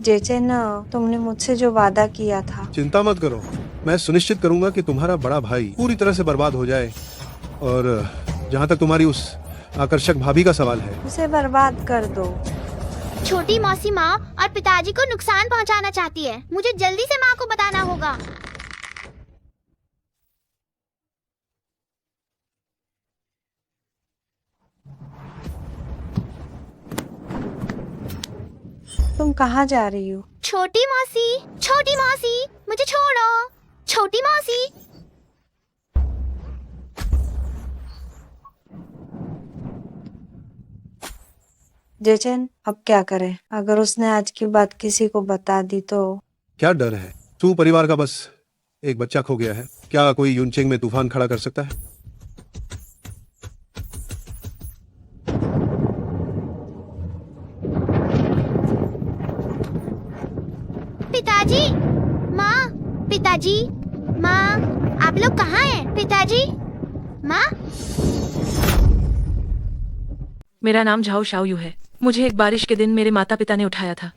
जेचेन, तुमने मुझसे जो वादा किया था। चिंता मत करो, मैं सुनिश्चित करूंगा कि तुम्हारा बड़ा भाई पूरी तरह से बर्बाद हो जाए। और जहां तक तुम्हारी उस आकर्षक भाभी का सवाल है, उसे बर्बाद कर दो। छोटी मौसी माँ और पिताजी को नुकसान पहुँचाना चाहती है। मुझे जल्दी से माँ को बताना होगा। तुम कहाँ जा रही हो? छोटी मौसी, मुझे छोड़ो। छोटी मौसी। जेचेन, अब क्या करें? अगर उसने आज की बात किसी को बता दी तो? क्या डर है? सू परिवार का बस एक बच्चा खो गया है। क्या कोई यूनचेंग में तूफान खड़ा कर सकता है? पिताजी, माँ, पिताजी, माँ, आप लोग कहाँ हैं? पिताजी, माँ। मेरा नाम झाओ शाओयू है। मुझे एक बारिश के दिन मेरे माता पिता ने उठाया था।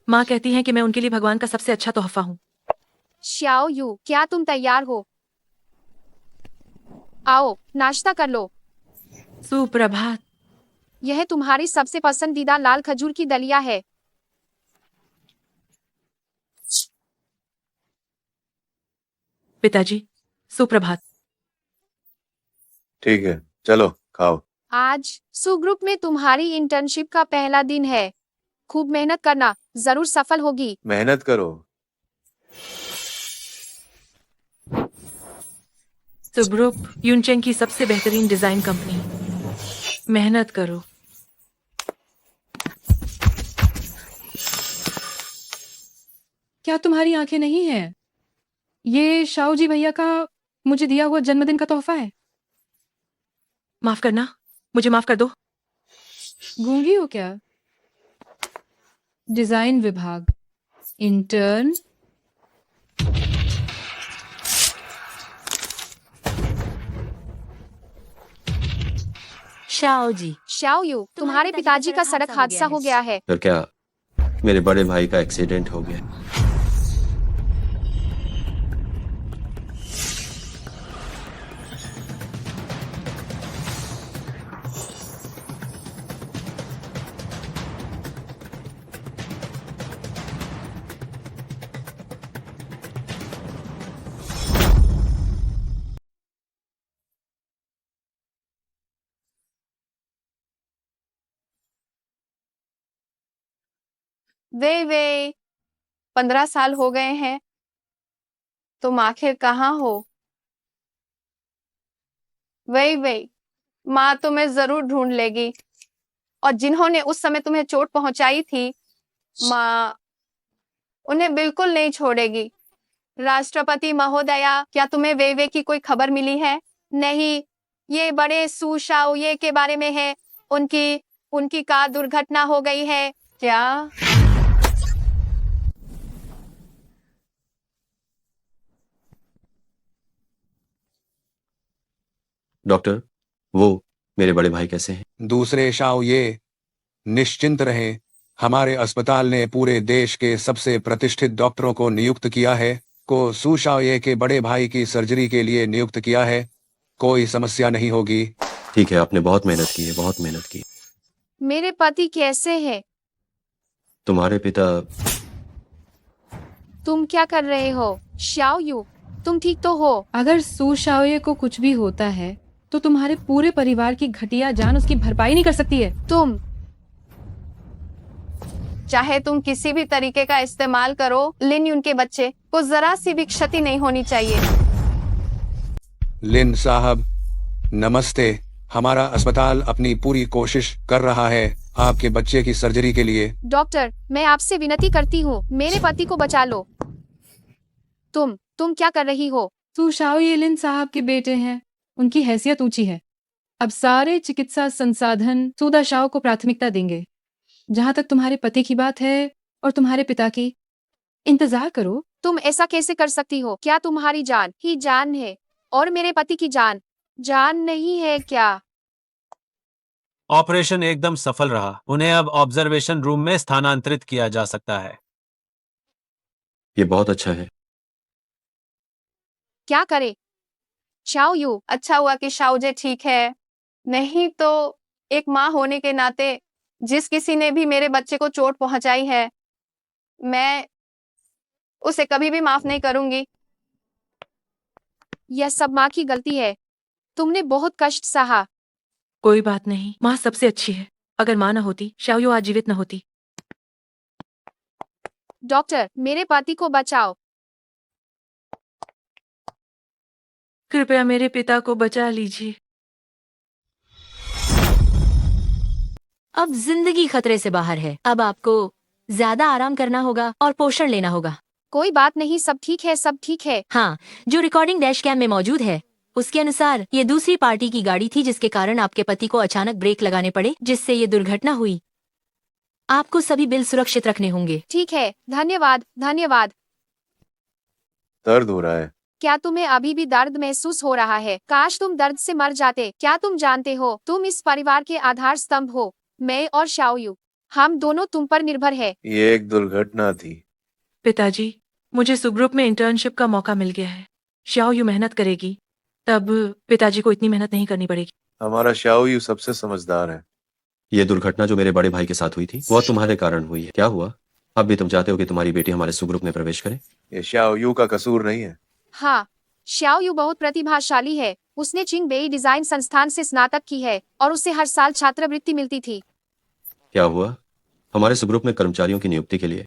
माँ कहती हैं कि मैं उनके लिए भगवान का सबसे अच्छा तोहफा हूँ। श्याओ यू, क्या तुम तैयार हो? आओ, नाश्ता कर लो। सुप्रभात। यह तुम्हारी सबसे पसंदीदा लाल खजूर की दलिया है। पिताजी, सुप्रभात। ठीक है, चलो खाओ। आज ग्रुप में तुम्हारी इंटर्नशिप का पहला दिन है। खूब मेहनत करना, जरूर सफल होगी। मेहनत करो। सुब्रुप यूनचेंग की सबसे बेहतरीन डिजाइन कंपनी। मेहनत करो। क्या तुम्हारी आंखें नहीं हैं? ये शाओ जी भैया का मुझे दिया हुआ जन्मदिन का तोहफा है। माफ करना, मुझे माफ कर दो। गूंगी हो क्या? डिजाइन विभाग, इंटर्न। शाओ जी, श्याओ यू, तुम्हारे पिताजी का सड़क हादसा हो गया है। फिर क्या? मेरे बड़े भाई का एक्सीडेंट हो गया। वे 15 साल हो गए हैं। तुम आखिर कहाँ हो? वे माँ तुम्हें जरूर ढूंढ लेगी। और जिन्होंने उस समय तुम्हें चोट पहुंचाई थी, माँ उन्हें बिल्कुल नहीं छोड़ेगी। राष्ट्रपति महोदया, क्या तुम्हें वे की कोई खबर मिली है? नहीं, ये बड़े सू शाओ ये के बारे में है। उनकी उनकी कार दुर्घटना हो गई है। क्या? डॉक्टर, वो मेरे बड़े भाई कैसे हैं? दूसरे शाओ ये निश्चिंत रहें। हमारे अस्पताल ने पूरे देश के सबसे प्रतिष्ठित डॉक्टरों को नियुक्त किया है। को सू शाओ ये के बड़े भाई की सर्जरी के लिए नियुक्त किया है। कोई समस्या नहीं होगी। ठीक है, आपने बहुत मेहनत की है, बहुत मेहनत की। मेरे पति कैसे हैं? तुम्हारे पिता? तुम क्या कर रहे हो? श्याओ यू, तुम ठीक तो हो? अगर सू शाओये को कुछ भी होता है तो तुम्हारे पूरे परिवार की घटिया जान उसकी भरपाई नहीं कर सकती है। तुम चाहे तुम किसी भी तरीके का इस्तेमाल करो, लिन उनके बच्चे को जरा सी भी क्षति नहीं होनी चाहिए। लिन साहब, नमस्ते। हमारा अस्पताल अपनी पूरी कोशिश कर रहा है आपके बच्चे की सर्जरी के लिए। डॉक्टर, मैं आपसे विनती करती हूँ, मेरे पति को बचा लो। तुम क्या कर रही हो? सू शाओये लिन साहब के बेटे हैं, उनकी हैसियत ऊंची है। अब सारे चिकित्सा संसाधन सूदा शाओ को प्राथमिकता देंगे। जहां तक तुम्हारे पति की बात है और तुम्हारे पिता की, इंतजार करो। तुम ऐसा कैसे कर सकती हो? क्या तुम्हारी जान ही जान है और मेरे पति की जान जान नहीं है क्या? ऑपरेशन एकदम सफल रहा। उन्हें अब ऑब्जर्वेशन रूम में स्थानांतरित किया जा सकता है। ये बहुत अच्छा है। क्या करे शाओ यू? अच्छा हुआ कि शाओजे ठीक है, नहीं तो एक माँ होने के नाते जिस किसी ने भी मेरे बच्चे को चोट पहुंचाई है, मैं उसे कभी भी माफ नहीं करूंगी। यह सब माँ की गलती है। तुमने बहुत कष्ट सहा। कोई बात नहीं, माँ सबसे अच्छी है। अगर माँ न होती, शाओयू आज जीवित न होती। डॉक्टर, मेरे पति को बचाओ। कृपया मेरे पिता को बचा लीजिए। अब जिंदगी खतरे से बाहर है। अब आपको ज्यादा आराम करना होगा और पोषण लेना होगा। कोई बात नहीं, सब ठीक है, सब ठीक है। हाँ, जो रिकॉर्डिंग डैश कैम में मौजूद है उसके अनुसार ये दूसरी पार्टी की गाड़ी थी जिसके कारण आपके पति को अचानक ब्रेक लगाने पड़े, जिससे ये दुर्घटना हुई। आपको सभी बिल सुरक्षित रखने होंगे। ठीक है, धन्यवाद धन्यवाद। दर्द हो रहा है। क्या तुम्हें अभी भी दर्द महसूस हो रहा है? काश तुम दर्द से मर जाते। क्या तुम जानते हो, तुम इस परिवार के आधार स्तंभ हो। मैं और शाओयू, हम दोनों तुम पर निर्भर है। ये एक दुर्घटना थी। पिताजी, मुझे सुग्रुप में इंटर्नशिप का मौका मिल गया है। शाओयू मेहनत करेगी, तब पिताजी को इतनी मेहनत नहीं करनी पड़ेगी। हमारा शाओयू सबसे समझदार है। ये दुर्घटना जो मेरे बड़े भाई के साथ हुई थी, वो तुम्हारे कारण हुई है। क्या हुआ? अब भी तुम चाहते हो कि तुम्हारी बेटी हमारे सुग्रुप में प्रवेश करे? ये शाओयू का कसूर नहीं है। हाँ, शाओयू बहुत प्रतिभाशाली है। उसने चिंगबेई डिजाइन संस्थान से स्नातक की है और उसे हर साल छात्रवृत्ति मिलती थी। क्या हुआ? हमारे सुग्रुप में कर्मचारियों की नियुक्ति के लिए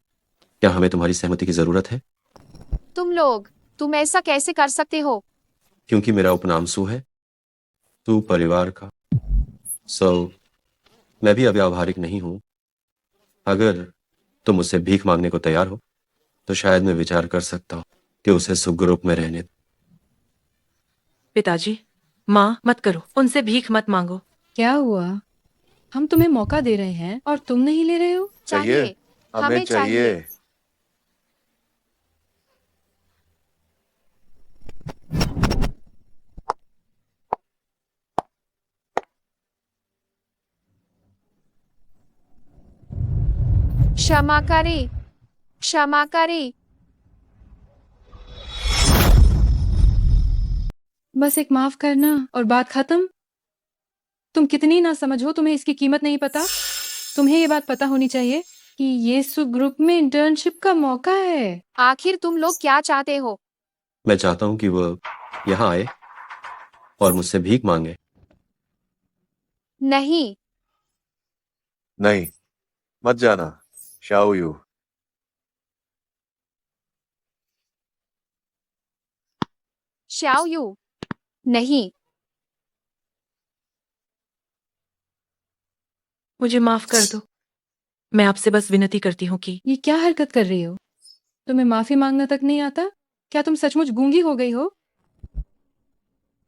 क्या हमें तुम्हारी सहमति की जरूरत है? तुम ऐसा कैसे कर सकते हो? क्योंकि मेरा उपनाम सू है, तू परिवार का। मैं भी अव्यावहारिक नहीं हूं। अगर तुम मुझसे भीख मांगने को तैयार हो तो शायद मैं विचार कर सकता हूं कि उसे सुग्रुप में रहने। पिताजी, माँ मत करो, उनसे भीख मत मांगो। क्या हुआ? हम तुम्हें मौका दे रहे हैं और तुम नहीं ले रहे हो। चाहिए, हमें चाहिए। क्षमा करें, क्षमा करें। बस एक माफ करना और बात खत्म। तुम कितनी ना समझो, तुम्हें इसकी कीमत नहीं पता। तुम्हें ये बात पता होनी चाहिए कि ये ग्रुप में इंटर्नशिप का मौका है। आखिर तुम लोग क्या चाहते हो? मैं चाहता हूं कि वो यहाँ आए और मुझसे भीख मांगे। नहीं, नहीं, मत जाना शाओयू। शाओयू, नहीं। मुझे माफ कर दो। मैं आपसे बस विनती करती हूँ कि ये क्या हरकत कर रही हो? तुम्हें माफी मांगना तक नहीं आता? क्या तुम सचमुच गूंगी हो गई हो?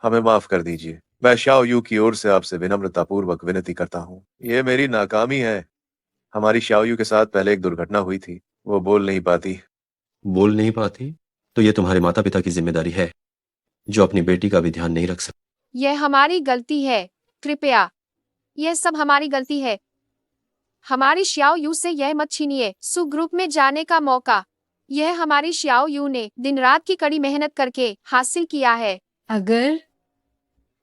हमें माफ कर दीजिए। मैं शाओयू की ओर से आपसे विनम्रतापूर्वक विनती करता हूँ। ये मेरी नाकामी है। हमारी शाओयू के साथ पहले एक दुर्घटना हुई थी। वो बोल नहीं पाती। बोल नहीं पाती तो ये तुम्हारे माता पिता की जिम्मेदारी है, जो अपनी बेटी का भी ध्यान नहीं रख सकते। यह हमारी गलती है। कृपया, यह सब हमारी गलती है। हमारी शाओयू से यह मत छीनिए। ग्रुप में जाने का मौका, यह हमारी शाओयू ने दिन रात की कड़ी मेहनत करके हासिल किया है। अगर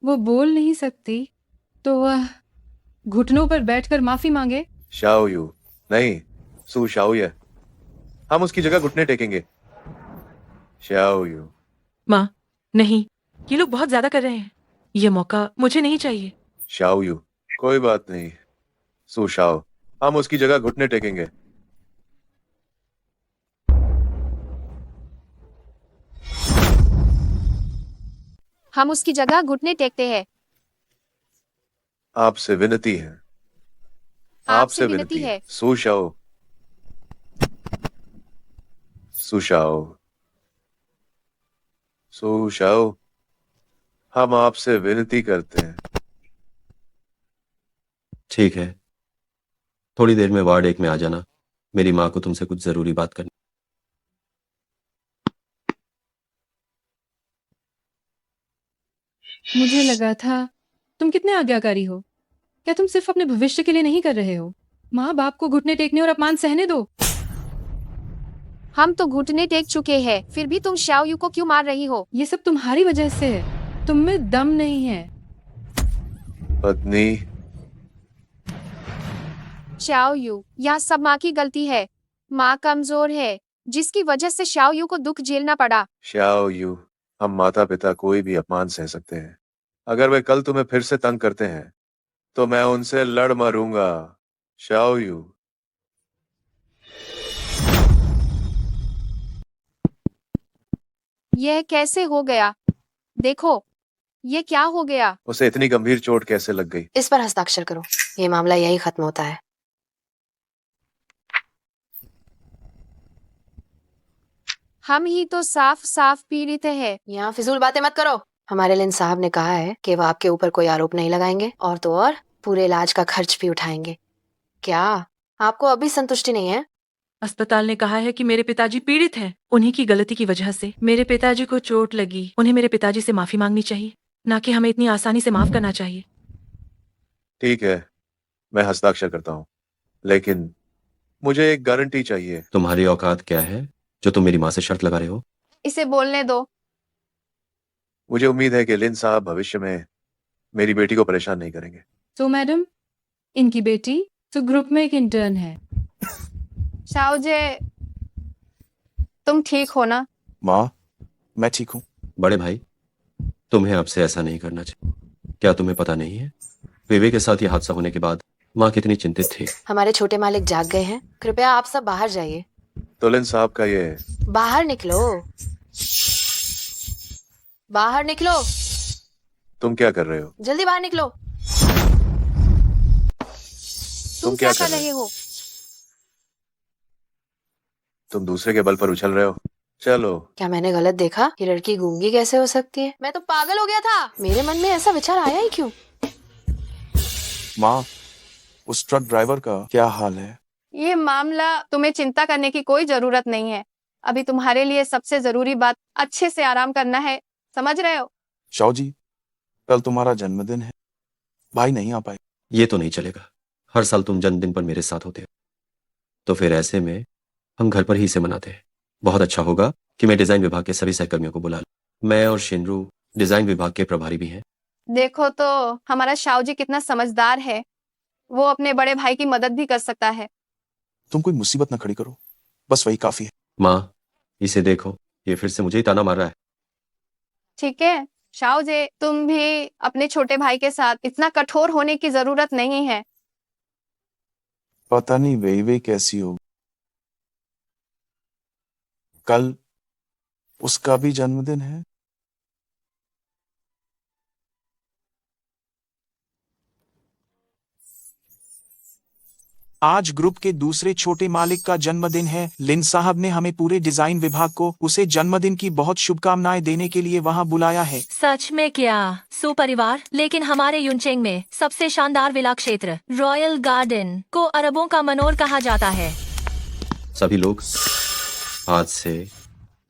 वो बोल नहीं सकती तो वह घुटनों पर बैठकर माफी मांगे। शाओयू नहीं, सू शाओयू। हम उसकी जगह घुटने टेकेंगे। शाओयू। माँ, नहीं, ये लोग बहुत ज्यादा कर रहे हैं। ये मौका मुझे नहीं चाहिए। शाओयू, कोई बात नहीं। सू शाओ, हम उसकी जगह घुटने टेकेंगे। हम उसकी जगह घुटने टेकते हैं। आपसे विनती है। आपसे विनती है। सू शाओ। सुशाओ, सुशाओ, हम आपसे विनती करते हैं। ठीक है, थोड़ी देर में वार्ड 1 में आ जाना। मेरी माँ को तुमसे कुछ जरूरी बात करनी। मुझे लगा था तुम कितने आज्ञाकारी हो। क्या तुम सिर्फ अपने भविष्य के लिए नहीं कर रहे हो? माँ बाप को घुटने टेकने और अपमान सहने दो। हम तो घुटने टेक चुके हैं, फिर भी तुम शाओ यू को क्यों मार रही हो? ये सब तुम्हारी वजह से है। तुम में दम नहीं है। पत्नी, शाओ यू, यह सब माँ की गलती है। माँ कमजोर है, जिसकी वजह से शाओ यू को दुख झेलना पड़ा। श्याओ यू, हम माता पिता कोई भी अपमान सह सकते हैं। अगर वे कल तुम्हें फिर से तंग करते हैं तो मैं उनसे लड़ मरूंगा। श्याओ यू। यह कैसे हो गया? देखो, ये क्या हो गया? उसे इतनी गंभीर चोट कैसे लग गई? इस पर हस्ताक्षर करो, ये मामला यही खत्म होता है। हम ही तो साफ साफ पीड़ित है। यहाँ फिजूल बातें मत करो। हमारे लिन साहब ने कहा है कि वो आपके ऊपर कोई आरोप नहीं लगाएंगे और तो और पूरे इलाज का खर्च भी उठाएंगे। क्या आपको अभी संतुष्टि नहीं है? अस्पताल ने कहा है कि मेरे पिताजी पीड़ित हैं। उन्हीं की गलती की वजह से मेरे पिताजी को चोट लगी। उन्हें मेरे पिताजी से माफी मांगनी चाहिए, ना कि हमें इतनी आसानी से माफ करना चाहिए। ठीक है, मैं हस्ताक्षर करता हूँ, लेकिन मुझे एक गारंटी चाहिए। तुम्हारी औकात क्या है जो तुम मेरी माँ से शर्त लगा रहे हो? इसे बोलने दो। मुझे उम्मीद है कि लिन साहब भविष्य में मेरी बेटी को परेशान नहीं करेंगे। तो मैडम, इनकी बेटी तो ग्रुप में एक इंटर्न है। शाओ जे, तुम ठीक हो ना? माँ, मैं ठीक हूँ। बड़े भाई, तुम्हें आपसे ऐसा नहीं करना चाहिए। क्या तुम्हें पता नहीं है विवेक के साथ ये हादसा होने के बाद माँ कितनी चिंतित थी? हमारे छोटे मालिक जाग गए हैं, कृपया आप सब बाहर जाइए। तो लिन साहब का ये बाहर निकलो, बाहर निकलो, तुम क्या कर रहे हो? जल्दी बाहर निकलो। तुम क्या कर रहे हो? तुम दूसरे के बल पर उछल रहे हो। चलो। क्या मैंने गलत देखा? ये लड़की गूंगी कैसे हो सकती है? मैं तो पागल हो गया था। मेरे मन में ऐसा विचार आया ही क्यों? माँ, उस ट्रक ड्राइवर का क्या हाल है? ये मामला तुम्हें चिंता करने की कोई जरूरत नहीं है। अभी तुम्हारे लिए सबसे जरूरी बात अच्छे से आराम करना है, समझ रहे हो? शाओ जी, कल तुम्हारा जन्मदिन है, भाई नहीं आ पाए। ये तो नहीं चलेगा। हर साल तुम जन्मदिन पर मेरे साथ होते हो, तो फिर ऐसे में हम घर पर ही इसे मनाते हैं। बहुत अच्छा होगा कि मैं डिजाइन विभाग के सभी सहकर्मियों को बुला लूं। मैं और शिनरू डिजाइन विभाग के प्रभारी भी हैं। देखो तो हमारा शाओ जी कितना समझदार है, वो अपने बड़े भाई की मदद भी कर सकता है। तुम कोई मुसीबत ना खड़ी करो, बस वही काफी है। माँ, इसे देखो, ये फिर से मुझे ही ताना मार रहा है। ठीक है शाओ जे, तुम भी अपने छोटे भाई के साथ इतना कठोर होने की जरूरत नहीं है। पता नहीं वे कैसी हो। कल उसका भी जन्मदिन है। आज ग्रुप के दूसरे छोटे मालिक का जन्मदिन है। लिन साहब ने हमें पूरे डिजाइन विभाग को उसे जन्मदिन की बहुत शुभकामनाएं देने के लिए वहां बुलाया है। सच में क्या? सुपरिवार, लेकिन हमारे युनचेंग में सबसे शानदार विला क्षेत्र रॉयल गार्डन को अरबों का मनोर कहा जाता है। सभी लोग, आज से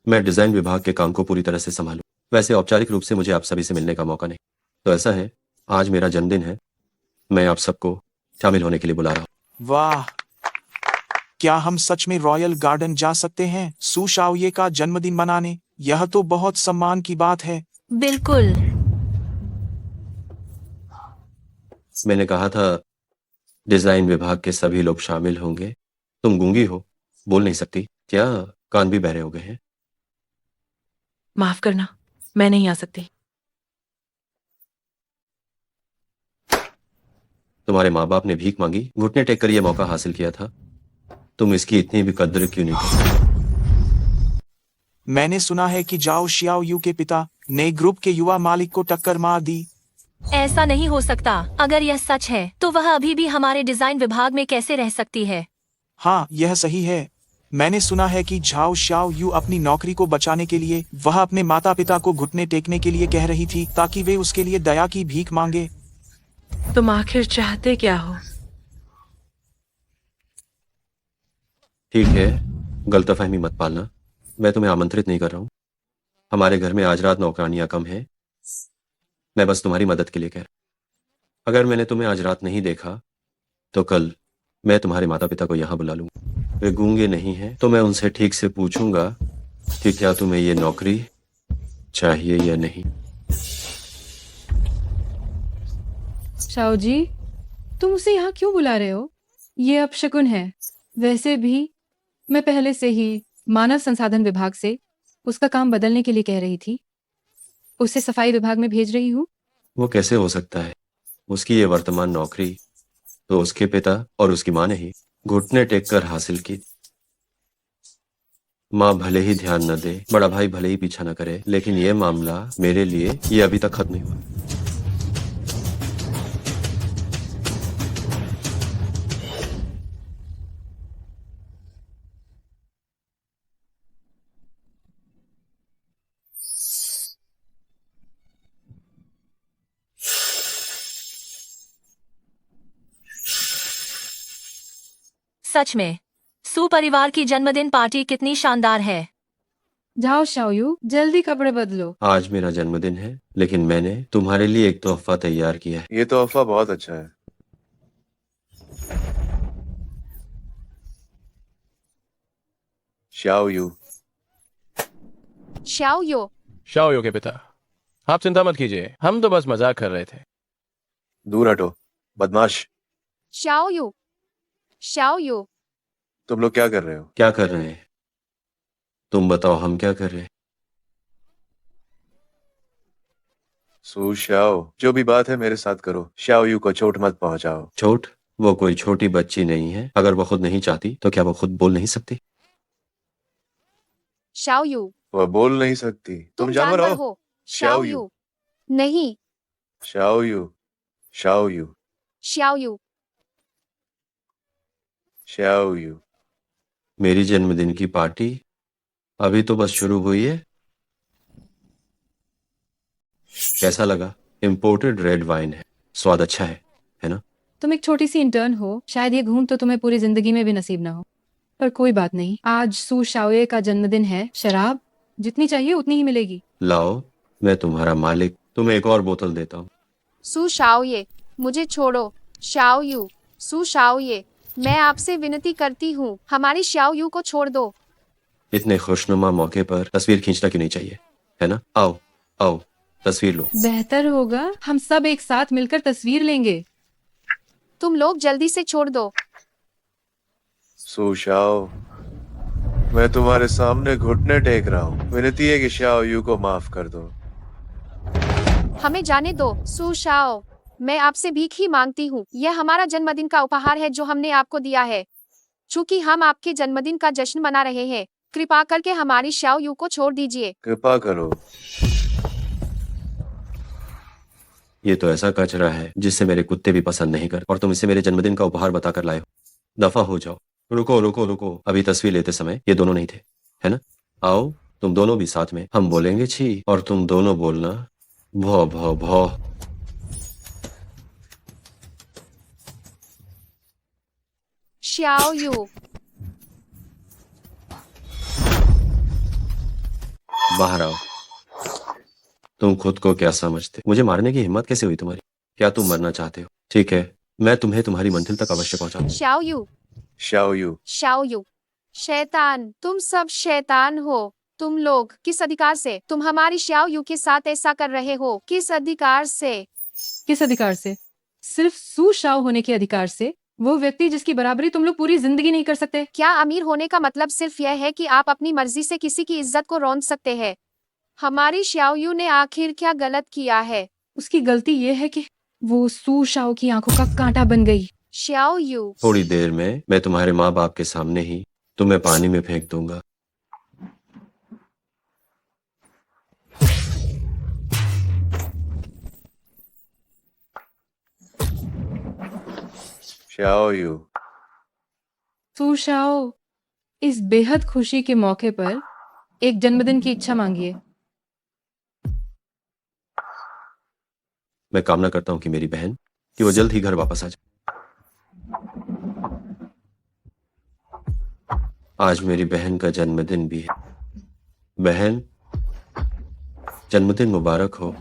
मैं डिजाइन विभाग के काम को पूरी तरह से संभालूं। वैसे औपचारिक रूप से मुझे आप सभी से मिलने का मौका नहीं, तो ऐसा है, आज मेरा जन्मदिन है, मैं आप सबको शामिल होने के लिए बुला रहा हूँ। वाह, क्या हम सच में रॉयल गार्डन जा सकते हैं सू शाओये का जन्मदिन मनाने? यह तो बहुत सम्मान की बात है। बिल्कुल। मैंने कहा था डिजाइन विभाग के सभी लोग शामिल होंगे। तुम गूंगी हो, बोल नहीं सकती क्या? कान भी बहरे हो गए हैं? माफ करना, मैं नहीं आ सकती। तुम्हारे माँ बाप ने भीख मांगी, घुटने टेक कर यह मौका हासिल किया था। तुम इसकी इतनी भी कद्र क्यों नहीं करती? मैंने सुना है कि जाओ शियाओ यू के पिता ने ग्रुप के युवा मालिक को टक्कर मार दी। ऐसा नहीं हो सकता। अगर यह सच है तो वह अभी भी हमारे डिजाइन विभाग में कैसे रह सकती है? हाँ, यह सही है। मैंने सुना है कि झाओ शाओ यू अपनी नौकरी को बचाने के लिए वह अपने माता पिता को घुटने टेकने के लिए कह रही थी ताकि वे उसके लिए दया की भीख मांगे। तुम आखिर चाहते क्या हो? ठीक है, गलतफहमी मत पालना। मैं तुम्हें आमंत्रित नहीं कर रहा हूँ। हमारे घर में आज रात नौकरानियां कम हैं। मैं बस तुम्हारी मदद के लिए कह रहा हूँ। अगर मैंने तुम्हें आज रात नहीं देखा तो कल मैं तुम्हारे माता पिता को यहाँ बुला लूंगा। वे गूंगे नहीं हैं, तो मैं उनसे ठीक से पूछूंगा कि क्या तुम्हें ये नौकरी चाहिए या नहीं। शाओ जी, तुम उसे यहाँ क्यों बुला रहे हो? ये अपशकुन है। वैसे भी मैं पहले से ही मानव संसाधन विभाग से उसका काम बदलने के लिए कह रही थी। उसे सफाई विभाग में भेज रही हूँ। वो कैसे हो सकता है? उसकी ये वर्तमान नौकरी तो उसके पिता और उसकी माँ ने ही घुटने टेक कर हासिल की। माँ भले ही ध्यान न दे, बड़ा भाई भले ही पीछा न करे, लेकिन ये मामला मेरे लिए ये अभी तक खत्म नहीं हुआ। सच में सू परिवार की जन्मदिन पार्टी कितनी शानदार है। जाओ शाओयू, जल्दी कपड़े बदलो। आज मेरा जन्मदिन है, लेकिन मैंने तुम्हारे लिए एक तोहफा तैयार किया है। ये तोहफा बहुत अच्छा है। Shao Yu. श्याओ यो, शाओयो के पिता, आप चिंता मत कीजिए, हम तो बस मजाक कर रहे थे। दूर हटो, बदमाश। श्याओ यो, श्याओ यो। तुम लोग क्या कर रहे हो? क्या कर रहे हैं? तुम बताओ, हम क्या कर रहे हैं? सू शाओ, जो भी बात है मेरे साथ करो। शाओ यू को चोट मत पहुंचाओ। चोट? वो कोई छोटी बच्ची नहीं है। अगर वो खुद नहीं चाहती तो क्या वो खुद बोल नहीं सकती? श्याओ यू, वह बोल नहीं सकती। तुम जानवर हो। Xiaoyu, Xiaoyu you, Shao Yu, श्याओ you, Shao यू। मेरी जन्मदिन की पार्टी अभी तो बस शुरू हुई है। कैसा लगा? इम्पोर्टेड रेड वाइन है, स्वाद अच्छा है ना? तुम एक छोटी सी इंटर्न हो, शायद ये घूम तो तुम्हें पूरी जिंदगी में भी नसीब ना हो, पर कोई बात नहीं। आज सू शाओये का जन्मदिन है। शराब जितनी चाहिए उतनी ही मिलेगी। लाओ, मैं तुम्हारा मालिक, तुम्हें एक और बोतल देता हूँ। सू शाओ ये, मुझे छोड़ो। श्याओ यू, सू शाओ ये, मैं आपसे विनती करती हूँ, हमारी श्याओ यू को छोड़ दो। इतने खुशनुमा मौके पर तस्वीर खींचना क्यों नहीं चाहिए, है ना? आओ आओ, तस्वीर लो। बेहतर होगा हम सब एक साथ मिलकर तस्वीर लेंगे। तुम लोग जल्दी से छोड़ दो। सू शाओ, मैं तुम्हारे सामने घुटने टेक रहा हूँ। विनती है कि शाओ यू को माफ कर दो। हमें जाने दो। सू शाओ, मैं आपसे भीख ही मांगती हूँ। यह हमारा जन्मदिन का उपहार है जो हमने आपको दिया है। चूंकि हम आपके जन्मदिन का जश्न मना रहे हैं, कृपा करके हमारी श्याओ यू को छोड़ दीजिए। कृपा करो। ये तो ऐसा कचरा है जिससे मेरे कुत्ते भी पसंद नहीं कर, और तुम इसे मेरे जन्मदिन का उपहार बताकर लाए हो। दफा हो जाओ। रुको रुको रुको, अभी तस्वीर लेते समय ये दोनों नहीं थे, है ना? आओ, तुम दोनों भी साथ में। हम बोलेंगे छी और तुम दोनों बोलना भौ भौ भौ। श्याओ यू, बाहर आओ। तुम खुद को क्या समझते? मुझे मारने की हिम्मत कैसे हुई तुम्हारी? क्या तुम मरना चाहते हो? ठीक है, मैं तुम्हें तुम्हारी मंजिल तक अवश्य पहुंचाऊंगा। श्याओ यू, शाओ यू, श्याओ यू। शैतान, तुम सब शैतान हो। तुम लोग किस अधिकार से तुम हमारी श्याओ यू के साथ ऐसा कर रहे हो? किस अधिकार से? किस अधिकार से? सिर्फ सू शाओ होने के अधिकार से। वो व्यक्ति जिसकी बराबरी तुम लोग पूरी जिंदगी नहीं कर सकते। क्या अमीर होने का मतलब सिर्फ यह है कि आप अपनी मर्जी से किसी की इज्जत को रौंद सकते हैं? हमारी श्याओ यू ने आखिर क्या गलत किया है? उसकी गलती ये है कि वो सू शाओ की आंखों का कांटा बन गई। श्याओ यू, थोड़ी देर में मैं तुम्हारे माँ बाप के सामने ही तुम्हें पानी में फेंक दूंगा। Shao Yu. सू शाओ, इस बेहद खुशी के मौके पर एक जन्मदिन की इच्छा मांगिए। मैं कामना करता हूँ कि मेरी बहन कि वो जल्द ही घर वापस आ जाए। आज मेरी बहन का जन्मदिन भी है। बहन, जन्मदिन मुबारक हो।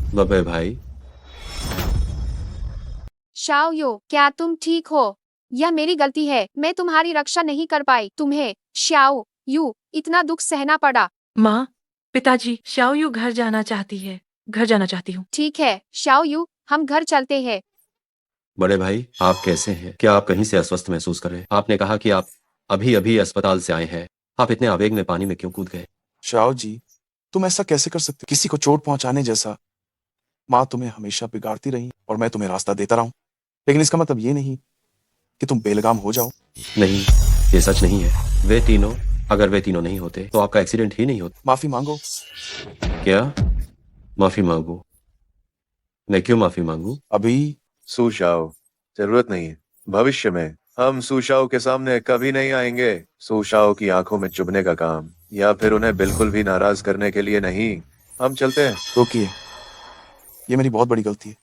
बबे भाई, शाओ यो, क्या तुम ठीक हो? यह मेरी गलती है, मैं तुम्हारी रक्षा नहीं कर पाई। तुम्हें शाओ यू इतना दुख सहना पड़ा। माँ, पिताजी, शाओ यू घर जाना चाहती है। घर जाना चाहती हूँ। ठीक है शाओ यू, हम घर चलते हैं। बड़े भाई, आप कैसे हैं? क्या आप कहीं से अस्वस्थ महसूस कर रहे हैं? आपने कहा कि आप अभी अभी अस्पताल से आए हैं। आप इतने आवेग में पानी में क्यों कूद गए? शाओ जी, तुम ऐसा कैसे कर सकते हो? किसी को चोट पहुंचाने जैसा। माँ तुम्हें हमेशा बिगाड़ती रही और मैं तुम्हें रास्ता देता रहा हूं, लेकिन इसका मतलब ये नहीं कि तुम बेलगाम हो जाओ। नहीं, ये सच नहीं है। वे तीनों, अगर वे तीनों नहीं होते तो आपका एक्सीडेंट ही नहीं होता। माफी मांगो। क्या माफी मांगू? मैं क्यों माफी मांगू? अभी सुशाओ, जरूरत नहीं है। भविष्य में हम सुशाओ के सामने कभी नहीं आएंगे। सुशाओ की आंखों में चुभने का काम, या फिर उन्हें बिल्कुल भी नाराज करने के लिए नहीं। हम चलते हैं। रोकिए, ये मेरी बहुत बड़ी गलती है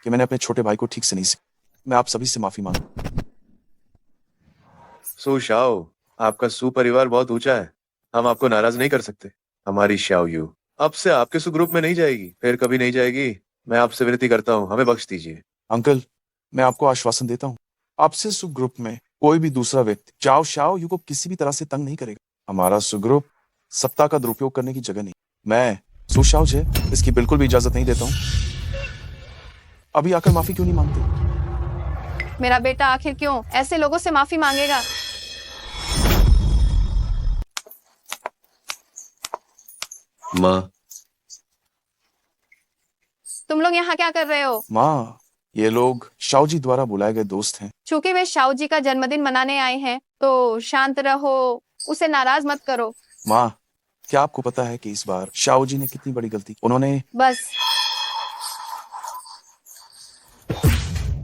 कि मैंने अपने छोटे भाई को ठीक से नहीं सीखा। मैं आप सभी से माफी मांगू। सुशाओ, आपका सुपरिवार बहुत ऊंचा है। हम आपको नाराज नहीं कर सकते। हमारी शाओ यू अब से आपके सुग्रुप में नहीं जाएगी, फिर कभी नहीं जाएगी। मैं आपसे विनती करता हूँ, हमें बख्श दीजिए। अंकल, मैं आपको आश्वासन देता हूँ, आपसे सुग्रुप में कोई भी दूसरा व्यक्ति चाओ शाओ यू को किसी भी तरह से तंग नहीं करेगा। हमारा सुग्रुप सत्ता का दुरुपयोग करने की जगह नहीं। मैं सुशाओ जे इसकी बिल्कुल भी इजाजत नहीं देता हूँ। अभी आकर माफी क्यों नहीं मांगते? मेरा बेटा आखिर क्यों ऐसे लोगों से माफी मांगेगा? माँ, तुम लोग यहाँ क्या कर रहे हो? माँ, ये लोग शाओ जी द्वारा बुलाए गए दोस्त हैं। चूंकि वे शाओ जी का जन्मदिन मनाने आए हैं, तो शांत रहो, उसे नाराज मत करो। माँ, क्या आपको पता है कि इस बार शाओ जी ने कितनी बड़ी गलती की? उन्होंने बस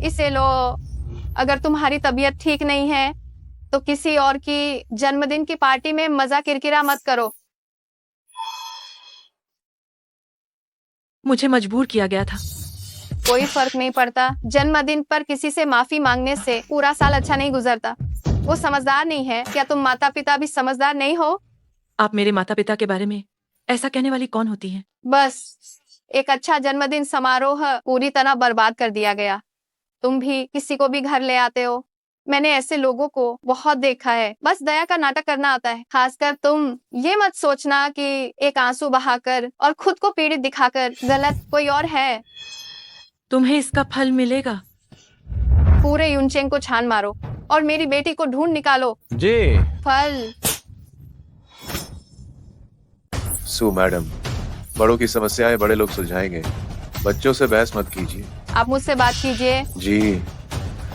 इसे लो। अगर तुम्हारी तबीयत ठीक नहीं है तो किसी और की जन्मदिन की पार्टी में मजा किरकिरा मत करो। मुझे मजबूर किया गया था। कोई फर्क नहीं पड़ता। जन्मदिन पर किसी से माफी मांगने से पूरा साल अच्छा नहीं गुजरता। वो समझदार नहीं है। क्या तुम माता पिता भी समझदार नहीं हो? आप मेरे माता पिता के बारे में ऐसा कहने वाली कौन होती हैं? बस एक अच्छा जन्मदिन समारोह पूरी तरह बर्बाद कर दिया गया। तुम भी किसी को भी घर ले आते हो। मैंने ऐसे लोगों को बहुत देखा है, बस दया का नाटक करना आता है। खासकर तुम ये मत सोचना कि एक आंसू बहाकर और खुद को पीड़ित दिखाकर गलत कोई और है। तुम्हें इसका फल मिलेगा। पूरे यूनचेंग को छान मारो और मेरी बेटी को ढूंढ निकालो। जी। फल। सु मैडम, बड़ों की समस्याएं बड़े लोग सुलझाएंगे। बच्चों से बहस मत कीजिए। आप मुझसे बात कीजिए। जी,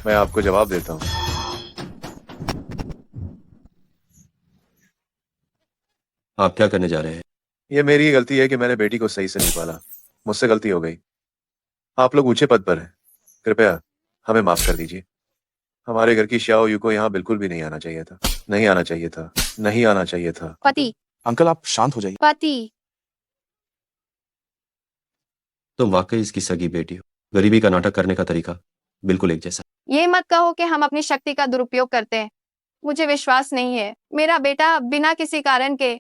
मैं आपको जवाब देता हूँ। आप क्या करने जा रहे हैं? ये मेरी ही गलती है कि मैंने बेटी को सही से नहीं पाला। मुझसे गलती हो गई। आप लोग ऊंचे पद पर हैं, कृपया हमें माफ कर दीजिए। हमारे घर की शाओ यू को यहाँ बिल्कुल भी नहीं आना चाहिए था। नहीं आना चाहिए था। नहीं आना चाहिए था। पति। अंकल, आप शांत हो जाइए। पति। तुम वाकई इसकी सगी बेटी हो। गरीबी का नाटक करने का तरीका बिल्कुल एक जैसा। ये मत कहो कि हम अपनी शक्ति का दुरुपयोग करते हैं। मुझे विश्वास नहीं है मेरा बेटा बिना किसी कारण के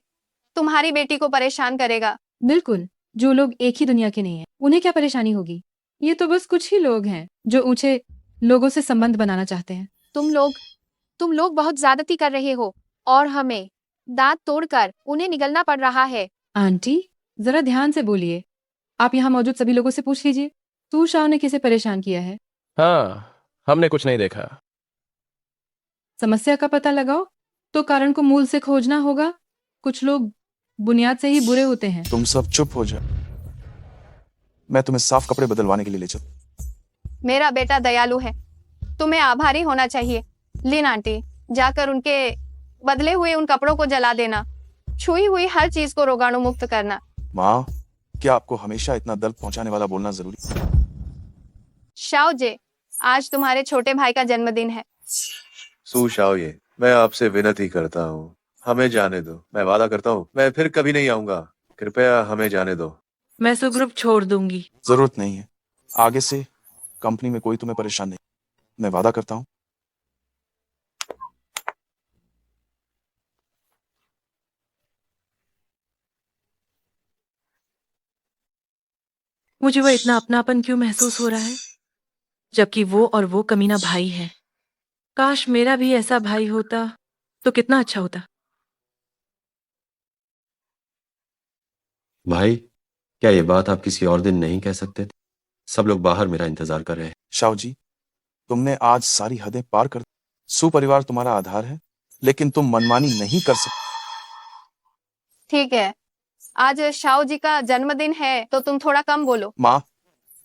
तुम्हारी बेटी को परेशान करेगा। बिल्कुल, जो लोग एक ही दुनिया के नहीं हैं, उन्हें क्या परेशानी होगी? ये तो बस कुछ ही लोग हैं जो ऊंचे लोगों से संबंध बनाना चाहते हैं। तुम लोग बहुत ज्यादती कर रहे हो और हमें दांत तोड़कर उन्हें निगलना पड़ रहा है। आंटी, जरा ध्यान से बोलिए। आप यहाँ मौजूद सभी लोगों से पूछ लीजिए, तू शाह ने किसे परेशान किया है। हाँ, हमने कुछ नहीं देखा। समस्या का पता लगाओ तो कारण को मूल से खोजना होगा। कुछ लोग बुनियाद से ही बुरे होते हैं। तुम सब चुप हो जाओ। मैं तुम्हें साफ कपड़े बदलवाने के लिए ले चलूं। मेरा बेटा दयालु है, तुम्हें आभारी होना चाहिए। लिन आंटी, जाकर उनके बदले हुए उन कपड़ों को जला देना। छुई हुई हर चीज को रोगाणु मुक्त करना। माँ, क्या आपको हमेशा इतना दर्द पहुंचाने वाला बोलना जरूरी? शाओ जे, आज तुम्हारे छोटे भाई का जन्मदिन है। सु शाओ ये, मैं आपसे विनती करता हूँ, हमें जाने दो। मैं वादा करता हूँ मैं फिर कभी नहीं आऊंगा। कृपया हमें जाने दो। मैं सुग्रुप छोड़ दूंगी। जरूरत नहीं है। आगे से कंपनी में कोई तुम्हें परेशान नहीं। मैं वादा करता हूँ। मुझे वह इतना अपनापन क्यों महसूस हो रहा है, जबकि वो और वो कमीना भाई है। काश मेरा भी ऐसा भाई होता तो कितना अच्छा होता। भाई, क्या ये बात आप किसी और दिन नहीं कह सकते थे? सब लोग बाहर मेरा इंतजार कर रहे हैं। शाओ जी, तुमने आज सारी हदें पार कर दी। सुपरिवार तुम्हारा आधार है, लेकिन तुम मनमानी नहीं कर सकते। ठीक है, आज शाओ जी का जन्मदिन है तो तुम थोड़ा कम बोलो। माँ,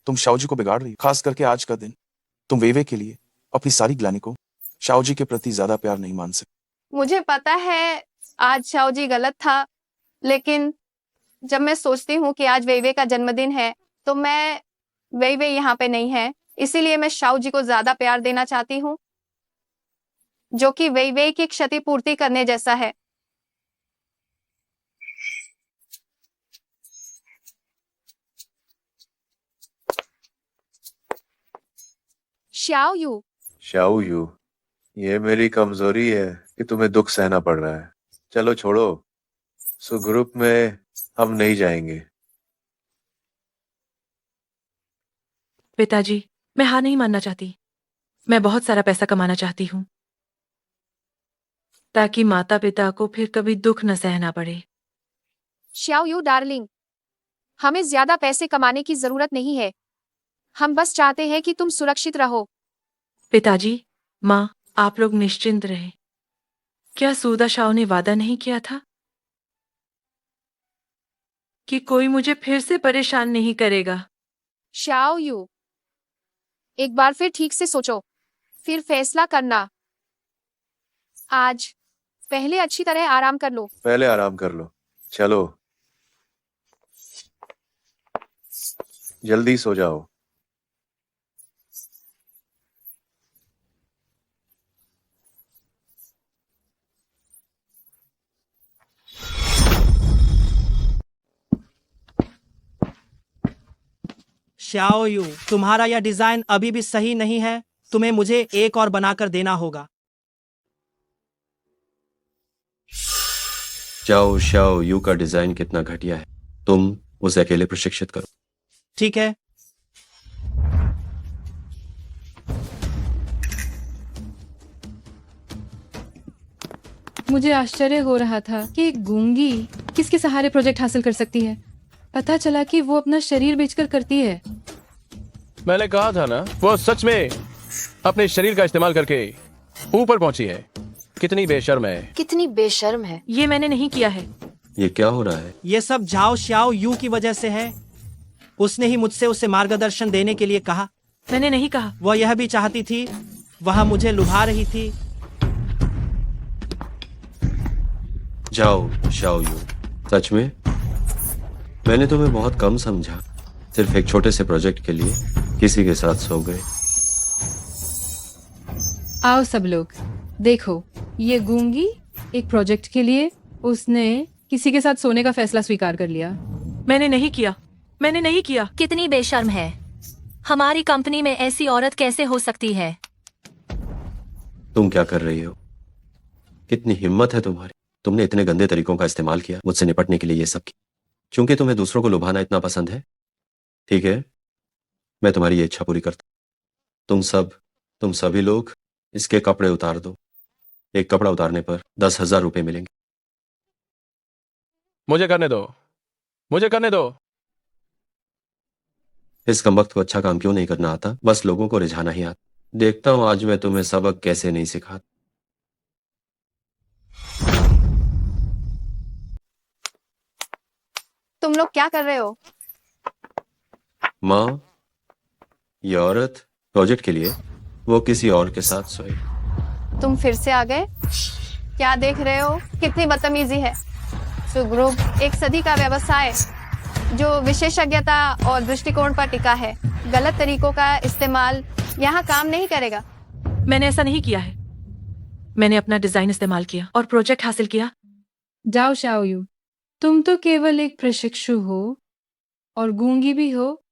तुम शाओ जी को बिगाड़ रही हो, खास करके आज का दिन। तुम वेवे के लिए अपनी सारी ग्लानि को शाओ जी के प्रति ज्यादा प्यार नहीं मान सकते। मुझे पता है आज शाओ जी गलत था, लेकिन जब मैं सोचती हूँ कि आज वेइवे का जन्मदिन है तो मैं वेइवे यहाँ पे नहीं है, इसीलिए मैं शाओ जी को ज्यादा प्यार देना चाहती हूँ, जो कि वेइवे की क्षतिपूर्ति करने जैसा है। शाओ यू, ये मेरी कमजोरी है कि तुम्हें दुख सहना पड़ रहा है। चलो छोड़ो, सो ग्रुप में हम नहीं जाएंगे। पिताजी, मैं हार नहीं मानना चाहती। मैं बहुत सारा पैसा कमाना चाहती हूँ, ताकि माता पिता को फिर कभी दुख न सहना पड़े। शाओ यू डार्लिंग, हमें ज्यादा पैसे कमाने की जरूरत नहीं है। हम बस चाहते हैं कि तुम सुरक्षित रहो। पिताजी, माँ, आप लोग निश्चिंत रहे। क्या सूदा शाओ ने वादा नहीं किया था कि कोई मुझे फिर से परेशान नहीं करेगा? शाओ यू, एक बार फिर ठीक से सोचो, फिर फैसला करना। आज पहले अच्छी तरह आराम कर लो। पहले आराम कर लो, चलो जल्दी सो जाओ। शाओ यू, तुम्हारा यह डिजाइन अभी भी सही नहीं है। तुम्हें मुझे एक और बनाकर देना होगा। चाओ शाओ यू का डिजाइन कितना घटिया है, तुम उसे अकेले प्रशिक्षित करो। ठीक है। मुझे आश्चर्य हो रहा था कि एक गूंगी किसके सहारे प्रोजेक्ट हासिल कर सकती है। पता चला कि वो अपना शरीर बेचकर करती है। मैंने कहा था ना, वो सच में अपने शरीर का इस्तेमाल करके ऊपर पहुंची है। कितनी बेशर्म है। कितनी बेशर्म है। ये मैंने नहीं किया है। ये क्या हो रहा है? ये सब झाओ शाओ यू की वजह से है। उसने ही मुझसे उसे मार्गदर्शन देने के लिए कहा। मैंने नहीं कहा। वह यह भी चाहती थी, वह मुझे लुभा रही थी। जाओ शाओ यू, सच में मैंने तुम्हें बहुत कम समझा। सिर्फ एक छोटे से प्रोजेक्ट के लिए किसी के साथ सो गए। आओ सब लोग, देखो, ये गूंगी एक प्रोजेक्ट के लिए उसने किसी के साथ सोने का फैसला स्वीकार कर लिया। मैंने नहीं किया, मैंने नहीं किया। कितनी बेशर्म है। हमारी कंपनी में ऐसी औरत कैसे हो सकती है? तुम क्या कर रही हो? कितनी हिम्मत है तुम्हारी? तुमने इतने गंदे तरीकों का इस्तेमाल किया मुझसे निपटने के लिए। ये सब किया क्योंकि तुम्हें दूसरों को लुभाना इतना पसंद है। ठीक है, मैं तुम्हारी ये इच्छा पूरी करता। तुम सभी लोग इसके कपड़े उतार दो। एक कपड़ा उतारने पर 10,000 रुपए मिलेंगे। मुझे करने दो, मुझे करने दो। इस कमबख्त को अच्छा काम क्यों नहीं करना आता, बस लोगों को रिझाना ही आता। देखता हूं आज मैं तुम्हें सबक कैसे नहीं सिखाता। तुम लोग क्या कर रहे हो? माँ, ये औरत प्रोजेक्ट के लिए वो किसी और के साथ सोई। तुम फिर से आ गए? क्या देख रहे हो? कितनी बदतमीजी है। सुग्रुप एक सदी का व्यवसाय जो विशेषज्ञता और दृष्टिकोण पर टिका है। गलत तरीकों का इस्तेमाल यहाँ काम नहीं करेगा। मैंने ऐसा नहीं किया है। मैंने अपना डिजाइन इस्तेमाल किया और प्रोजेक्ट हासिल किया। जाओ शाओ यू, तुम तो केवल एक प्रशिक्षु हो और गूंगी भी हो।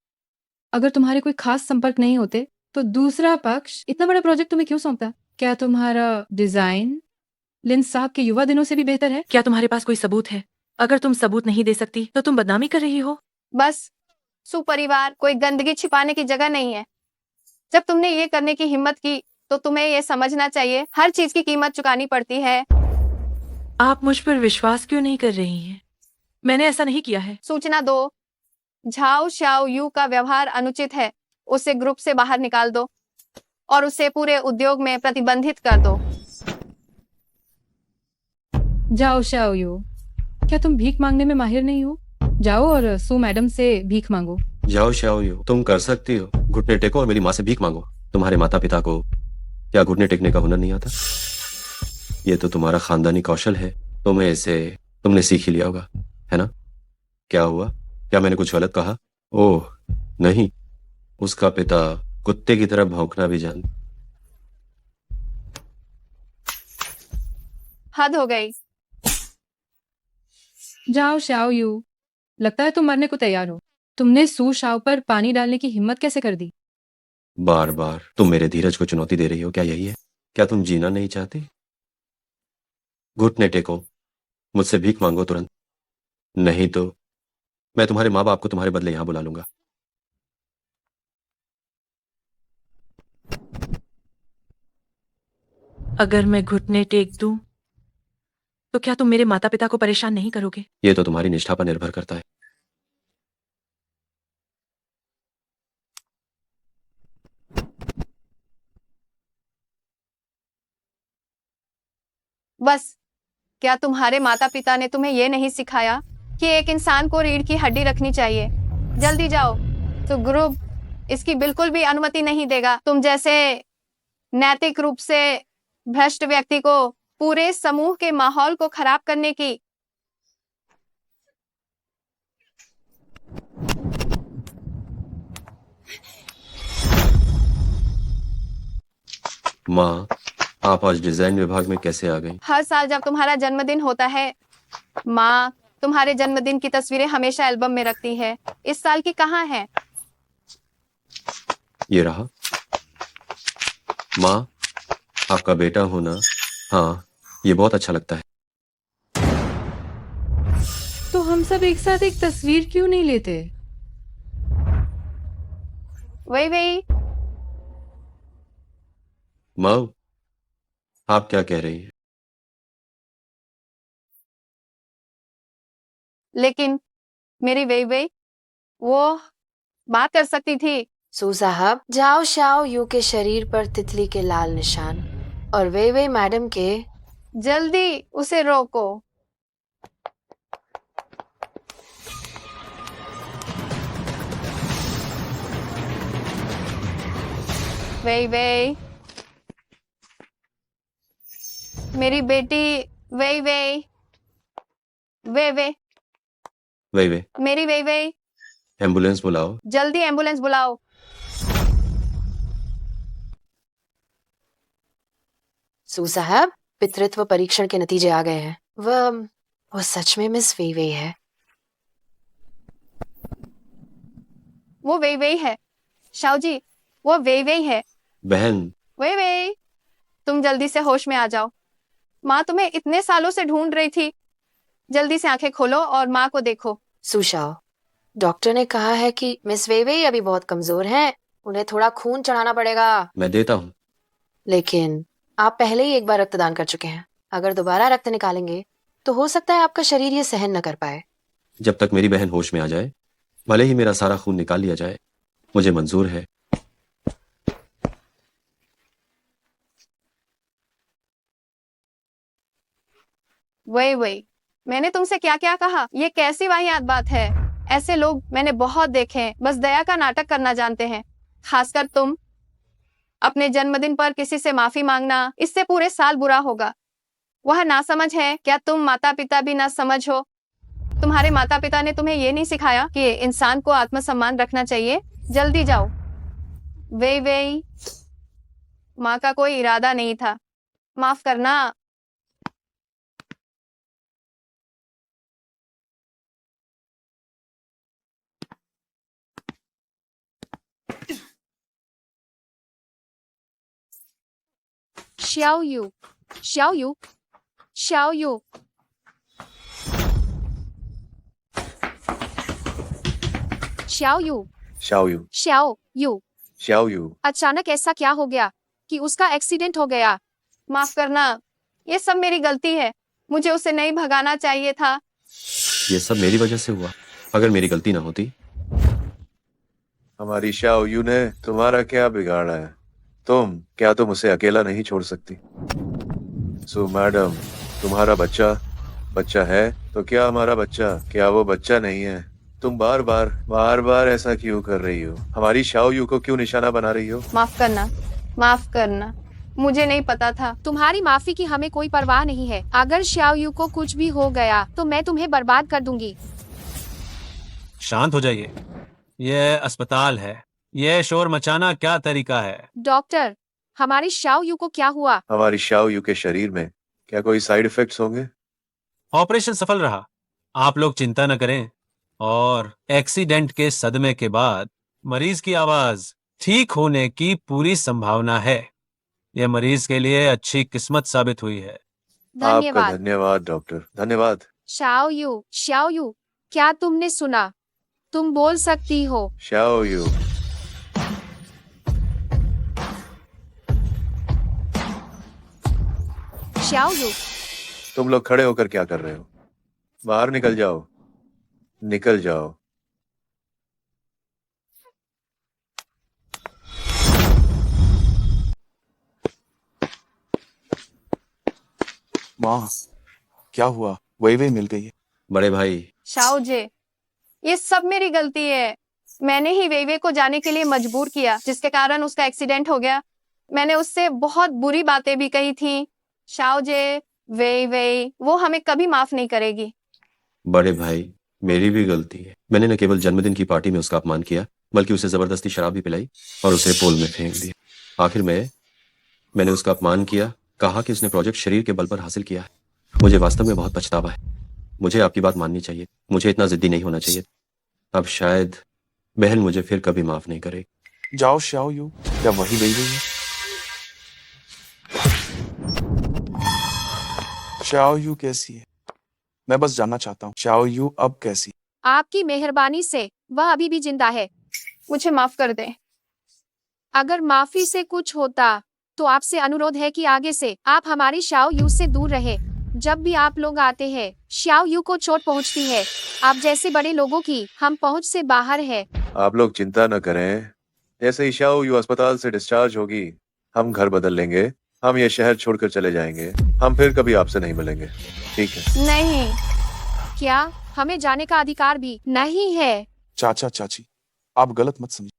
अगर तुम्हारे कोई खास संपर्क नहीं होते तो दूसरा पक्ष इतना बड़ा प्रोजेक्ट तुम्हें क्यों सौंपता? क्या तुम्हारा डिजाइन लिन साहब के युवा दिनों से भी बेहतर है? क्या तुम्हारे पास कोई सबूत है? अगर तुम सबूत नहीं दे सकती तो तुम बदनामी कर रही हो। बस सुपरिवार कोई गंदगी छिपाने की जगह नहीं है। जब तुमने ये करने की हिम्मत की तो तुम्हें ये समझना चाहिए हर चीज की कीमत चुकानी पड़ती है। आप मुझ पर विश्वास क्यों नहीं कर रही हैं? मैंने ऐसा नहीं किया है। सूचना दो, झाओ शाओ यू का व्यवहार अनुचित है। उसे ग्रुप से बाहर निकाल दो और उसे पूरे उद्योग में प्रतिबंधित कर दो। जाओ शाओयू, क्या तुम भीख मांगने में माहिर नहीं हो? जाओ और सू मैडम से भीख मांगो। जाओ शाओ, तुम कर सकती हो। घुटने टेको और मेरी माँ से भीख मांगो। तुम्हारे माता पिता को क्या घुटने टेकने का हुनर नहीं आता? ये तो तुम्हारा खानदानी कौशल है, तुमने सीख ही लिया होगा, है ना? क्या हुआ? क्या मैंने कुछ गलत कहा? ओह नहीं, उसका पिता कुत्ते की तरह भौंकना भी जानता। हद हो गई। जाओ शाओयू, लगता है तुम मरने को तैयार हो। तुमने सू शाओ पर पानी डालने की हिम्मत कैसे कर दी? बार बार तुम मेरे धीरज को चुनौती दे रही हो, क्या यही है? क्या तुम जीना नहीं चाहती? घुटने टेको, मुझसे भीख मांगो तुरंत, नहीं तो मैं तुम्हारे माँ बाप को तुम्हारे बदले यहां बुला लूंगा। अगर मैं घुटने टेक दूं तो क्या तुम मेरे माता पिता को परेशान नहीं करोगे? ये तो तुम्हारी निष्ठा पर निर्भर करता है। बस, क्या तुम्हारे माता पिता ने तुम्हें ये नहीं सिखाया कि एक इंसान को रीढ़ की हड्डी रखनी चाहिए? जल्दी जाओ, तो ग्रुप इसकी बिल्कुल भी अनुमति नहीं देगा। तुम जैसे नैतिक रूप से भ्रष्ट व्यक्ति को पूरे समूह के माहौल को खराब करने की। माँ, आप आज डिजाइन विभाग में कैसे आ गई? हर साल जब तुम्हारा जन्मदिन होता है, माँ तुम्हारे जन्मदिन की तस्वीरें हमेशा एल्बम में रखती है। इस साल की कहाँ है? ये रहा। माँ, आपका बेटा होना, हाँ, ये बहुत अच्छा लगता है। तो हम सब एक साथ एक तस्वीर क्यों नहीं लेते? वही माँ, आप क्या कह रही हैं? लेकिन मेरी वे वो बात कर सकती थी। सू साहब, जाओ शाओ यू के शरीर पर तितली के लाल निशान और वे मैडम के। जल्दी उसे रोको। वे मेरी बेटी वे मेरी वे एम्बुलेंस बुलाओ। जल्दी एम्बुलेंस बुलाओ। सू साहब, पितृत्व परीक्षण के नतीजे आ गए हैं। वो सच में मिस वे है। वो वे है शाओ जी, वो वे है। बहन, वे तुम जल्दी से होश में आ जाओ। माँ तुम्हें इतने सालों से ढूंढ रही थी। जल्दी से आंखें खोलो और माँ को देखो। सू शाओ, डॉक्टर ने कहा है कि मिस वे अभी बहुत कमजोर हैं, उन्हें थोड़ा खून चढ़ाना पड़ेगा। मैं देता हूँ। लेकिन आप पहले ही एक बार रक्तदान कर चुके हैं। अगर दोबारा रक्त निकालेंगे तो हो सकता है आपका शरीर ये सहन न कर पाए। जब तक मेरी बहन होश में आ जाए, भले ही मेरा सारा खून निकाल लिया जाए, मुझे मंजूर है। वही मैंने तुमसे क्या क्या कहा? ये कैसी वाहियात बात है? ऐसे लोग मैंने बहुत देखे हैं, बस दया का नाटक करना जानते हैं। खासकर तुम। अपने जन्मदिन पर किसी से माफी मांगना, इससे पूरे साल बुरा होगा। वह नासमझ है। क्या तुम माता पिता भी ना समझ हो? तुम्हारे माता पिता ने तुम्हें ये नहीं सिखाया कि इंसान को आत्मसम्मान रखना चाहिए? जल्दी जाओ। वे माँ का कोई इरादा नहीं था, माफ करना। Xiaoyu, श्याओ you, Shao Yu, श्याओ you, Shao Yu, अचानक ऐसा क्या हो गया कि उसका एक्सीडेंट हो गया? माफ करना, ये सब मेरी गलती है। मुझे उसे नहीं भगाना चाहिए था। ये सब मेरी वजह से हुआ। अगर मेरी गलती ना होती हमारी शाओ यू ने तुम्हारा क्या बिगाड़ा है? तुम उसे अकेला नहीं छोड़ सकती? सो मैडम, तुम्हारा बच्चा है तो क्या हमारा बच्चा, क्या वो बच्चा नहीं है? तुम बार बार ऐसा क्यों कर रही हो? हमारी शाओ यू को क्यों निशाना बना रही हो? माफ करना, माफ करना, मुझे नहीं पता था। तुम्हारी माफी की हमें कोई परवाह नहीं है। अगर श्याओ यू को कुछ भी हो गया तो मैं तुम्हें बर्बाद कर दूंगी। शांत हो जाइए, यह अस्पताल है, यह शोर मचाना क्या तरीका है? डॉक्टर, हमारी श्याओ यू को क्या हुआ? हमारी शाओ यू के शरीर में क्या कोई साइड इफेक्ट्स होंगे? ऑपरेशन सफल रहा, आप लोग चिंता न करें। और एक्सीडेंट के सदमे के बाद मरीज की आवाज ठीक होने की पूरी संभावना है। यह मरीज के लिए अच्छी किस्मत साबित हुई है। आपका धन्यवाद। धन्यवाद डॉक्टर, धन्यवाद। श्याओ यू, क्या तुमने सुना? तुम बोल सकती हो। शाओ यू, श्याओ यू, तुम लोग खड़े होकर क्या कर रहे हो? बाहर निकल जाओ, निकल जाओ। माँ, क्या हुआ? वही मिल गई है। बड़े भाई, शाओ जे, ये सब मेरी गलती है। मैंने ही वेइवे को जाने के लिए मजबूर किया, जिसके कारण उसका एक्सीडेंट हो गया। मैंने उससे बहुत बुरी बातें भी कही थी। शाओ जे, वेइवे, वो हमें कभी माफ नहीं करेगी। बड़े भाई, मेरी भी गलती है। मैंने न केवल जन्मदिन की पार्टी में उसका अपमान किया, बल्कि उसे जबरदस्ती शराब भी पिलाई और उसे पोल में फेंक दिया। आखिर में मैंने उसका अपमान किया, कहा कि उसने प्रोजेक्ट शरीर के बल पर हासिल किया है। मुझे वास्तव में बहुत पछतावा है। मुझे आपकी बात माननी चाहिए, मुझे इतना जिद्दी नहीं होना चाहिए। अब शायद बहन मुझे फिर कभी माफ नहीं करेगी। जाओ श्याओ यू, क्या वही गई है? श्याओ यू कैसी है? मैं बस जानना चाहता हूँ, श्याओ यू अब कैसी? आपकी मेहरबानी से वह अभी भी जिंदा है। मुझे माफ कर दें। अगर माफी से कुछ होता तो आपसे अनुरोध है कि आगे से आप हमारी शाओ यू से दूर रहे। जब भी आप लोग आते हैं, शाओ यू को चोट पहुंचती है। आप जैसे बड़े लोगों की हम पहुंच से बाहर है। आप लोग चिंता न करें, जैसे ही शाओ यू अस्पताल से डिस्चार्ज होगी, हम घर बदल लेंगे। हम ये शहर छोड़कर चले जाएंगे। हम फिर कभी आपसे नहीं मिलेंगे, ठीक है? नहीं, क्या हमें जाने का अधिकार भी नहीं है? चाचा चाची, आप गलत मत समझिए।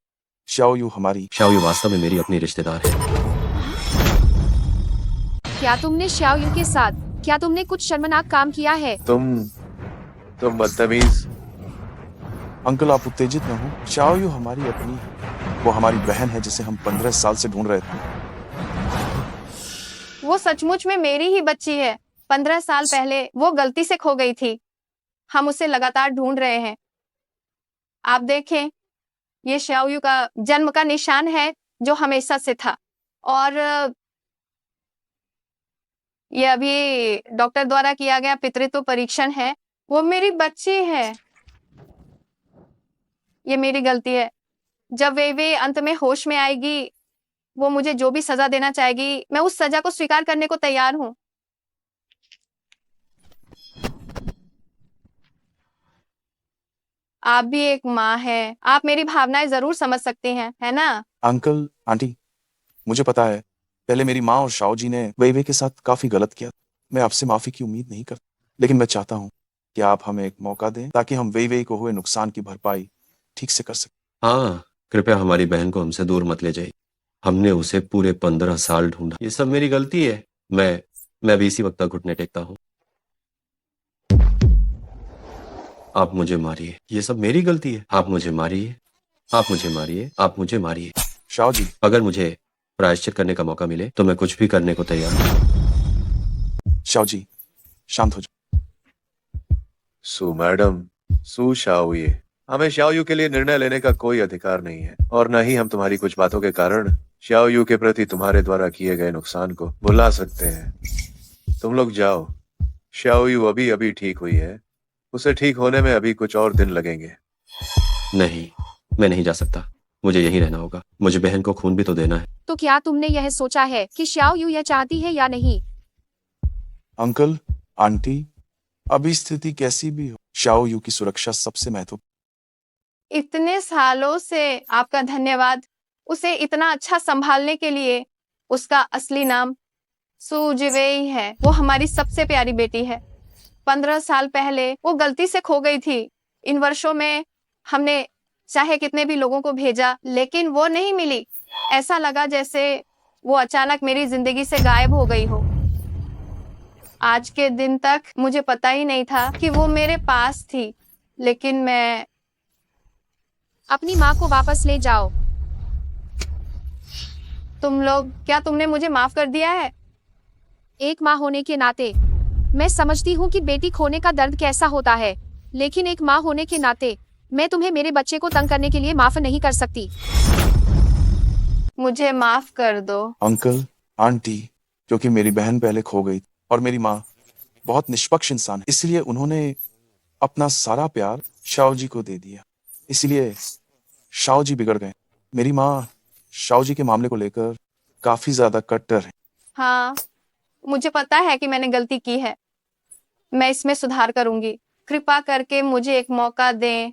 शाओ यू हमारी वास्तव में मेरी अपनी रिश्तेदार है। क्या तुमने शाओ यू के साथ, क्या तुमने कुछ शर्मनाक काम किया है? तुम बदतमीज। अंकल, आप उत्तेजित न हो। शाओ यू हमारी अपनी है। वो हमारी बहन है जिसे हम 15 साल से ढूंढ रहे थे। वो सचमुच में मेरी ही बच्ची है। 15 साल पहले वो गलती से खो गई थी। हम उसे लगातार ढूंढ रहे हैं। आप देखें, ये शाओ यू का जन्म का निशान है जो हमेशा से था। और ये अभी डॉक्टर द्वारा किया गया पितृत्व परीक्षण है। वो मेरी बच्ची है। ये मेरी गलती है। जब वे अंत में होश में आएगी, वो मुझे जो भी सजा देना चाहेगी, मैं उस सजा को स्वीकार करने को तैयार हूँ। आप भी एक माँ है, आप मेरी भावनाएं जरूर समझ सकते हैं, है ना? अंकल, आंटी, मुझे पता है पहले मेरी माँ और शाओ जी ने वेइवे के साथ काफी गलत किया। मैं आपसे माफी की उम्मीद नहीं करता, लेकिन मैं चाहता हूँ कि आप हमें एक मौका दें ताकि हम वेइवे को हुए नुकसान की भरपाई ठीक से कर सकें। हाँ, कृपया हमारी बहन को हमसे दूर मत ले जाइए। हमने उसे पूरे 15 साल ढूंढा। ये सब मेरी गलती है। मैं भी इसी वक्त तक घुटने टेकता हूँ। आप मुझे मारिए, ये सब मेरी गलती है। आप मुझे मारिए, आप मुझे मारिए, आप मुझे मारिए। शाओ जी, अगर मुझे प्रायश्चित करने का मौका मिले तो मैं कुछ भी करने को तैयार हूँ। शाओ जी, शांत हो जाओ। सु मैडम, सु शाओ ये, हमें शाओ यू के लिए निर्णय लेने का कोई अधिकार नहीं है, और न ही हम तुम्हारी कुछ बातों के कारण शाओ यू के प्रति तुम्हारे द्वारा किए गए नुकसान को भुला सकते हैं। तुम लोग जाओ। शाओ यू अभी ठीक हुई है। उसे ठीक होने में अभी कुछ और दिन लगेंगे। नहीं, मैं नहीं जा सकता, मुझे यहीं रहना होगा। मुझे बहन को खून भी तो देना है। तो क्या तुमने यह सोचा है कि श्याओ यू यह चाहती है या नहीं? अंकल, आंटी, अभी स्थिति कैसी भी हो, शाओ यू की सुरक्षा सबसे महत्वपूर्ण। इतने सालों से आपका धन्यवाद उसे इतना अच्छा संभालने के लिए। उसका असली नाम सू जिवेई है। वो हमारी सबसे प्यारी बेटी है। 15 साल पहले वो गलती से खो गई थी। इन वर्षों में हमने चाहे कितने भी लोगों को भेजा, लेकिन वो नहीं मिली। ऐसा लगा जैसे वो अचानक मेरी जिंदगी से गायब हो गई हो। आज के दिन तक मुझे पता ही नहीं था कि वो मेरे पास थी, लेकिन मैं अपनी माँ को वापस ले जाओ। तुम लोग, क्या तुमने मुझे माफ कर दिया है? एक माँ होने के नाते मैं समझती हूँ कि बेटी खोने का दर्द कैसा होता है, लेकिन एक माँ होने के नाते मैं तुम्हें मेरे बच्चे को तंग करने के लिए माफ नहीं कर सकती। मुझे माफ कर दो। अंकल, आंटी, क्योंकि मेरी बहन पहले खो गई और मेरी माँ बहुत निष्पक्ष इंसान है, इसलिए उन्होंने अपना सारा प्यार शाओ जी को दे दिया। इसलिए शाओ जी बिगड़ गए। मेरी माँ शाओ जी के मामले को लेकर काफी ज्यादा कट्टर है। हाँ, मुझे पता है कि मैंने गलती की है। मैं इसमें सुधार करूंगी। कृपा करके मुझे एक मौका दें।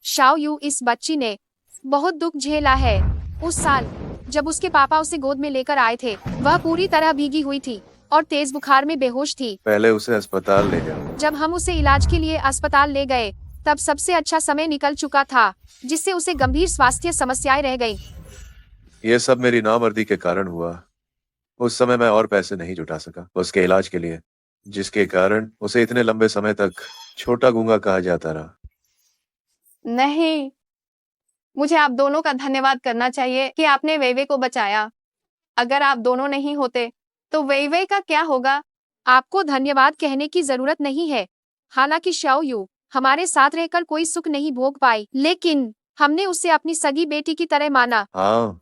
शाओ यू, इस बच्ची ने बहुत दुख झेला है। उस साल जब उसके पापा उसे गोद में लेकर आए थे, वह पूरी तरह भीगी हुई थी और तेज बुखार में बेहोश थी। पहले उसे अस्पताल ले जाओ। जब हम उसे इलाज के लिए अस्पताल ले गए, तब सबसे अच्छा समय निकल चुका था, जिससे उसे गंभीर स्वास्थ्य समस्याएं रह गईं। ये सब मेरी नामर्दी के कारण हुआ। उस समय मैं और पैसे नहीं जुटा सका उसके इलाज के लिए, जिसके कारण उसे इतने लंबे समय तक छोटा गूंगा कहा जाता रहा। नहीं, मुझे आप दोनों का धन्यवाद करना चाहिए कि आपने वेइवेई को बचाया। अगर आप दोनों नहीं होते तो वेइवेई का क्या होगा? आपको धन्यवाद कहने की जरूरत नहीं है। हालांकि शाओ यू हमारे साथ रहकर कोई सुख नहीं भोग पाई, लेकिन हमने उसे अपनी सगी बेटी की तरह माना। हाँ,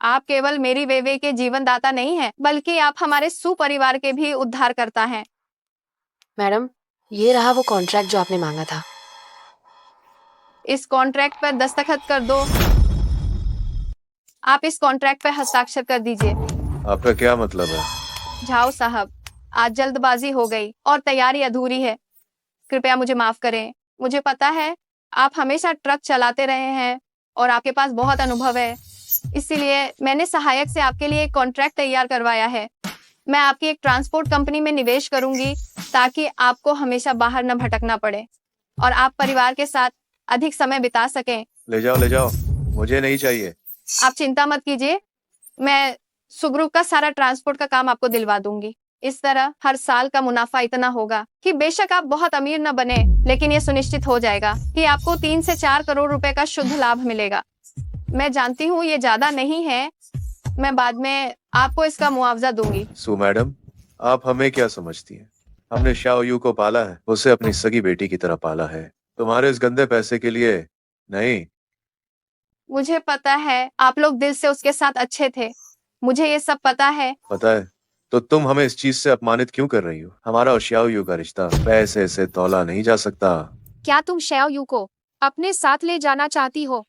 आप केवल मेरी वेइवेई के जीवन दाता नहीं हैं, बल्कि आप हमारे सुपरिवार के भी उद्धार करता हैं। मैडम, ये रहा वो कॉन्ट्रैक्ट जो आपने मांगा था। इस कॉन्ट्रैक्ट पर दस्तखत कर दो। आप इस कॉन्ट्रैक्ट पर हस्ताक्षर कर दीजिए। आपका क्या मतलब है? झाओ साहब, आज जल्दबाजी हो गई और तैयारी अधूरी है। कृपया मुझे माफ करें। मुझे पता है आप हमेशा ट्रक चलाते रहे हैं और आपके पास बहुत अनुभव है, इसीलिए मैंने सहायक से आपके लिए एक कॉन्ट्रैक्ट तैयार करवाया है। मैं आपकी एक ट्रांसपोर्ट कंपनी में निवेश करूंगी ताकि आपको हमेशा बाहर न भटकना पड़े और आप परिवार के साथ अधिक समय बिता सकें। ले जाओ, मुझे नहीं चाहिए। आप चिंता मत कीजिए, मैं सुग्रुप का सारा ट्रांसपोर्ट का काम आपको दिलवा दूंगी। इस तरह हर साल का मुनाफा इतना होगा कि बेशक आप बहुत अमीर न बने, लेकिन ये सुनिश्चित हो जाएगा कि आपको 3 से 4 करोड़ रुपए का शुद्ध लाभ मिलेगा। मैं जानती हूँ ये ज्यादा नहीं है, मैं बाद में आपको इसका मुआवजा दूंगी। सू मैडम, आप हमें क्या समझती हैं? हमने शाओ यू को पाला है, उसे अपनी सगी बेटी की तरह पाला है। तुम्हारे इस गंदे पैसे के लिए नहीं। मुझे पता है आप लोग दिल से उसके साथ अच्छे थे, मुझे ये सब पता है। पता है तो तुम हमें इस चीज से अपमानित क्यों कर रही हो? हमारा और शाओ यू का रिश्ता पैसे से तौला नहीं जा सकता। क्या तुम शाओ यू को अपने साथ ले जाना चाहती हो?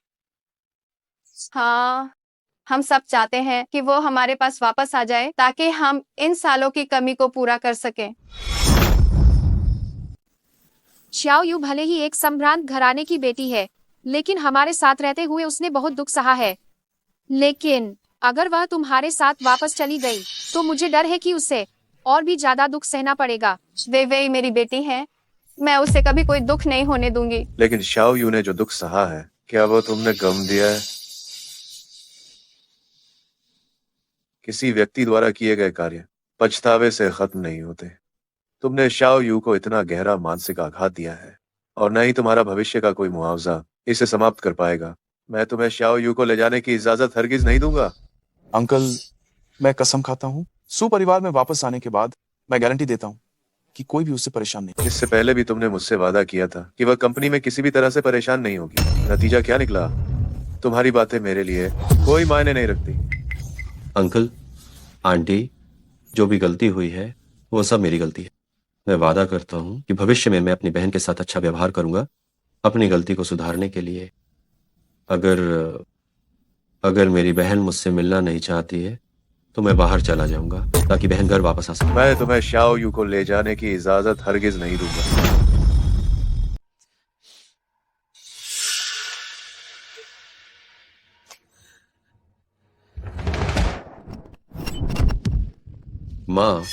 हाँ, हम सब चाहते हैं कि वो हमारे पास वापस आ जाए ताकि हम इन सालों की कमी को पूरा कर सकें। शाओ यू भले ही एक संभ्रांत घराने की बेटी है, लेकिन हमारे साथ रहते हुए उसने बहुत दुख सहा है। लेकिन अगर वह तुम्हारे साथ वापस चली गई तो मुझे डर है कि उसे और भी ज्यादा दुख सहना पड़ेगा। वेइवेई मेरी बेटी है, मैं उसे कभी कोई दुख नहीं होने दूंगी। लेकिन शाओ यू ने जो दुख सहा है, क्या वो तुमने गम दिया है? किसी व्यक्ति द्वारा किए गए कार्य पछतावे से खत्म नहीं होते। तुमने शाओ यू को इतना गहरा मानसिक आघात दिया है और न ही तुम्हारा भविष्य का कोई मुआवजा इसे समाप्त कर पाएगा। मैं तुम्हें शाओ यू को ले जाने की इजाजत हरगिज नहीं दूंगा। अंकल, मैं कसम खाता हूँ, सुपरिवार में वापस आने के बाद मैं गारंटी देता हूँ कि कोई भी उससे परेशान नहीं। इससे पहले भी तुमने मुझसे वादा किया था कि वह कंपनी में किसी भी तरह से परेशान नहीं होगी। नतीजा क्या निकला? तुम्हारी बातें मेरे लिए कोई मायने नहीं रखती। अंकल, आंटी, जो भी गलती हुई है वो सब मेरी गलती है। मैं वादा करता हूँ कि भविष्य में मैं अपनी बहन के साथ अच्छा व्यवहार करूंगा अपनी गलती को सुधारने के लिए अगर अगर मेरी बहन मुझसे मिलना नहीं चाहती है तो मैं बाहर चला जाऊंगा ताकि बहन घर वापस आ सके। मैं तुम्हें शाओ यू को ले जाने की इजाजत हरगिज नहीं दूंगा। माँ,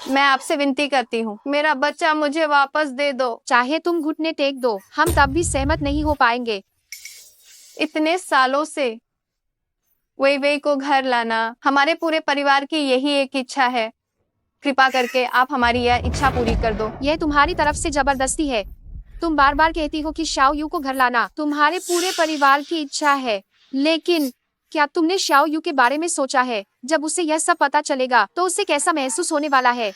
मैं आपसे विनती करती हूँ, मेरा बच्चा मुझे वापस दे दो। चाहे तुम घुटने टेक दो, हम तब भी सहमत नहीं हो पाएंगे। इतने सालों से वही वही को घर लाना हमारे पूरे परिवार की यही एक इच्छा है। कृपा करके आप हमारी यह इच्छा पूरी कर दो। यह तुम्हारी तरफ से जबरदस्ती है। तुम बार बार कहती हो कि शाओ यू को घर लाना तुम्हारे पूरे परिवार की इच्छा है, लेकिन क्या तुमने शाओ यू के बारे में सोचा है? जब उसे यह सब पता चलेगा तो उसे कैसा महसूस होने वाला है?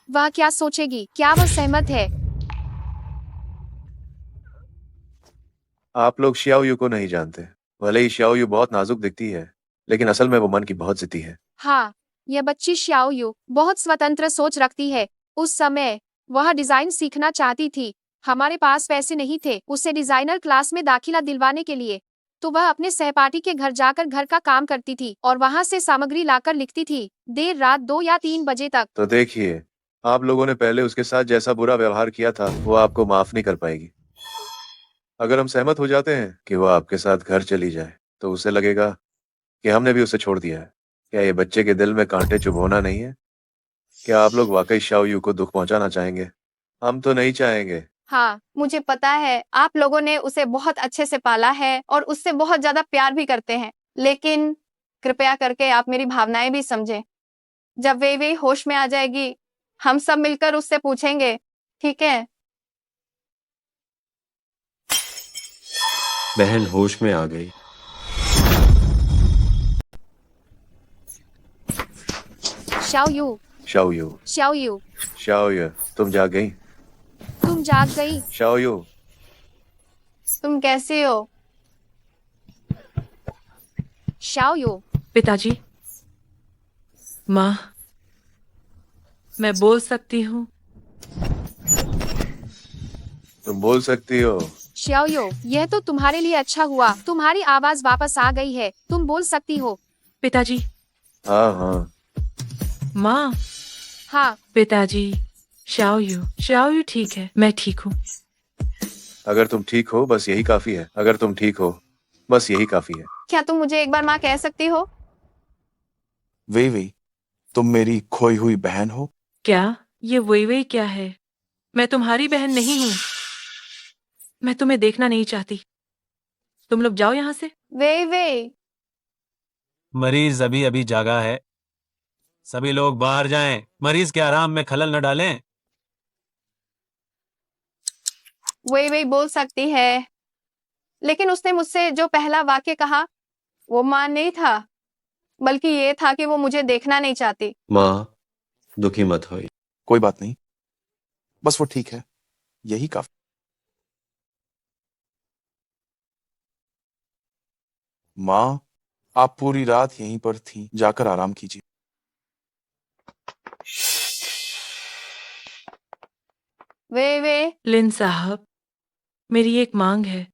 वह क्या सोचेगी? क्या वह सहमत है? आप लोग शाओ यू को नहीं जानते। भले ही शाओ यू बहुत नाजुक दिखती है, लेकिन असल में वो मन की बहुत जिद्दी है। हाँ, यह बच्ची शाओ यू बहुत स्वतंत्र सोच रखती है। उस समय वह डिजाइन सीखना चाहती थी। हमारे पास पैसे नहीं थे उसे डिजाइनर क्लास में दाखिला दिलवाने के लिए, तो वह अपने सहपाठी के घर जाकर घर का काम करती थी और वहां से सामग्री लाकर लिखती थी देर रात 2 या 3 बजे तक। तो देखिए, आप लोगों ने पहले उसके साथ जैसा बुरा व्यवहार किया था वो आपको माफ नहीं कर पाएगी। अगर हम सहमत हो जाते हैं कि वो आपके साथ घर चली जाए तो उसे लगेगा कि हमने भी उसे छोड़ दिया है। क्या ये बच्चे के दिल में कांटे चुभोना नहीं है? क्या आप लोग वाकई शाओ यू को दुख पहुंचाना चाहेंगे? हम तो नहीं चाहेंगे। हाँ, मुझे पता है आप लोगों ने उसे बहुत अच्छे से पाला है और उससे बहुत ज्यादा प्यार भी करते हैं, लेकिन कृपया करके आप मेरी भावनाएं भी समझें। जब वे होश में आ जाएगी, हम सब मिलकर उससे पूछेंगे, ठीक है? बहन होश में आ गई। Shao Yu, Shao Yu, Shao Yu, Shao Yu, तुम जाग गई? तुम जाग गई? शाओ यू, तुम कैसी हो? शाओ यू, पिताजी, माँ, मैं बोल सकती हूँ? तुम बोल सकती हो। शाओ यू, यह तो तुम्हारे लिए अच्छा हुआ, तुम्हारी आवाज वापस आ गई है, तुम बोल सकती हो। पिताजी। हाँ हाँ। माँ। हाँ। पिताजी, शाओ यू ठीक है, मैं ठीक हूँ। अगर तुम ठीक हो बस यही काफी है। अगर तुम ठीक हो बस यही काफी है। क्या तुम मुझे एक बार माँ कह सकती हो? वे तुम मेरी खोई हुई बहन हो? क्या ये वही क्या है? मैं तुम्हारी बहन नहीं हूँ। मैं तुम्हें देखना नहीं चाहती। तुम लोग जाओ यहाँ से। वे मरीज अभी अभी जागा है, सभी लोग बाहर जाएं। मरीज के आराम में खलल न डालें। वे बोल सकती है, लेकिन उसने मुझसे जो पहला वाक्य कहा वो मां नहीं था, बल्कि ये था कि वो मुझे देखना नहीं चाहती। माँ, दुखी मत होइए। कोई बात नहीं, बस वो ठीक है, यही काफी। माँ, आप पूरी रात यहीं पर थीं, जाकर आराम कीजिए। वे लिन साहब, मेरी एक मांग है,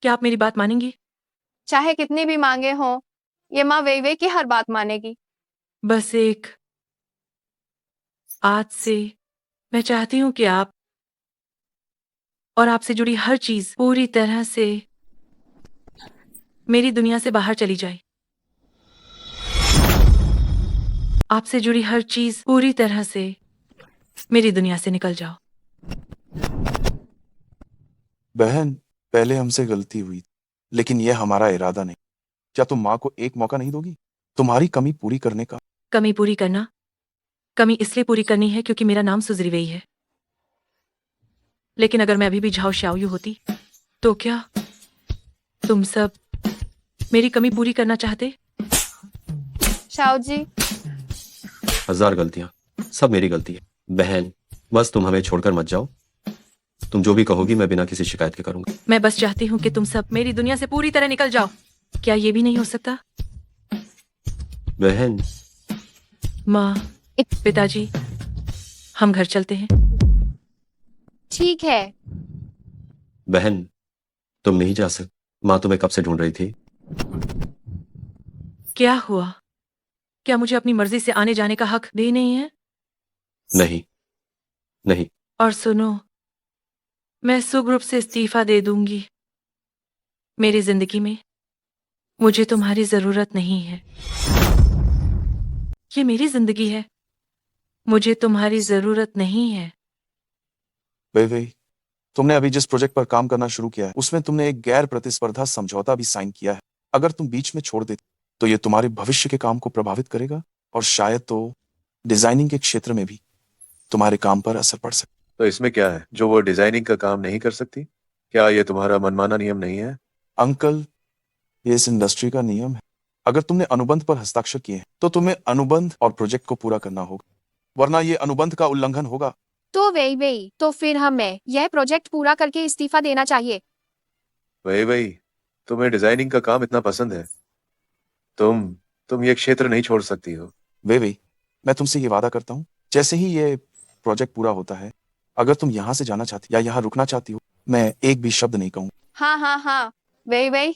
क्या आप मेरी बात मानेंगी? चाहे कितनी भी मांगे हों, ये माँ वे की हर बात मानेगी। बस एक, आज से मैं चाहती हूँ कि आप और आपसे जुड़ी हर चीज पूरी तरह से मेरी दुनिया से बाहर चली जाए। आपसे जुड़ी हर चीज पूरी तरह से मेरी दुनिया से निकल जाओ। बहन, पहले हमसे गलती हुई, लेकिन यह हमारा इरादा नहीं। क्या तुम माँ को एक मौका नहीं दोगी तुम्हारी कमी पूरी करने का? कमी पूरी करना? कमी इसलिए पूरी करनी है क्योंकि मेरा नाम सुजरीवेई है। लेकिन अगर मैं अभी भी झाओ शाओयू होती तो क्या तुम सब मेरी कमी पूरी करना चाहते? शाओ जी, 1000 गलतियां, सब मेरी गलती है। बहन, बस तुम हमें छोड़कर मत जाओ। तुम जो भी कहोगी मैं बिना किसी शिकायत के करूंगा। मैं बस चाहती हूँ कि तुम सब मेरी दुनिया से पूरी तरह निकल जाओ। क्या ये भी नहीं हो सकता? बहन। माँ, पिताजी, हम घर चलते हैं। ठीक है। बहन, तुम नहीं जा सक। माँ तुम्हें कब से ढूंढ रही थी। क्या हुआ? क्या मुझे अपनी मर्जी से आने जाने का हक दे नहीं है? नहीं, नहीं। और सुनो, मैं सुग्रुप से इस्तीफा दे दूंगी। मेरी जिंदगी में मुझे तुम्हारी जरूरत नहीं है। ये मेरी जिंदगी है, मुझे तुम्हारी जरूरत नहीं है। वही तुमने अभी जिस प्रोजेक्ट पर काम करना शुरू किया है उसमें तुमने एक गैर प्रतिस्पर्धा समझौता भी साइन किया है। अगर तुम बीच में छोड़ देते तो ये तुम्हारे भविष्य के काम को प्रभावित करेगा और शायद तो डिजाइनिंग के क्षेत्र में भी तुम्हारे काम पर असर पड़ सकता। तो इसमें क्या है जो वो डिजाइनिंग का काम नहीं कर सकती? क्या ये तुम्हारा मनमाना नियम नहीं है? अंकल, ये इस इंडस्ट्री का नियम है। अगर तुमने अनुबंध पर हस्ताक्षर किए हैं तो तुम्हें अनुबंध और प्रोजेक्ट को पूरा करना होगा, वरना ये अनुबंध का उल्लंघन होगा। तो वही तो फिर हमें यह प्रोजेक्ट पूरा करके इस्तीफा देना चाहिए। वही तुम्हें डिजाइनिंग का काम इतना पसंद है, तुम ये क्षेत्र नहीं छोड़ सकती हो। वही मैं तुमसे ये वादा करता हूँ, जैसे ही ये प्रोजेक्ट पूरा होता है, अगर तुम यहाँ से जाना चाहती या यहाँ रुकना चाहती हो, मैं एक भी शब्द नहीं कहूँ। हाँ, वही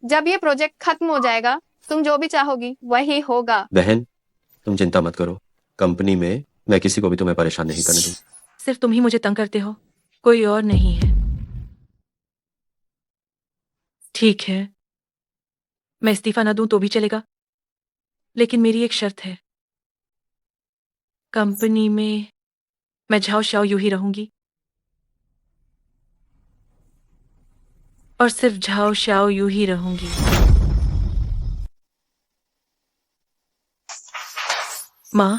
जब ये प्रोजेक्ट खत्म हो जाएगा तुम जो भी चाहोगी वही होगा। बहन, तुम चिंता मत करो। कंपनी में मैं किसी को भी तुम्हें परेशान नहीं करने दूँ। सिर्फ तुम ही मुझे तंग करते हो, कोई और नहीं है। ठीक है, मैं इस्तीफा ना दूं तो भी चलेगा, लेकिन मेरी एक शर्त है। कंपनी में मैं झाओ शाओ यूं ही रहूंगी, और सिर्फ झाओ शाओ यूं ही रहूंगी। माँ,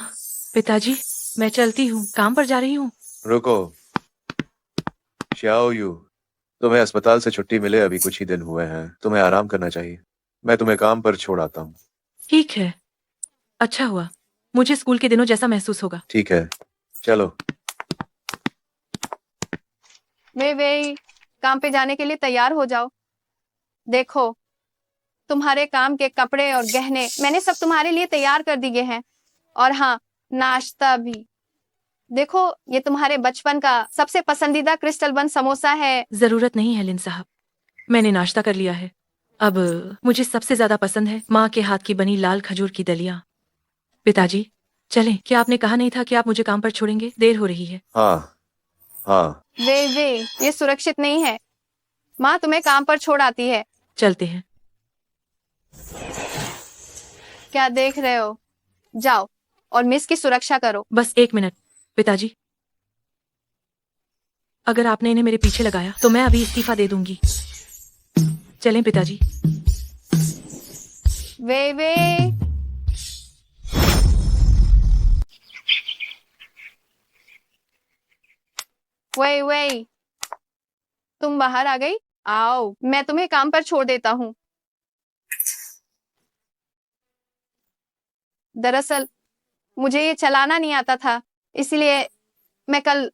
पिताजी, मैं चलती हूँ, काम पर जा रही हूँ। रुको श्याओ यू, तुम्हें अस्पताल से छुट्टी मिले अभी कुछ ही दिन हुए हैं, तुम्हें आराम करना चाहिए। मैं तुम्हें काम पर छोड़ आता हूँ। ठीक है, अच्छा हुआ, मुझे स्कूल के दिनों जैसा महसूस होगा। ठीक है, चलो। वे काम पे जाने के लिए तैयार हो जाओ। देखो, तुम्हारे काम के कपड़े और गहने मैंने सब तुम्हारे लिए तैयार कर दिए हैं, और हाँ, नाश्ता भी। देखो, ये तुम्हारे बचपन का सबसे पसंदीदा क्रिस्टल बन समोसा है। जरूरत नहीं है लिन साहब, मैंने नाश्ता कर लिया है। अब मुझे सबसे ज्यादा पसंद है माँ के हाथ की बनी लाल खजूर की दलिया। पिताजी, चलें। क्या आपने कहा नहीं था कि आप मुझे काम पर छोड़ेंगे? देर हो रही है। हाँ। वे ये सुरक्षित नहीं है। माँ तुम्हें काम पर छोड़ आती है। चलते हैं। क्या देख रहे हो? जाओ और मिस की सुरक्षा करो। बस एक मिनट पिताजी, अगर आपने इन्हें मेरे पीछे लगाया तो मैं अभी इस्तीफा दे दूंगी। चलें पिताजी। वे तुम बाहर आ गई? आओ, मैं तुम्हें काम पर छोड़ देता हूँ। दरअसल मुझे ये चलाना नहीं आता था, इसलिए मैं कल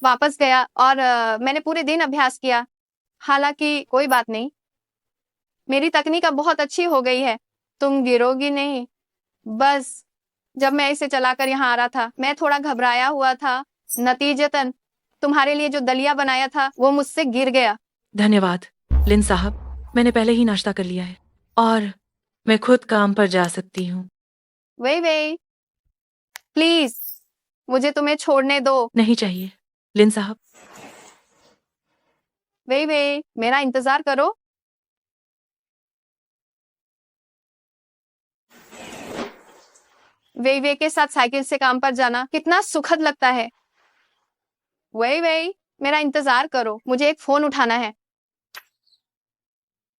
वापस गया और मैंने पूरे दिन अभ्यास किया। हालांकि कोई बात नहीं, मेरी तकनीक अब बहुत अच्छी हो गई है। तुम गिरोगी नहीं। बस जब मैं इसे चलाकर यहाँ आ रहा था, मैं थोड़ा घबराया हुआ था। नतीजतन तुम्हारे लिए जो दलिया बनाया था वो मुझसे गिर गया। धन्यवाद लिन साहब, मैंने पहले ही नाश्ता कर लिया है और मैं खुद काम पर जा सकती हूँ। वे प्लीज मुझे तुम्हें छोड़ने दो। नहीं चाहिए लिन साहब। वे मेरा इंतजार करो। वे के साथ साइकिल से काम पर जाना कितना सुखद लगता है। वे मेरा इंतजार करो, मुझे एक फोन उठाना है।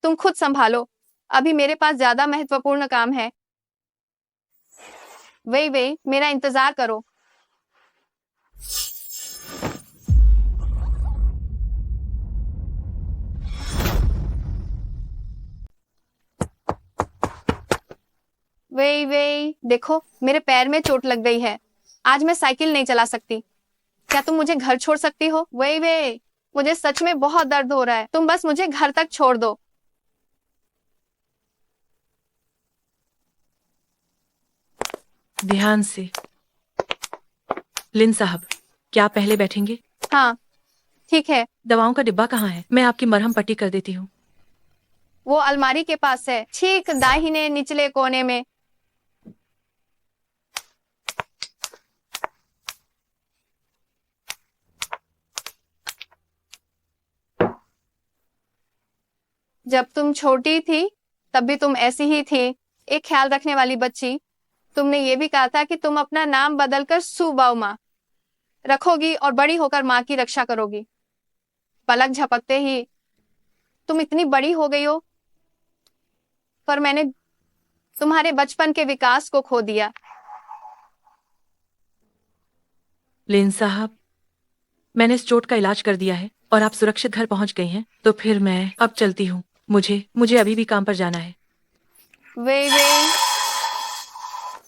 तुम खुद संभालो, अभी मेरे पास ज्यादा महत्वपूर्ण काम है। वे मेरा इंतजार करो। वे देखो, मेरे पैर में चोट लग गई है, आज मैं साइकिल नहीं चला सकती। क्या तुम मुझे घर छोड़ सकती हो? वे मुझे सच में बहुत दर्द हो रहा है, तुम बस मुझे घर तक छोड़ दो। ध्यान से। लिन साहब, क्या आप पहले बैठेंगे? हाँ, ठीक है, दवाओं का डिब्बा कहाँ है? मैं आपकी मरहम पट्टी कर देती हूँ। वो अलमारी के पास है, ठीक दाहिने निचले कोने में। जब तुम छोटी थी तब भी तुम ऐसी ही थी, एक ख्याल रखने वाली बच्ची। तुमने ये भी कहा था कि तुम अपना नाम बदलकर सुबाऊ माँ रखोगी और बड़ी होकर माँ की रक्षा करोगी। पलक झपकते ही तुम इतनी बड़ी हो गई हो, पर मैंने तुम्हारे बचपन के विकास को खो दिया। लेन साहब, मैंने इस चोट का इलाज कर दिया है और आप सुरक्षित घर पहुंच गई हैं, तो फिर मैं अब चलती हूँ। मुझे मुझे अभी भी काम पर जाना है। वे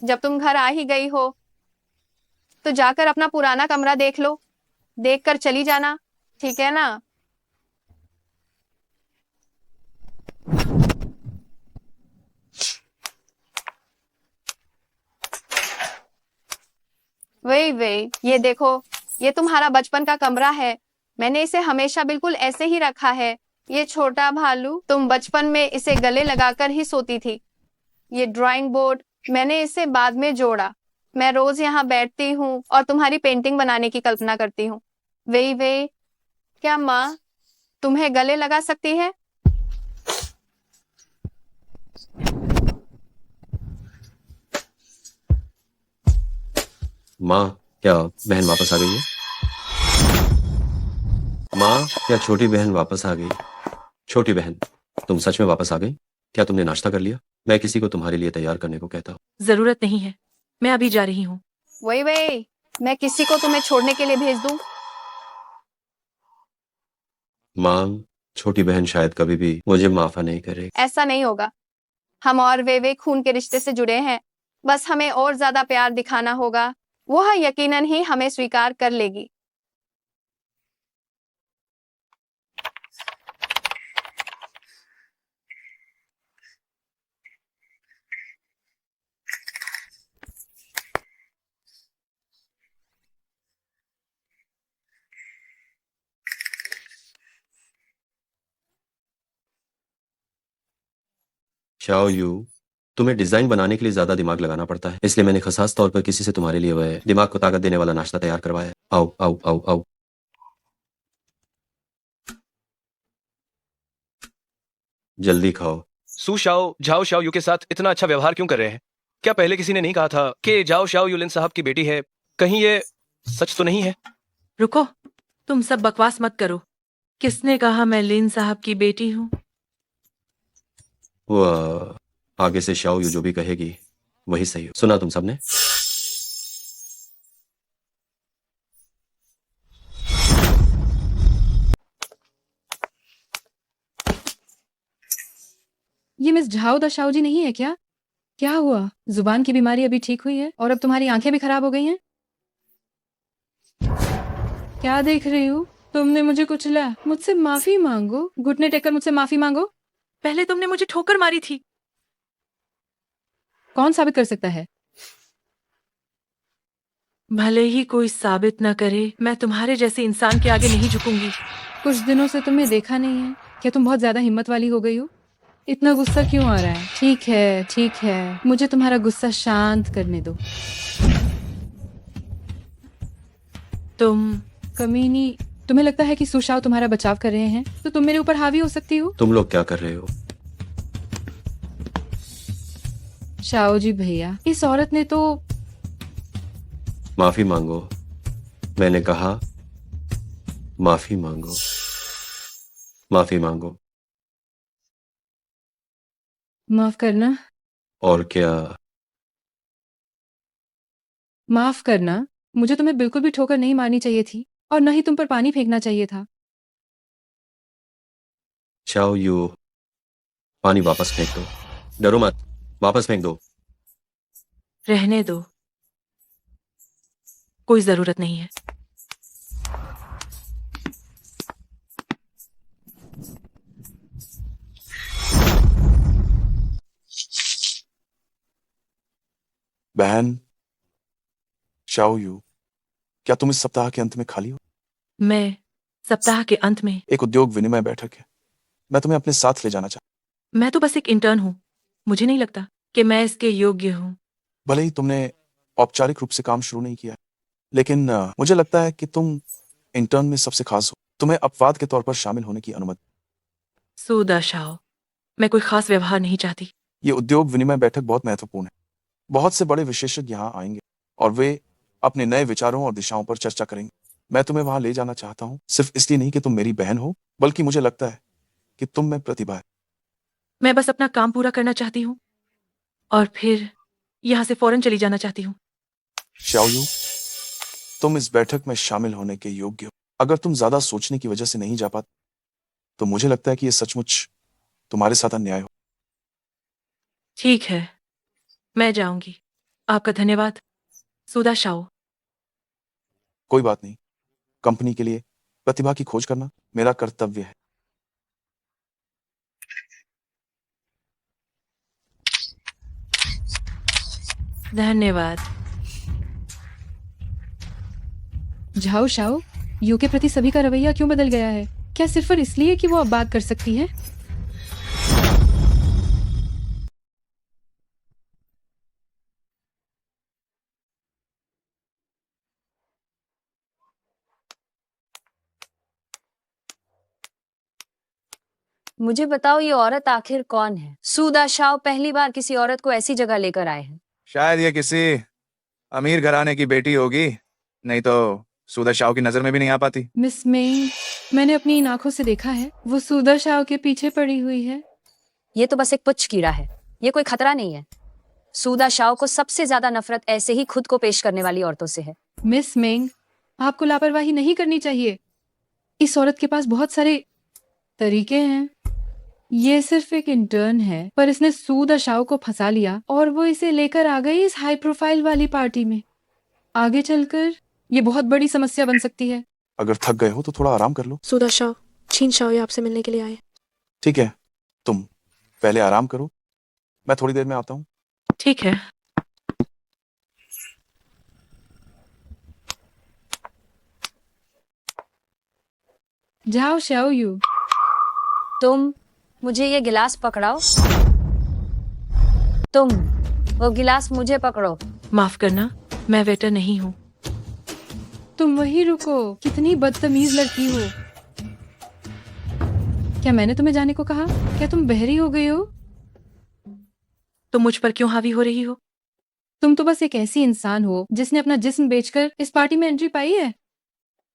जब तुम घर आ ही गई हो तो जाकर अपना पुराना कमरा देख लो, देखकर चली जाना, ठीक है ना? वे ये देखो, ये तुम्हारा बचपन का कमरा है। मैंने इसे हमेशा बिल्कुल ऐसे ही रखा है। ये छोटा भालू, तुम बचपन में इसे गले लगाकर ही सोती थी। ये ड्राइंग बोर्ड, मैंने इसे बाद में जोड़ा। मैं रोज यहाँ बैठती हूँ और तुम्हारी पेंटिंग बनाने की कल्पना करती हूँ। वे क्या माँ तुम्हें गले लगा सकती है? माँ, क्या बहन वापस आ गई है? माँ, क्या छोटी बहन वापस आ गई? छोटी बहन, तुम सच में वापस आ गई? क्या तुमने नाश्ता कर लिया? मैं किसी को तुम्हारे लिए तैयार करने को कहता हूँ। जरूरत नहीं है, मैं अभी जा रही हूँ। वे मैं किसी को तुम्हें छोड़ने के लिए भेज दूं? माँ, छोटी बहन शायद कभी भी मुझे माफा नहीं करेगी। ऐसा नहीं होगा। हम और वे खून के रिश्ते से जुड़े हैं। बस हमें और ज्यादा प्यार दिखाना होगा। वह यकीनन ही हमें स्वीकार कर लेगी। शाओ यू, तुम्हें डिजाइन बनाने के लिए ज्यादा दिमाग लगाना पड़ता है, इसलिए मैंने खास तौर पर किसी से तुम्हारे लिए वह दिमाग को ताकत देने वाला नाश्ता तैयार करवाया है। आओ आओ आओ आओ। जल्दी खाओ। सू शाओ झाओ शाओ यू के साथ इतना अच्छा व्यवहार क्यों कर रहे हैं? क्या पहले किसी ने नहीं कहा था कि जाओ शाओ यू लिन साहब की बेटी है? कहीं ये सच तो नहीं है? रुको, तुम सब बकवास मत करो। किसने कहा मैं लिन साहब की बेटी हूँ? वो आगे से शाओ यू जो भी कहेगी वही सही हो। सुना तुम सबने? ये मिस झाओ दशाओ जी नहीं है क्या? क्या हुआ? जुबान की बीमारी अभी ठीक हुई है और अब तुम्हारी आंखें भी खराब हो गई हैं? क्या देख रही हो? तुमने मुझे कुचला, मुझसे माफी मांगो। घुटने टेककर मुझसे माफी मांगो। पहले तुमने मुझे ठोकर मारी थी। कौन साबित कर सकता है? भले ही कोई साबित न करे, मैं तुम्हारे जैसे इंसान के आगे नहीं झुकूंगी। कुछ दिनों से तुम्हें देखा नहीं है। क्या तुम बहुत ज्यादा हिम्मत वाली हो गई हो? इतना गुस्सा क्यों आ रहा है? ठीक है, मुझे तुम्हारा गुस्सा शांत करने दो। तुम कमीनी, तुम्हें लगता है कि सुशाओ तुम्हारा बचाव कर रहे हैं तो तुम मेरे ऊपर हावी हो सकती हो? तुम लोग क्या कर रहे हो? शाओ जी भैया, इस औरत ने तो माफी मांगो। मैंने कहा माफी मांगो। माफी मांगो। माफ करना। और क्या? माफ करना। मुझे तुम्हें बिल्कुल भी ठोकर नहीं मारनी चाहिए थी और न ही तुम पर पानी फेंकना चाहिए था। शाओ यू, पानी वापस फेंक दो। डरो मत, वापस फेंक दो। रहने दो, कोई जरूरत नहीं है। बहन शाओ यू, क्या तुम इस सप्ताह के अंत में खाली हो? मैं सप्ताह के अंत में। एक उद्योग विनिमय बैठक है, मैं तुम्हें अपने साथ ले जाना चाहता। मैं तो बस एक इंटर्न हूँ, मुझे नहीं लगता कि मैं इसके योग्य हूँ। भले ही तुमने औपचारिक रूप से काम शुरू नहीं किया है, लेकिन मुझे लगता है कि तुम इंटर्न में सबसे खास हो। तुम्हें अपवाद के तौर पर शामिल होने की अनुमति। सूदा शाओ, मैं कोई खास व्यवहार नहीं चाहती। ये उद्योग विनिमय बैठक बहुत महत्वपूर्ण है। बहुत से बड़े विशेषज्ञ यहाँ आएंगे और वे अपने नए विचारों और दिशाओं पर चर्चा करेंगे। मैं तुम्हें वहां ले जाना चाहता हूँ, सिर्फ इसलिए नहीं कि तुम मेरी बहन हो, बल्कि मुझे लगता है कि तुम में प्रतिभा है। मैं बस अपना काम पूरा करना चाहती हूँ और फिर यहाँ से फौरन चली जाना चाहती हूँ। शाओयू, तुम इस बैठक में शामिल होने के योग्य हो। अगर तुम ज्यादा सोचने की वजह से नहीं जा पाते तो मुझे लगता है कि यह सचमुच तुम्हारे साथ अन्याय हो। ठीक है, मैं जाऊंगी। आपका धन्यवाद सूदा शाओ। कोई बात नहीं, कंपनी के लिए प्रतिभा की खोज करना मेरा कर्तव्य है। धन्यवाद। झाओ शाओ, यू के प्रति सभी का रवैया क्यों बदल गया है? क्या सिर्फ और इसलिए कि वो अब बात कर सकती है? मुझे बताओ ये औरत आखिर कौन है? सूदा शाह पहली बार किसी औरत को ऐसी जगह लेकर आए हैं। शायद ये किसी अमीर घराने की बेटी होगी, नहीं तो सूदा शाह की नजर में भी नहीं आ पाती। मिस मेंग, मैंने अपनी इन आंखों से देखा है, वो सूदा शाह के पीछे पड़ी हुई है। ये तो बस एक पुच्छ कीड़ा है, ये कोई खतरा नहीं है। सूदा शाह को सबसे ज्यादा नफरत ऐसे ही खुद को पेश करने वाली औरतों से है। मिस मेंग, आपको लापरवाही नहीं करनी चाहिए। इस औरत के पास बहुत सारे तरीके हैं। ये सिर्फ एक इंटर्न है, पर इसने सूदा शाह को फंसा लिया और वो इसे लेकर आ गई इस हाई प्रोफाइल वाली पार्टी में। आगे चलकर ये बहुत बड़ी समस्या बन सकती है। अगर थक गए हो तो थोड़ा आराम कर लो। सूदा शाह, छीन शाह ये आपसे मिलने के लिए आए। ठीक है, तुम पहले आराम करो, मैं थोड़ी देर में आता हूँ। ठीक है। जाओ शाओ यू। तुम मुझे ये गिलास पकड़ाओ। तुम वो गिलास मुझे पकड़ो। माफ करना, मैं वेटर नहीं हूँ। तुम वहीं रुको, कितनी बदतमीज लड़की हो। क्या मैंने तुम्हें जाने को कहा? क्या तुम बहरी हो गई हो? तुम मुझ पर क्यों हावी हो रही हो? तुम तो बस एक ऐसी इंसान हो जिसने अपना जिस्म बेचकर इस पार्टी में एंट्री पाई है।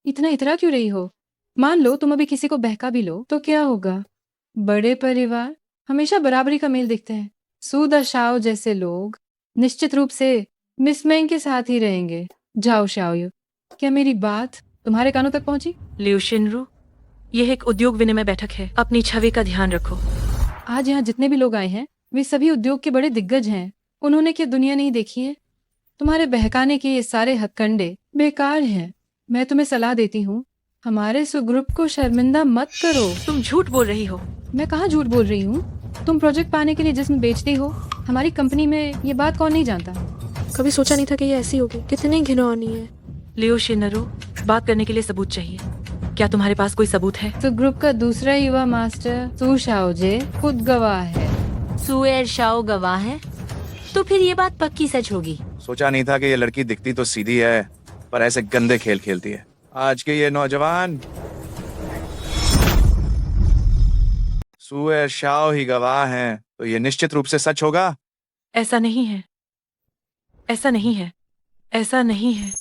इतना इतरा क्यों रही हो? मान लो तुम अभी किसी को बहका भी लो तो क्या होगा? बड़े परिवार हमेशा बराबरी का मेल दिखते हैं। सूदा शाओ जैसे लोग निश्चित रूप से मिस मेंग के साथ ही रहेंगे। जाओ शाओ, क्या मेरी बात तुम्हारे कानों तक पहुंची? लिउ शिनरू, यह एक उद्योग विनिमय बैठक है, अपनी छवि का ध्यान रखो। आज यहाँ जितने भी लोग आए हैं वे सभी उद्योग के बड़े दिग्गज हैं। उन्होंने क्या दुनिया नहीं देखी है? तुम्हारे बहकाने के ये सारे हथकंडे बेकार हैं। मैं तुम्हें सलाह देती हूँ, हमारे ग्रुप को शर्मिंदा मत करो। तुम झूठ बोल रही हो। मैं कहाँ झूठ बोल रही हूँ? तुम प्रोजेक्ट पाने के लिए जिस्म बेचती हो। हमारी कंपनी में ये बात कौन नहीं जानता? कभी सोचा नहीं था कि ये ऐसी होगी। कितनी घिनौनी है। लियो शिनरू, बात करने के लिए सबूत चाहिए। क्या तुम्हारे पास कोई सबूत है? तो ग्रुप का दूसरा युवा मास्टर सू शाओजे खुद गवाह है। सुएर शाओ गवाह है? तो फिर ये बात पक्की सच होगी। सोचा नहीं था कि ये लड़की दिखती तो सीधी है, पर ऐसे गंदे खेल खेलती है। आज के ये नौजवान सुएर शाओ ही गवाह हैं, तो ये निश्चित रूप से सच होगा। ऐसा नहीं है, ऐसा नहीं है, ऐसा नहीं है,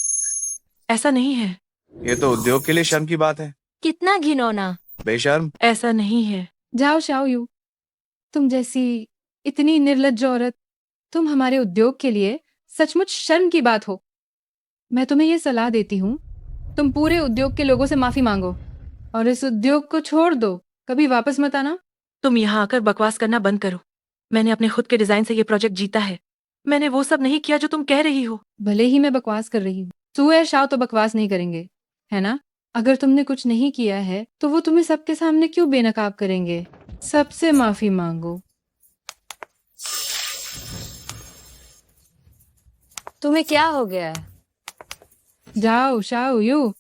ऐसा नहीं है। ये तो उद्योग के लिए शर्म की बात है। कितना घिनौना। बेशर्म। ऐसा नहीं है। जाओ शाओ यू, तुम जैसी इतनी निर्लज्ज औरत तुम हमारे उद्योग के लिए सचमुच शर्म की बात हो। मैं तुम्हें ये सलाह देती हूँ, तुम पूरे उद्योग के लोगों से माफी मांगो और इस उद्योग को छोड़ दो। कभी वापस मत आना। तुम यहाँ आकर बकवास करना बंद करो। मैंने अपने खुद के डिजाइन से ये प्रोजेक्ट जीता है। मैंने वो सब नहीं किया जो तुम कह रही हो। भले ही मैं बकवास कर रही हूँ, सुएर शाह तो बकवास नहीं करेंगे, है ना? अगर तुमने कुछ नहीं किया है तो वो तुम्हें सबके सामने क्यों बेनकाब करेंगे? सबसे माफी मांगो। तुम्हें क्या हो गया है? जाओ शाओ यू,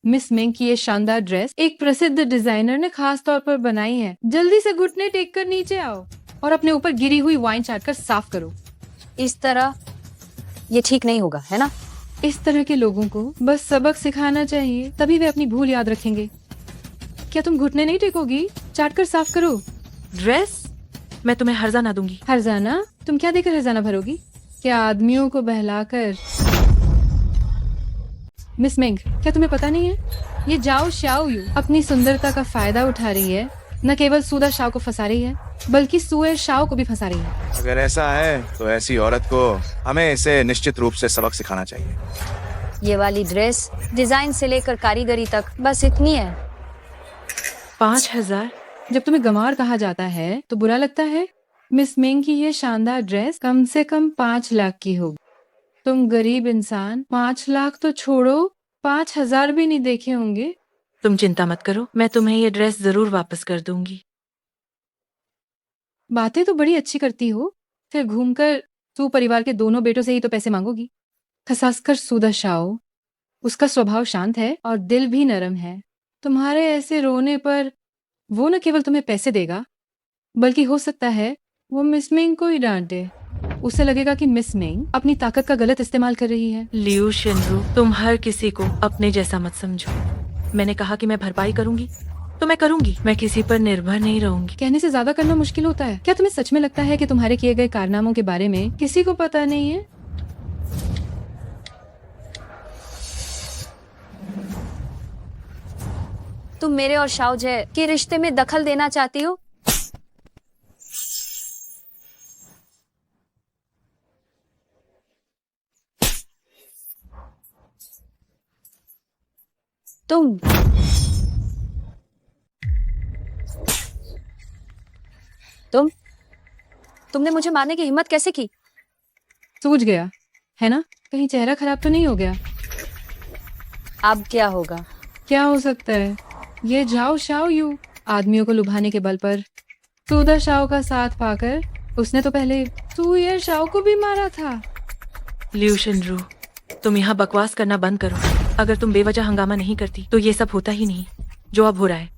मिस मेंग की ये शानदार ड्रेस एक प्रसिद्ध डिजाइनर ने खास तौर पर बनाई है। जल्दी से घुटने टेक कर नीचे आओ और अपने ऊपर गिरी हुई वाइन चाट कर साफ करो। इस तरह ये ठीक नहीं होगा, है ना? इस तरह के लोगों को बस सबक सिखाना चाहिए, तभी वे अपनी भूल याद रखेंगे। क्या तुम घुटने नहीं टेकोगी? चाट कर साफ करो। ड्रेस मैं तुम्हें हर्जा ना दूंगी। हर्जाना? तुम क्या देकर हर्जाना भरोगी? क्या आदमियों को बहलाकर? मिस मेंग, क्या तुम्हें पता नहीं है ये जाओ शाओ यू अपनी सुंदरता का फायदा उठा रही है। न केवल सूदा शाओ को फंसा रही है बल्कि सुए शाओ को भी फंसा रही है। अगर ऐसा है तो ऐसी औरत को हमें इसे निश्चित रूप से सबक सिखाना चाहिए। ये वाली ड्रेस डिजाइन से लेकर कारीगरी तक बस इतनी है। 5,000? जब तुम्हें गंवार कहा जाता है तो बुरा लगता है? मिस मेंग की ये शानदार ड्रेस कम से कम 5 लाख की होगी। तुम गरीब इंसान 5 लाख तो छोड़ो 5,000 भी नहीं देखे होंगे। तुम चिंता मत करो, मैं तुम्हें ये ड्रेस जरूर वापस कर दूंगी। बातें तो बड़ी अच्छी करती हो, फिर घूमकर सू परिवार के दोनों बेटों से ही तो पैसे मांगोगी। खासकर सूदा शाओ, उसका स्वभाव शांत है और दिल भी नरम है। तुम्हारे ऐसे रोने पर वो न केवल तुम्हें पैसे देगा बल्कि हो सकता है वो मिस मेंग को ही डांटे। उसे लगेगा कि मिस मेंग अपनी ताकत का गलत इस्तेमाल कर रही है। लियू शिनरू, तुम हर किसी को अपने जैसा मत समझो। मैंने कहा कि मैं भरपाई करूंगी तो मैं करूंगी, मैं किसी पर निर्भर नहीं रहूंगी। कहने से ज्यादा करना मुश्किल होता है। क्या तुम्हें सच में लगता है कि तुम्हारे किए गए कारनामों के बारे में किसी को पता नहीं है? तुम मेरे और शाओजे के रिश्ते में दखल देना चाहती हो? तुमने मुझे मारने की हिम्मत कैसे की? सूझ गया है ना? कहीं चेहरा खराब तो नहीं हो गया? अब क्या होगा? क्या हो सकता है? ये जाओ शाओ यू आदमियों को लुभाने के बल पर सूदा शाओ का साथ पाकर उसने तो पहले सुये शाओ को भी मारा था। लियू शिनरू, तुम यहाँ बकवास करना बंद करो। अगर तुम बेवजह हंगामा नहीं करती तो ये सब होता ही नहीं जो अब हो रहा है।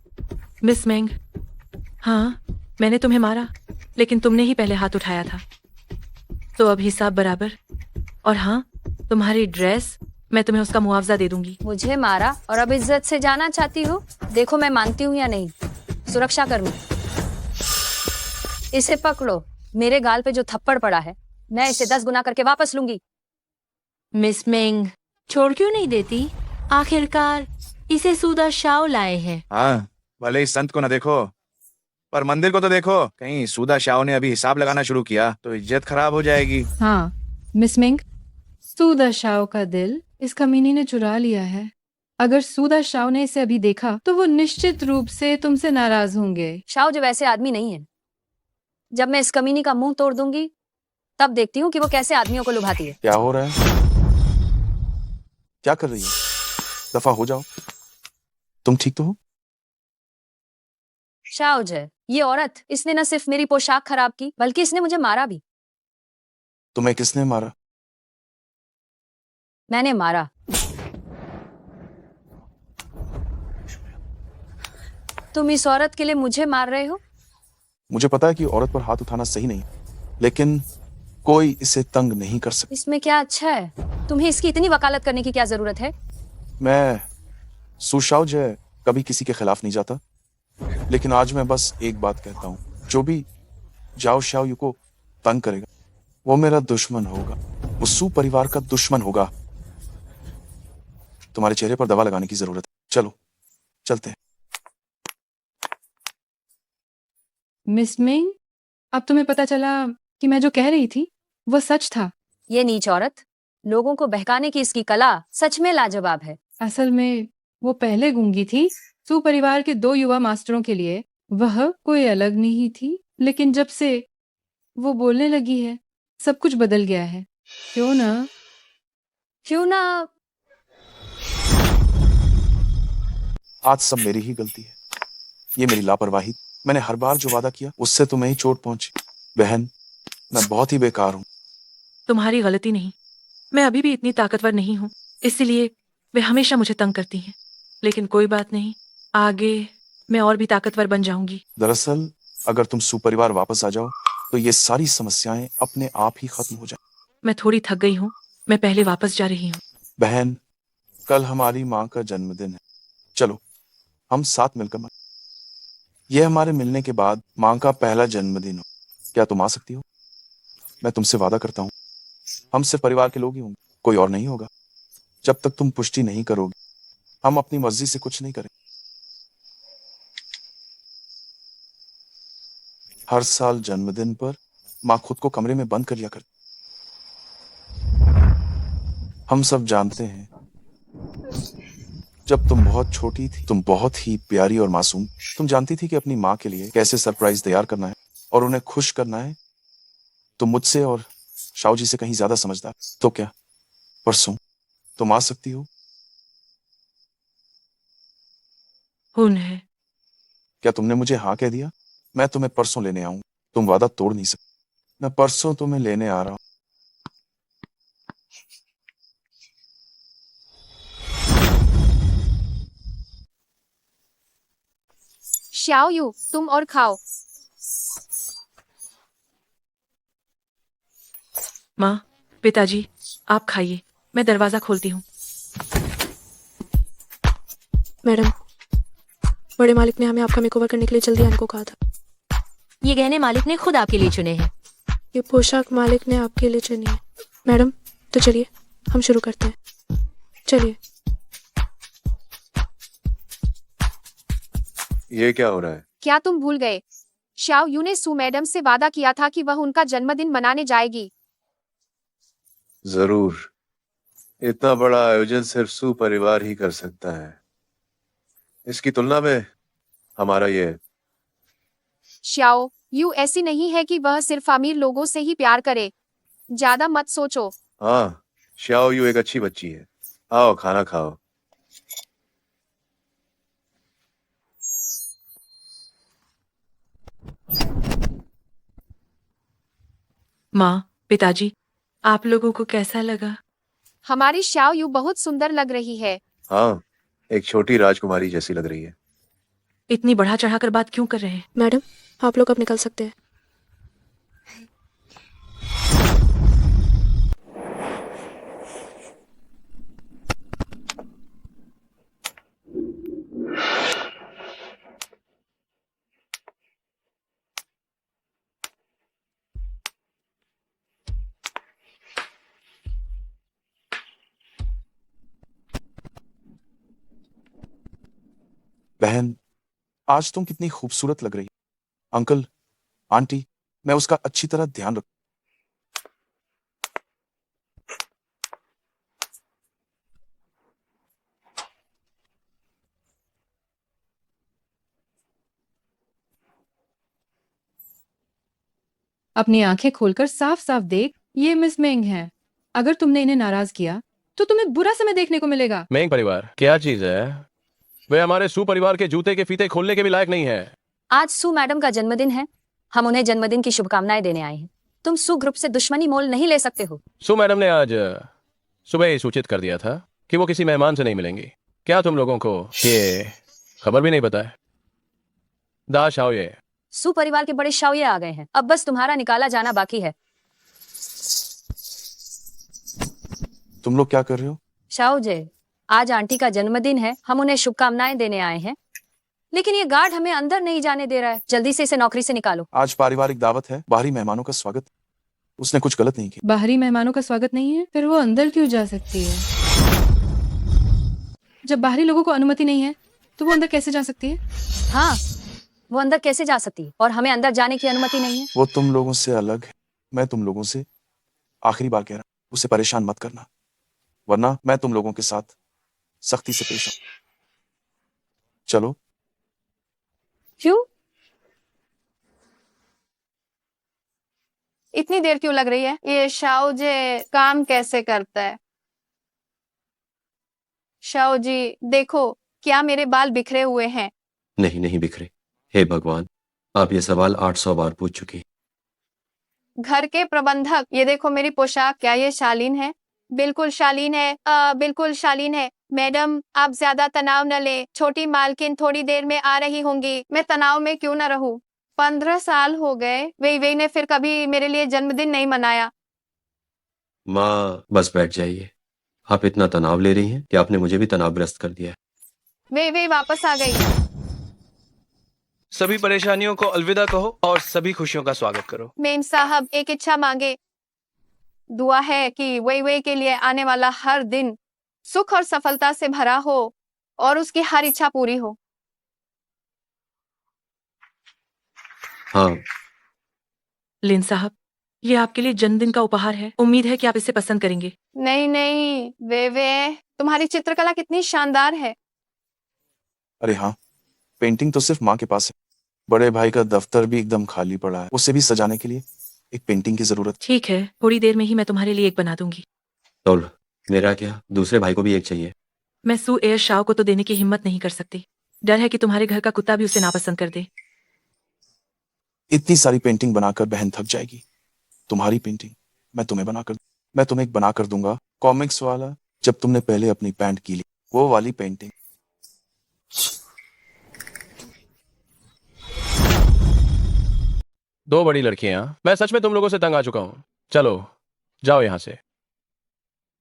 मिस मेंग, हाँ मैंने तुम्हें मारा लेकिन तुमने ही पहले हाथ उठाया था, तो अब हिसाब बराबर। और हाँ, तुम्हारी ड्रेस मैं तुम्हें उसका मुआवजा दे दूंगी। मुझे मारा और अब इज्जत से जाना चाहती हो? देखो मैं मानती हूँ या नहीं। सुरक्षा कर्मी, इसे पकड़ो। मेरे गाल पे जो थप्पड़ पड़ा है मैं इसे 10 गुना करके वापस लूंगी। मिस मेंग, छोड़ क्यों नहीं देती? आखिरकार इसे सूदा शाओ लाए हैं। हाँ, भले ही संत को न देखो पर मंदिर को तो देखो। कहीं सूदा शाओ ने अभी हिसाब लगाना शुरू किया तो इज्जत खराब हो जाएगी। हाँ मिस मेंग, सूदा शाओ का दिल इस कमीनी ने चुरा लिया है। अगर सूदा शाओ ने इसे अभी देखा तो वो निश्चित रूप से तुमसे नाराज होंगे। शाओ जो वैसे आदमी नहीं है। जब मैं इस कमीनी का मुंह तोड़ दूंगी तब देखती हूँ कि वो कैसे आदमियों को लुभाती है। क्या हो रहा है? क्या कर रही है? दफा हो जाओ। तुम ठीक तो हो? शाओ जय, ये औरत, इसने न सिर्फ मेरी पोशाक खराब की बल्कि इसने मुझे मारा भी। तुम्हें किसने मारा? मैंने मारा। तुम इस औरत के लिए मुझे मार रहे हो? मुझे पता है कि औरत पर हाथ उठाना सही नहीं, लेकिन कोई इसे तंग नहीं कर सकता। इसमें क्या अच्छा है? तुम्हें इसकी इतनी वकालत करने की क्या जरूरत है? मैं सुशाओ जय कभी किसी के खिलाफ नहीं जाता, लेकिन आज मैं बस एक बात कहता हूँ, जो भी जाओ शाओ यू को तंग करेगा वो मेरा दुश्मन होगा, वो सू परिवार का दुश्मन होगा। तुम्हारे चेहरे पर दवा लगाने की जरूरत है। चलो चलते हैं। मिस मेंग, अब तुम्हें पता चला कि मैं जो कह रही थी वो सच था। ये नीच औरत, लोगों को बहकाने की इसकी कला सच में लाजवाब है। असल में वो पहले गूंगी थी। सू परिवार के 2 युवा मास्टरों के लिए वह कोई अलग नहीं थी, लेकिन जब से वो बोलने लगी है सब कुछ बदल गया है। क्यों ना आज सब मेरी ही गलती है, ये मेरी लापरवाही। मैंने हर बार जो वादा किया उससे तुम्हें ही चोट पहुंची। बहन, मैं बहुत ही बेकार हूँ। तुम्हारी गलती नहीं, मैं अभी भी इतनी ताकतवर नहीं हूँ, इसलिए वे हमेशा मुझे तंग करती हैं। लेकिन कोई बात नहीं, आगे मैं और भी ताकतवर बन जाऊंगी। दरअसल अगर तुम सुपरिवार वापस आ जाओ तो ये सारी समस्याएं अपने आप ही खत्म हो जाए। मैं थोड़ी थक गई हूँ, मैं पहले वापस जा रही हूँ। बहन, कल हमारी माँ का जन्मदिन है, चलो हम साथ मिलकर यह हमारे मिलने के बाद माँ का पहला जन्मदिन हो। क्या तुम आ सकती हो? मैं तुमसे वादा करता हूँ, हम सिर्फ परिवार के लोग ही होंगे, कोई और नहीं होगा। जब तक तुम पुष्टि नहीं करोगे, हम अपनी मर्जी से कुछ नहीं करेंगे। हर साल जन्मदिन पर माँ खुद को कमरे में बंद कर लिया करती। हम सब जानते हैं, जब तुम बहुत छोटी थी, तुम बहुत ही प्यारी और मासूम, तुम जानती थी कि अपनी माँ के लिए कैसे सरप्राइज तैयार करना है और उन्हें खुश करना है। तुम मुझसे और शाओ जी से कहीं ज्यादा समझदार। तो क्या परसों तुम आ सकती हो? उन्हें क्या तुमने मुझे हाँ कह दिया? मैं तुम्हें परसों लेने आऊंगा, तुम वादा तोड़ नहीं सकते। मैं परसों तुम्हें लेने आ रहा हूं। श्याओ यू, तुम और खाओ। माँ, पिताजी, आप खाइए, मैं दरवाजा खोलती हूँ। मैडम, बड़े मालिक ने हमें आपका मेकओवर करने के लिए जल्दी आने को कहा था। ये गहने मालिक ने खुद आपके लिए चुने हैं। ये पोशाक मालिक ने आपके लिए चुनी है। मैडम, तो चलिए हम शुरू करते हैं। चलिए। ये क्या हो रहा है? क्या तुम भूल गए? श्याओ यू ने सू मैडम से वादा किया था कि वह उनका जन्मदिन मनाने जाएगी। जरूर। इतना बड़ा आयोजन सिर्फ सू परिवार ही कर सकता है। इसकी तुलना में हमारा ये श्याओ यू ऐसी नहीं है कि वह सिर्फ अमीर लोगों से ही प्यार करे। ज्यादा मत सोचो। हाँ, श्याओ यू एक अच्छी बच्ची है। आओ खाना खाओ। माँ, पिताजी, आप लोगों को कैसा लगा? हमारी श्याओ यू बहुत सुंदर लग रही है। हाँ, एक छोटी राजकुमारी जैसी लग रही है। इतनी बढ़ा चढ़ाकर बात क्यों कर रहे हैं? मैडम, आप लोग अब निकल सकते हैं। बहन, आज तुम कितनी खूबसूरत लग रही हो। अंकल, आंटी, मैं उसका अच्छी तरह ध्यान रख। अपनी आंखें खोलकर साफ साफ देख, ये मिस मेंग है। अगर तुमने इन्हें नाराज किया तो तुम्हें बुरा समय देखने को मिलेगा। मेंग परिवार क्या चीज है? वे हमारे सू परिवार के जूते के फीते खोलने के भी लायक नहीं है। आज सू मैडम का जन्मदिन है, हम उन्हें जन्मदिन की शुभकामनाएं देने आए हैं। तुम सू ग्रुप से दुश्मनी मोल नहीं ले सकते हो। सू मैडम ने आज सुबह ही सूचित कर दिया था कि वो किसी मेहमान से नहीं मिलेंगी। क्या तुम लोगों को ये खबर भी नहीं पता है? दा शाओये, सू परिवार के बड़े शाओये आ गए हैं, अब बस तुम्हारा निकाला जाना बाकी है। तुम लोग क्या कर रहे हो? शाओ जे, आज आंटी का जन्मदिन है, हम उन्हें शुभकामनाएं देने आए हैं, लेकिन ये गार्ड हमें अंदर नहीं जाने दे रहा है। जल्दी से इसे नौकरी से निकालो। आज पारिवारिक दावत है, बाहरी मेहमानों का स्वागत। उसने कुछ गलत नहीं किया। बाहरी मेहमानों का स्वागत नहीं है, फिर वो अंदर क्यों जा सकती है? जब बाहरी लोगों को अनुमति नहीं है तो वो अंदर कैसे जा सकती है? हाँ, वो अंदर कैसे जा सकती है और हमें अंदर जाने की अनुमति नहीं है। वो तुम लोगों से अलग है। मैं तुम लोगों से आखिरी बार कह रहा हूं, उसे परेशान मत करना, वरना मैं तुम लोगों के साथ सख्ती से पेश आऊं। चलो। क्यों? इतनी देर क्यों लग रही है? ये शाओ जे काम कैसे करता है? शाओ जी देखो, क्या मेरे बाल बिखरे हुए हैं? नहीं नहीं बिखरे। हे भगवान, आप ये सवाल 800 बार पूछ चुकी। घर के प्रबंधक, ये देखो मेरी पोशाक, क्या ये शालीन है? बिल्कुल शालीन है, बिल्कुल शालीन है। मैडम, आप ज्यादा तनाव न ले। छोटी मालकिन थोड़ी देर में आ रही होंगी। मैं तनाव में क्यों न रहूं? 15 साल हो गए, वही वही ने फिर कभी मेरे लिए जन्मदिन नहीं मनाया। माँ बस बैठ जाइए। आप इतना तनाव ले रही हैं कि आपने मुझे भी तनावग्रस्त कर दिया है। वे वापस आ गई। सभी परेशानियों को अलविदा कहो और सभी खुशियों का स्वागत करो। मेम साहब एक इच्छा मांगे। दुआ है कि वही के लिए आने वाला हर दिन सुख और सफलता से भरा हो और उसकी हर इच्छा पूरी हो। हाँ लिन साहब, ये आपके लिए जन्मदिन का उपहार है। उम्मीद है कि आप इसे पसंद करेंगे। नहीं, वे तुम्हारी चित्रकला कितनी शानदार है। अरे हाँ, पेंटिंग तो सिर्फ माँ के पास है। बड़े भाई का दफ्तर भी एकदम खाली पड़ा है, उसे भी सजाने के लिए एक पेंटिंग की जरूरत। ठीक है, थोड़ी देर में ही मैं तुम्हारे लिए एक बना दूंगी। तो मेरा क्या, दूसरे भाई को भी एक चाहिए। मैं सू एयर शाओ को तो देने की हिम्मत नहीं कर सकती। डर है कि तुम्हारे घर का कुत्ता भी उसे नापसंद कर दे। इतनी सारी पेंटिंग बनाकर बहन थक जाएगी। तुम्हारी पेंटिंग मैं तुम्हें एक बनाकर दूंगा, कॉमिक्स वाला, जब तुमने पहले अपनी पैंट की ली, वो वाली पेंटिंग। दो बड़ी लड़कियां, मैं सच में तुम लोगों से तंग आ चुका हूं। चलो जाओ यहाँ से।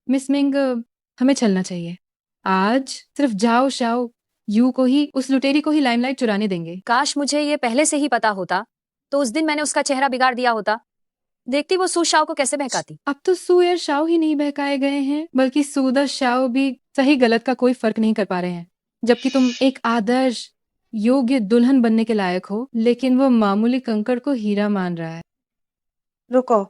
मिस मिंग, हमें चलना चाहिए। आज सिर्फ जाओ शाओ यू को ही, उस लुटेरी को ही लाइमलाइट चुराने देंगे। काश मुझे ये पहले से ही पता होता तो उस दिन मैंने उसका चेहरा बिगाड़ दिया होता। देखती वो सू शाओ को कैसे बहकाती। अब तो सू एयर शाओ ही नहीं बहकाए गए हैं, बल्कि सूदा शाओ भी सही गलत का कोई फर्क नहीं कर पा रहे हैं। जबकि तुम एक आदर्श योग्य दुल्हन बनने के लायक हो, लेकिन वो मामूली कंकड़ को हीरा मान रहा है। रुको,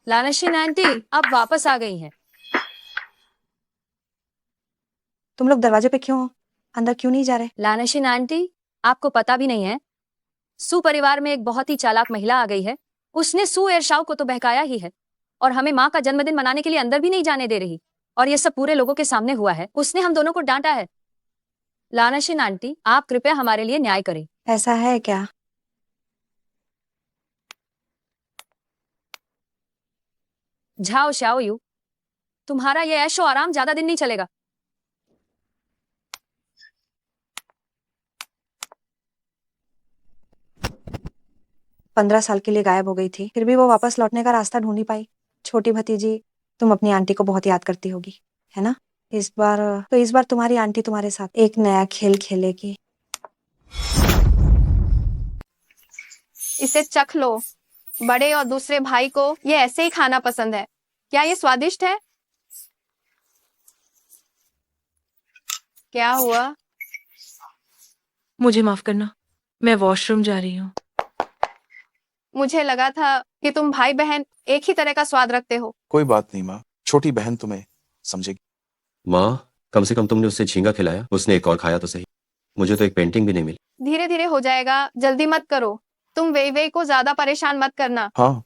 लानशीन आंटी आप वापस आ गई हैं। तुम लोग दरवाजे पे क्यों हो? अंदर क्यों नहीं जा रहे? लानशीन आंटी, आपको पता भी नहीं है, सू परिवार में एक बहुत ही चालाक महिला आ गई है। उसने सू एयर शाओ को तो बहकाया ही है और हमें माँ का जन्मदिन मनाने के लिए अंदर भी नहीं जाने दे रही। और ये सब पूरे लोगों के सामने हुआ है। उसने हम दोनों को डांटा है। लानशीन आंटी, आप कृपया हमारे लिए न्याय करें। ऐसा है क्या? झाओ शाओ यू, तुम्हारा ये ऐशो आराम ज्यादा दिन नहीं चलेगा। पंद्रह साल के लिए गायब हो गई थी, फिर भी वो वापस लौटने का रास्ता ढूंढ ही पाई। छोटी भतीजी, तुम अपनी आंटी को बहुत याद करती होगी, है ना? इस बार तुम्हारी आंटी तुम्हारे साथ एक नया खेल खेलेगी। इसे चख लो। बड़े और दूसरे भाई को ये ऐसे ही खाना पसंद है। क्या ये स्वादिष्ट है? क्या हुआ? मुझे माफ करना, मैं वॉशरूम जा रही हूँ। मुझे लगा था कि तुम भाई बहन एक ही तरह का स्वाद रखते हो। कोई बात नहीं माँ, छोटी बहन तुम्हें समझेगी। माँ, कम से कम तुमने उससे झींगा खिलाया, उसने एक और खाया तो सही। मुझे तो एक पेंटिंग भी नहीं मिली। धीरे धीरे हो जाएगा, जल्दी मत करो। तुम वे को ज्यादा परेशान मत करना। हाँ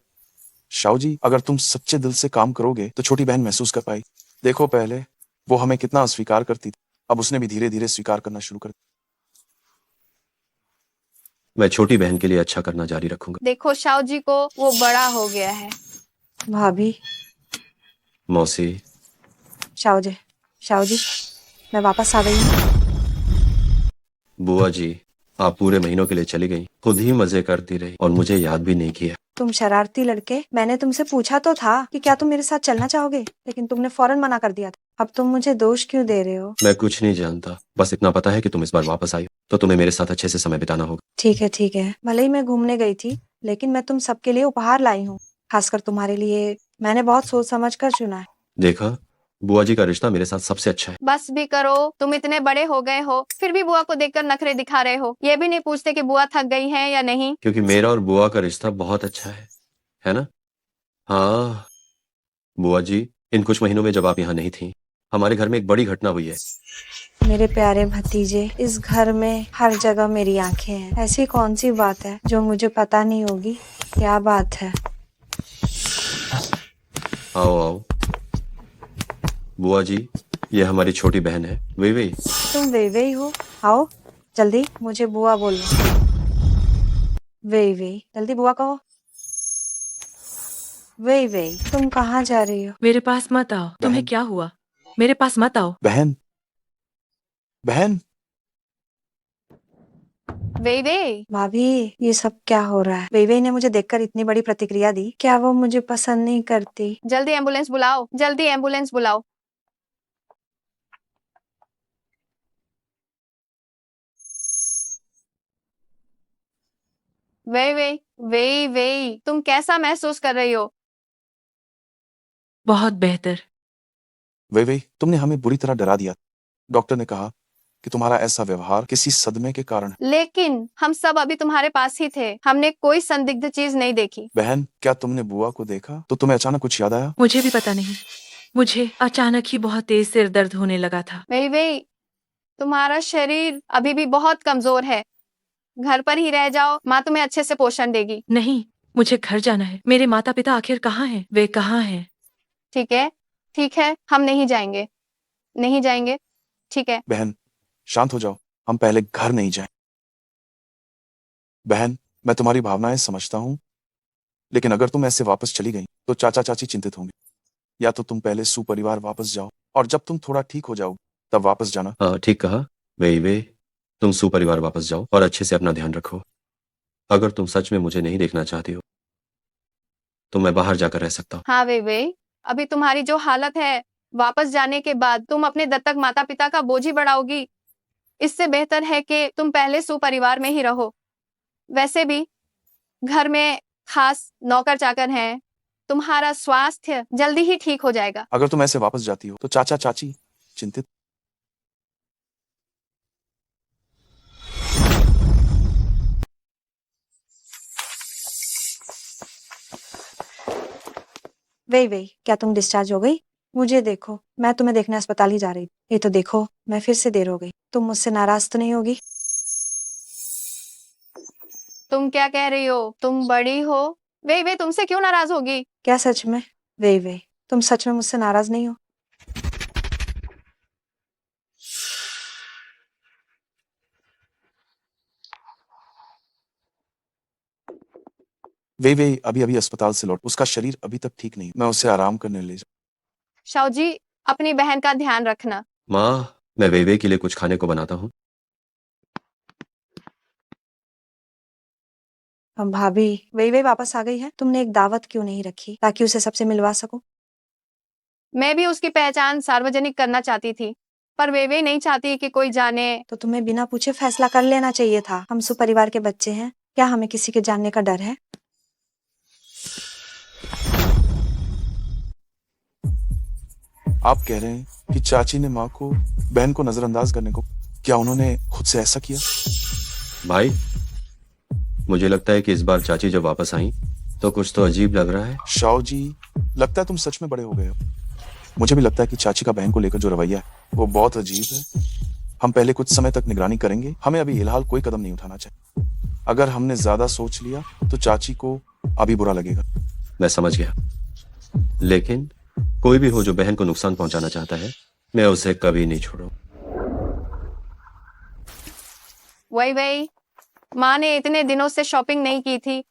शाओ जी, अगर तुम सच्चे दिल से काम करोगे तो छोटी बहन महसूस कर पाई। देखो पहले वो हमें कितना अस्वीकार करती थी, अब उसने भी धीरे धीरे स्वीकार करना शुरू कर दिया। मैं छोटी बहन के लिए अच्छा करना जारी रखूंगा। देखो शाओ जी को, वो बड़ा हो गया है। भाभी, मौसी, शाओ जी, मैं वापस आ गई हूँ। बुआ जी, आप पूरे महीनों के लिए चली गई, खुद ही मजे करती रही और मुझे याद भी नहीं किया। तुम शरारती लड़के, मैंने तुमसे पूछा तो था कि क्या तुम मेरे साथ चलना चाहोगे, लेकिन तुमने फौरन मना कर दिया था। अब तुम मुझे दोष क्यों दे रहे हो? मैं कुछ नहीं जानता, बस इतना पता है कि तुम इस बार वापस आई हो, तो तुम्हें मेरे साथ अच्छे से समय बिताना होगा। ठीक है, भले ही मैं घूमने गई थी, लेकिन मैं तुम सबके लिए उपहार लाई हूँ। खासकर तुम्हारे लिए मैंने बहुत सोच समझ कर चुना है। देखा, बुआ जी का रिश्ता मेरे साथ सबसे अच्छा है। बस भी करो, तुम इतने बड़े हो गए हो, फिर भी बुआ को देखकर नखरे दिखा रहे हो। ये भी नहीं पूछते कि बुआ थक गई है या नहीं। क्योंकि मेरा और बुआ का रिश्ता बहुत अच्छा है ना? हाँ बुआ जी, इन कुछ महीनों में जब आप यहाँ नहीं थी, हमारे घर में एक बड़ी घटना हुई है। मेरे प्यारे भतीजे, इस घर में हर जगह मेरी आंखें हैं। ऐसी कौन सी बात है जो मुझे पता नहीं होगी? क्या बात है? आओ बुआ जी, ये हमारी छोटी बहन है, वे। तुम वे हो? आओ जल्दी, मुझे बुआ बोलो। वे वे जल्दी बुआ कहो। वे वे तुम कहाँ जा रही हो? मेरे पास मत आओ। तुम्हें बहन। क्या हुआ? मेरे पास मत आओ। बहन बहन वे वे भाभी ये सब क्या हो रहा है? वे वे ने मुझे देखकर इतनी बड़ी प्रतिक्रिया दी। क्या वो मुझे पसंद नहीं करती? जल्दी एम्बुलेंस बुलाओ, जल्दी एम्बुलेंस बुलाओ। वे वे वे वे तुम कैसा महसूस कर रही हो? बहुत बेहतर। वे तुमने हमें बुरी तरह डरा दिया। डॉक्टर ने कहा कि तुम्हारा ऐसा व्यवहार किसी सदमे के कारण है। लेकिन हम सब अभी तुम्हारे पास ही थे, हमने कोई संदिग्ध चीज नहीं देखी। बहन क्या तुमने बुआ को देखा तो तुम्हें अचानक कुछ याद आया? मुझे भी पता नहीं। मुझे अचानक ही बहुत तेज सिर दर्द होने लगा था। वे तुम्हारा शरीर अभी भी बहुत कमजोर है। घर पर ही रह जाओ, माँ तुम्हें अच्छे से पोषण देगी। नहीं, मुझे घर जाना है। मेरे माता पिता आखिर कहाँ हैं? वे कहाँ हैं? ठीक है, हम नहीं जाएंगे, नहीं जाएंगे। ठीक है। बहन शांत हो जाओ, हम पहले घर नहीं जाएं। बहन मैं तुम्हारी भावनाएं समझता हूँ, लेकिन अगर तुम ऐसे वापस चली गई तो चाचा चाची चिंतित होंगे। या तो तुम पहले सुपरिवार वापस जाओ और जब तुम थोड़ा ठीक हो जाओ तब वापस जाना। हाँ ठीक कहा। वे तुम सुपरिवार वापस जाओ और अच्छे से अपना ध्यान रखो। अगर तुम सच में मुझे नहीं देखना चाहती हो तो मैं बाहर जाकर रह सकता हूँ। हाँ वे अभी तुम्हारी जो हालत है, वापस जाने के बाद तुम अपने दत्तक माता पिता का बोझ ही बढ़ाओगी। इससे बेहतर है कि तुम पहले सुपरिवार में ही रहो। वैसे भी घर में खास नौकर चाकर हैं, तुम्हारा स्वास्थ्य जल्दी ही ठीक हो जाएगा। अगर तुम ऐसे वापस जाती हो तो चाचा चाची चिंतित। वे क्या तुम डिस्चार्ज हो गई? मुझे देखो, मैं तुम्हें देखने अस्पताल ही जा रही थी। ये तो देखो, मैं फिर से देर हो गई। तुम मुझसे नाराज तो नहीं होगी? तुम क्या कह रही हो? तुम बड़ी हो। वे तुमसे क्यों नाराज होगी? क्या सच में? वे तुम सच में मुझसे नाराज नहीं हो? वे अभी अभी अस्पताल से लौट, उसका शरीर अभी तक ठीक नहीं। मैं उसे आराम करने ले जा। शाओ जी, अपनी बहन का ध्यान रखना। माँ मैं वे के लिए कुछ खाने को बनाता हूँ। हम भाभी, वे वापस आ गई है। तुमने एक दावत क्यों नहीं रखी ताकि उसे सबसे मिलवा सको? मैं भी उसकी पहचान सार्वजनिक करना चाहती थी, पर वे नहीं चाहती कि कोई जाने। तो तुम्हें बिना पूछे फैसला कर लेना चाहिए था। हम सुपरिवार के बच्चे हैं, क्या हमें किसी के जानने का डर है? आप कह रहे हैं कि चाची ने माँ को, बहन को नजरअंदाज करने को, क्या उन्होंने खुद से ऐसा किया? भाई मुझे लगता है कि इस बार चाची जब वापस आई तो कुछ तो अजीब लग रहा है। शाओ जी, लगता है तुम सच में बड़े हो गए हो। मुझे भी लगता है कि चाची का बहन को लेकर जो रवैया है वो बहुत अजीब है। हम पहले कुछ समय तक निगरानी करेंगे। हमें अभी फिलहाल कोई कदम नहीं उठाना चाहिए। अगर हमने ज्यादा सोच लिया तो चाची को अभी बुरा लगेगा। मैं समझ गया, लेकिन कोई भी हो जो बहन को नुकसान पहुंचाना चाहता है, मैं उसे कभी नहीं छोड़ूं। वही माँ ने इतने दिनों से शॉपिंग नहीं की थी।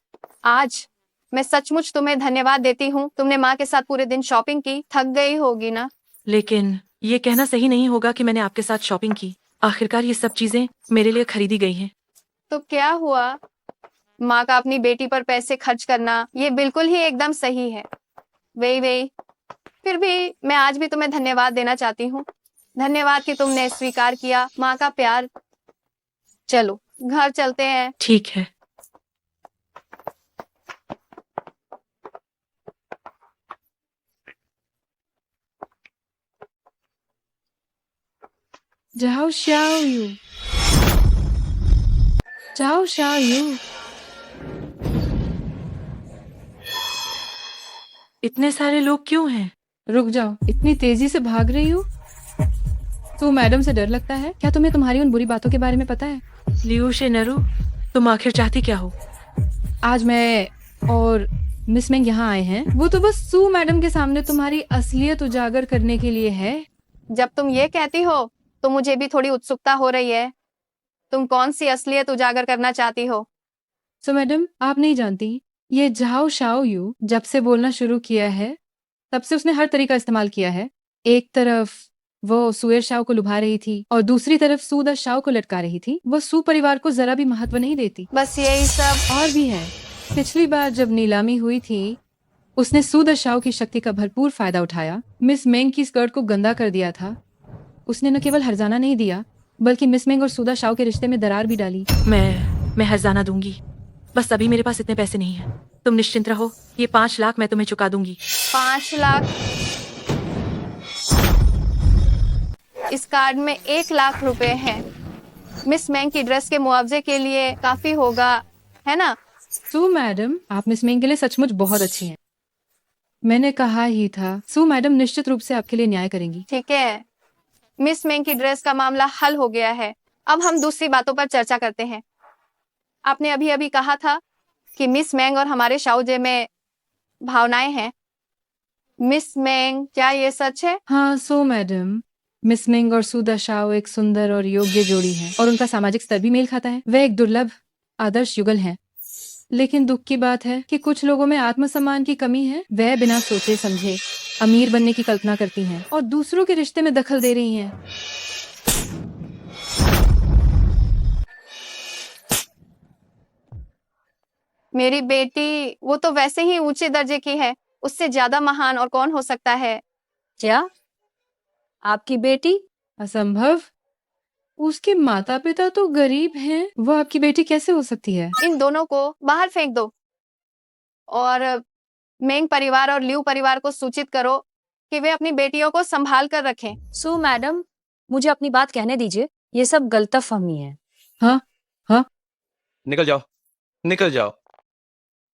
आज मैं सचमुच तुम्हें धन्यवाद देती हूँ। तुमने माँ के साथ पूरे दिन शॉपिंग की, थक गई होगी ना? लेकिन ये कहना सही नहीं होगा कि मैंने आपके साथ शॉपिंग की। आखिरकार ये सब चीजें मेरे लिए खरीदी गई हैं। तो क्या हुआ? माँ का अपनी बेटी पर पैसे खर्च करना ये बिल्कुल ही एकदम सही है। वे फिर भी मैं आज भी तुम्हें धन्यवाद देना चाहती हूँ। धन्यवाद कि तुमने स्वीकार किया माँ का प्यार। चलो घर चलते हैं। ठीक है। जाओ शाओ यू, जाओ शाओ यू। इतने सारे लोग क्यों हैं? रुक जाओ, इतनी तेजी से भाग रही हो? तो मैडम से डर लगता है क्या? तुम्हें तुम्हारी उन बुरी बातों के बारे में पता है? लियू शेनरू, तुम आखिर चाहती क्या हो? आज मैं और मिस मेंग यहाँ आए हैं। वो तो बस सू मैडम के सामने तुम्हारी असलियत उजागर करने के लिए है। जब तुम ये कहती हो तो मुझे भी थोड़ी उत्सुकता हो रही है। तुम कौन सी असलियत उजागर करना चाहती हो? सो मैडम, आप नहीं जानती, ये झाओ शाओ यू जब से बोलना शुरू किया है तब से उसने हर तरीका इस्तेमाल किया है। एक तरफ वो सुएर शाओ को लुभा रही थी और दूसरी तरफ सूदा शाओ को लटका रही थी। वो सू परिवार को जरा भी महत्व नहीं देती। बस यही सब। और भी है, पिछली बार जब नीलामी हुई थी उसने सूदा शाओ की शक्ति का भरपूर फायदा उठाया। मिस मेंग की स्कर्ट को गंदा कर दिया था। उसने न केवल हर्जाना नहीं दिया बल्कि मिस मेंग और सूदा शाओ के रिश्ते में दरार भी डाली। मैं हर्जाना दूंगी, बस अभी मेरे पास इतने पैसे नहीं हैं। तुम निश्चिंत रहो, ये 5 लाख मैं तुम्हें चुका दूंगी। 5 लाख? इस कार्ड में 1 लाख रुपए हैं। मिस मैंग की ड्रेस के मुआवजे के लिए काफी होगा, है ना? सू मैडम, आप मिस मेंग के लिए सचमुच बहुत अच्छी हैं। मैंने कहा ही था, सू मैडम निश्चित रूप से आपके लिए न्याय करेंगी। ठीक है, मिस मेंग की ड्रेस का मामला हल हो गया है। अब हम दूसरी बातों पर चर्चा करते हैं। आपने अभी अभी कहा था कि मिस मेंग और हमारे शाओजे में भावनाएं हैं। मिस मेंग, क्या ये सच है? हाँ सो मैडम, मिस मेंग और सूदा शाओ एक सुंदर और योग्य जोड़ी है और उनका सामाजिक स्तर भी मेल खाता है। वे एक दुर्लभ आदर्श युगल हैं। लेकिन दुख की बात है कि कुछ लोगों में आत्मसम्मान की कमी है। वह बिना सोचे समझे अमीर बनने की कल्पना करती हैं और दूसरों के रिश्ते में दखल दे रही हैं। मेरी बेटी, वो तो वैसे ही ऊंचे दर्जे की है, उससे ज्यादा महान और कौन हो सकता है? क्या आपकी बेटी? असंभव, उसके माता पिता तो गरीब हैं। वो आपकी बेटी कैसे हो सकती है? इन दोनों को बाहर फेंक दो और मेंग परिवार और लिऊ परिवार को सूचित करो कि वे अपनी बेटियों को संभाल कर रखें। सो मैडम, मुझे अपनी बात कहने दीजिए। ये सब गलतफहमी है। हाँ हाँ, निकल जाओ, निकल जाओ।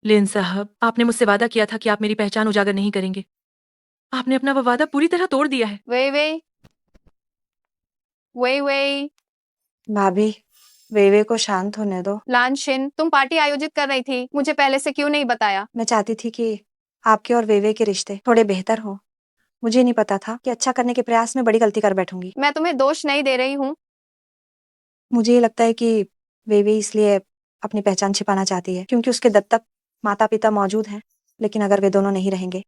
लिन साहब, आपने मुझसे वादा किया था कि आप मेरी पहचान उजागर नहीं करेंगे। आपने अपना वो वादा पूरी तरह तोड़ दिया है। वे भाभी, वेवे को शांत होने दो। लानशिन, तुम पार्टी आयोजित कर रही थी, मुझे पहले से क्यों नहीं बताया? मैं चाहती थी कि आपके और वेवे के रिश्ते थोड़े बेहतर हो। मुझे नहीं पता था कि अच्छा करने के प्रयास में बड़ी गलती कर बैठूंगी। मैं तुम्हें दोष नहीं दे रही हूँ। मुझे ये लगता है कि वेवे इसलिए अपनी पहचान छिपाना चाहती है क्योंकि उसके दत्तक माता पिता मौजूद हैं। लेकिन अगर वे दोनों नहीं रहेंगे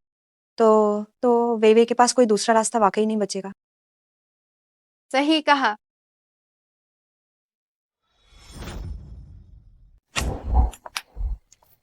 तो वेवे के पास कोई दूसरा रास्ता वाकई नहीं बचेगा। सही कहा।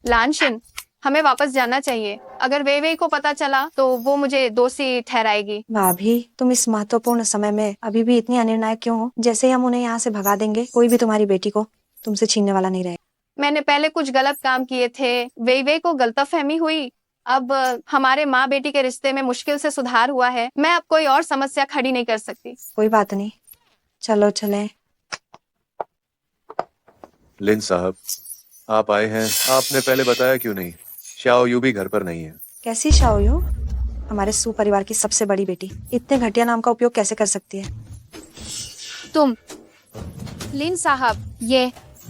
लानशिन, हमें वापस जाना चाहिए। अगर वेवे को पता चला तो वो मुझे दोषी ठहराएगी। भाभी, तुम इस महत्वपूर्ण समय में अभी भी इतनी अनिर्णायक क्यों हो? जैसे ही हम उन्हें यहाँ से भगा देंगे, कोई भी तुम्हारी बेटी को तुमसे छीनने वाला नहीं रहेगा। मैंने पहले कुछ गलत काम किए थे, वेवे को गलतफहमी हुई। अब हमारे माँ बेटी के रिश्ते में मुश्किल से सुधार हुआ है। मैं अब कोई और समस्या खड़ी नहीं कर सकती। कोई बात नहीं, चलो चलें। लिन साहब, आप आए हैं। आपने पहले बताया क्यों नहीं? शाओ यू भी घर पर नहीं है। कैसी शाओयू? हमारे सू परिवार की सबसे बड़ी बेटी इतने घटिया नाम का उपयोग कैसे कर सकती है? तुम लिन साहब,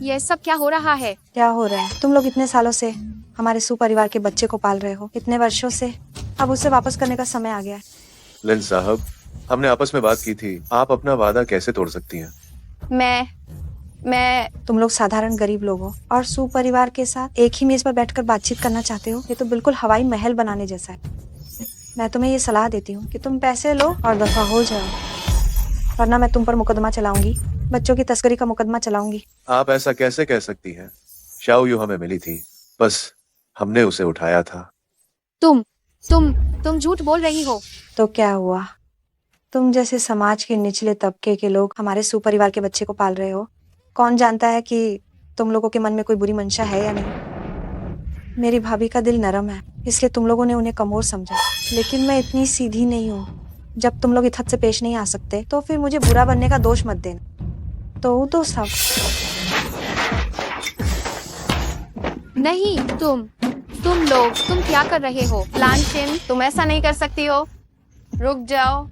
ये सब क्या हो रहा है? क्या हो रहा है? तुम लोग इतने सालों से हमारे सू परिवार के बच्चे को पाल रहे हो, इतने वर्षों से। अब उसे वापस करने का समय आ गया है। लिन साहब, हमने आपस में बात की थी। आप अपना वादा कैसे तोड़ सकती हैं? मैं तुम लोग साधारण गरीब लोग हो और सू परिवार के साथ एक ही मेज पर बैठकर बातचीत करना चाहते हो। ये तो बिल्कुल हवाई महल बनाने जैसा है। मैं तुम्हें ये सलाह देती हूँ कि तुम पैसे लो और दफा हो जाओ, वरना मैं तुम पर मुकदमा चलाऊंगी, बच्चों की तस्करी का मुकदमा चलाऊंगी। आप ऐसा कैसे कह सकती हैं? शाओ यू हमें मिली थी, बस हमने उसे उठाया था। तुम झूठ बोल रही हो। तो क्या हुआ? तुम जैसे समाज के निचले तबके के लोग हमारे सू परिवार के बच्चे को पाल रहे हो। कौन जानता है कि तुम लोगों के मन में कोई बुरी मंशा है या नहीं। मेरी भाभी का दिल नरम है, इसलिए तुम लोगों ने उन्हें कमजोर समझा। लेकिन मैं इतनी सीधी नहीं हूँ। जब तुम लोग इस हद से पेश नहीं आ सकते तो फिर मुझे बुरा बनने का दोष मत देना। तो सब नहीं, तुम लोग, तुम क्या कर रहे हो? लानशिन, तुम ऐसा नहीं कर सकती हो। रुक जाओ,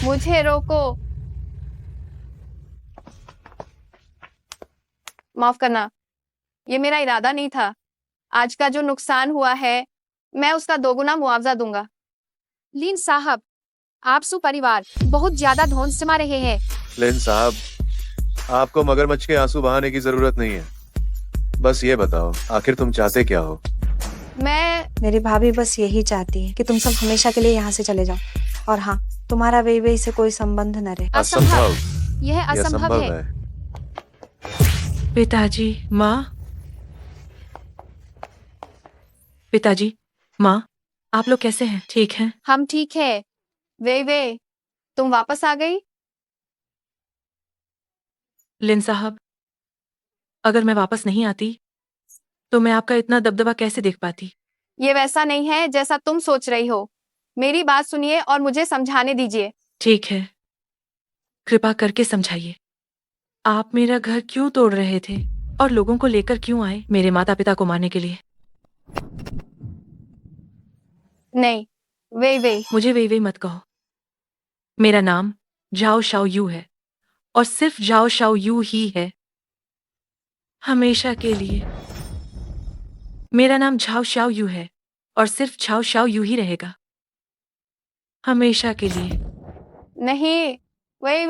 मुझे रोको। माफ करना, ये मेरा इरादा नहीं था। आज का जो नुकसान हुआ है, मैं उसका 2 गुना मुआवजा दूंगा। लिन साहब, आप सू परिवार बहुत ज्यादा ध्वंस जमा रहे हैं। लिन साहब, आपको मगरमच्छ के आंसू बहाने की जरूरत नहीं है। बस ये बताओ, आखिर तुम चाहते क्या हो? मैं मेरी भाभी बस यही चाहती है कि तुम सब हमेशा के लिए यहाँ से चले जाओ, और हाँ, तुम्हारा वे वे से कोई संबंध न रहे। असंभव। यह यह असंभव संभव है। है। पिताजी, माँ। पिताजी, माँ, आप लोग कैसे हैं? ठीक हैं? हम ठीक है। वे तुम वापस आ गई? लिन साहब, अगर मैं वापस नहीं आती तो मैं आपका इतना दबदबा कैसे देख पाती? ये वैसा नहीं है जैसा तुम सोच रही हो। मेरी बात सुनिए और मुझे समझाने दीजिए। ठीक है, कृपा करके समझाइए। आप मेरा घर क्यों तोड़ रहे थे और लोगों को लेकर क्यों आए मेरे माता पिता को मारने के लिए? नहीं, वे मुझे वे मत कहो। मेरा नाम झाओ शाओ यू है, और सिर्फ झाओ शाओ यू ही है, हमेशा के लिए। मेरा नाम झाओ शाओ यू है और सिर्फ झाओ शाओ यू ही रहेगा, हमेशा के लिए। नहीं, वे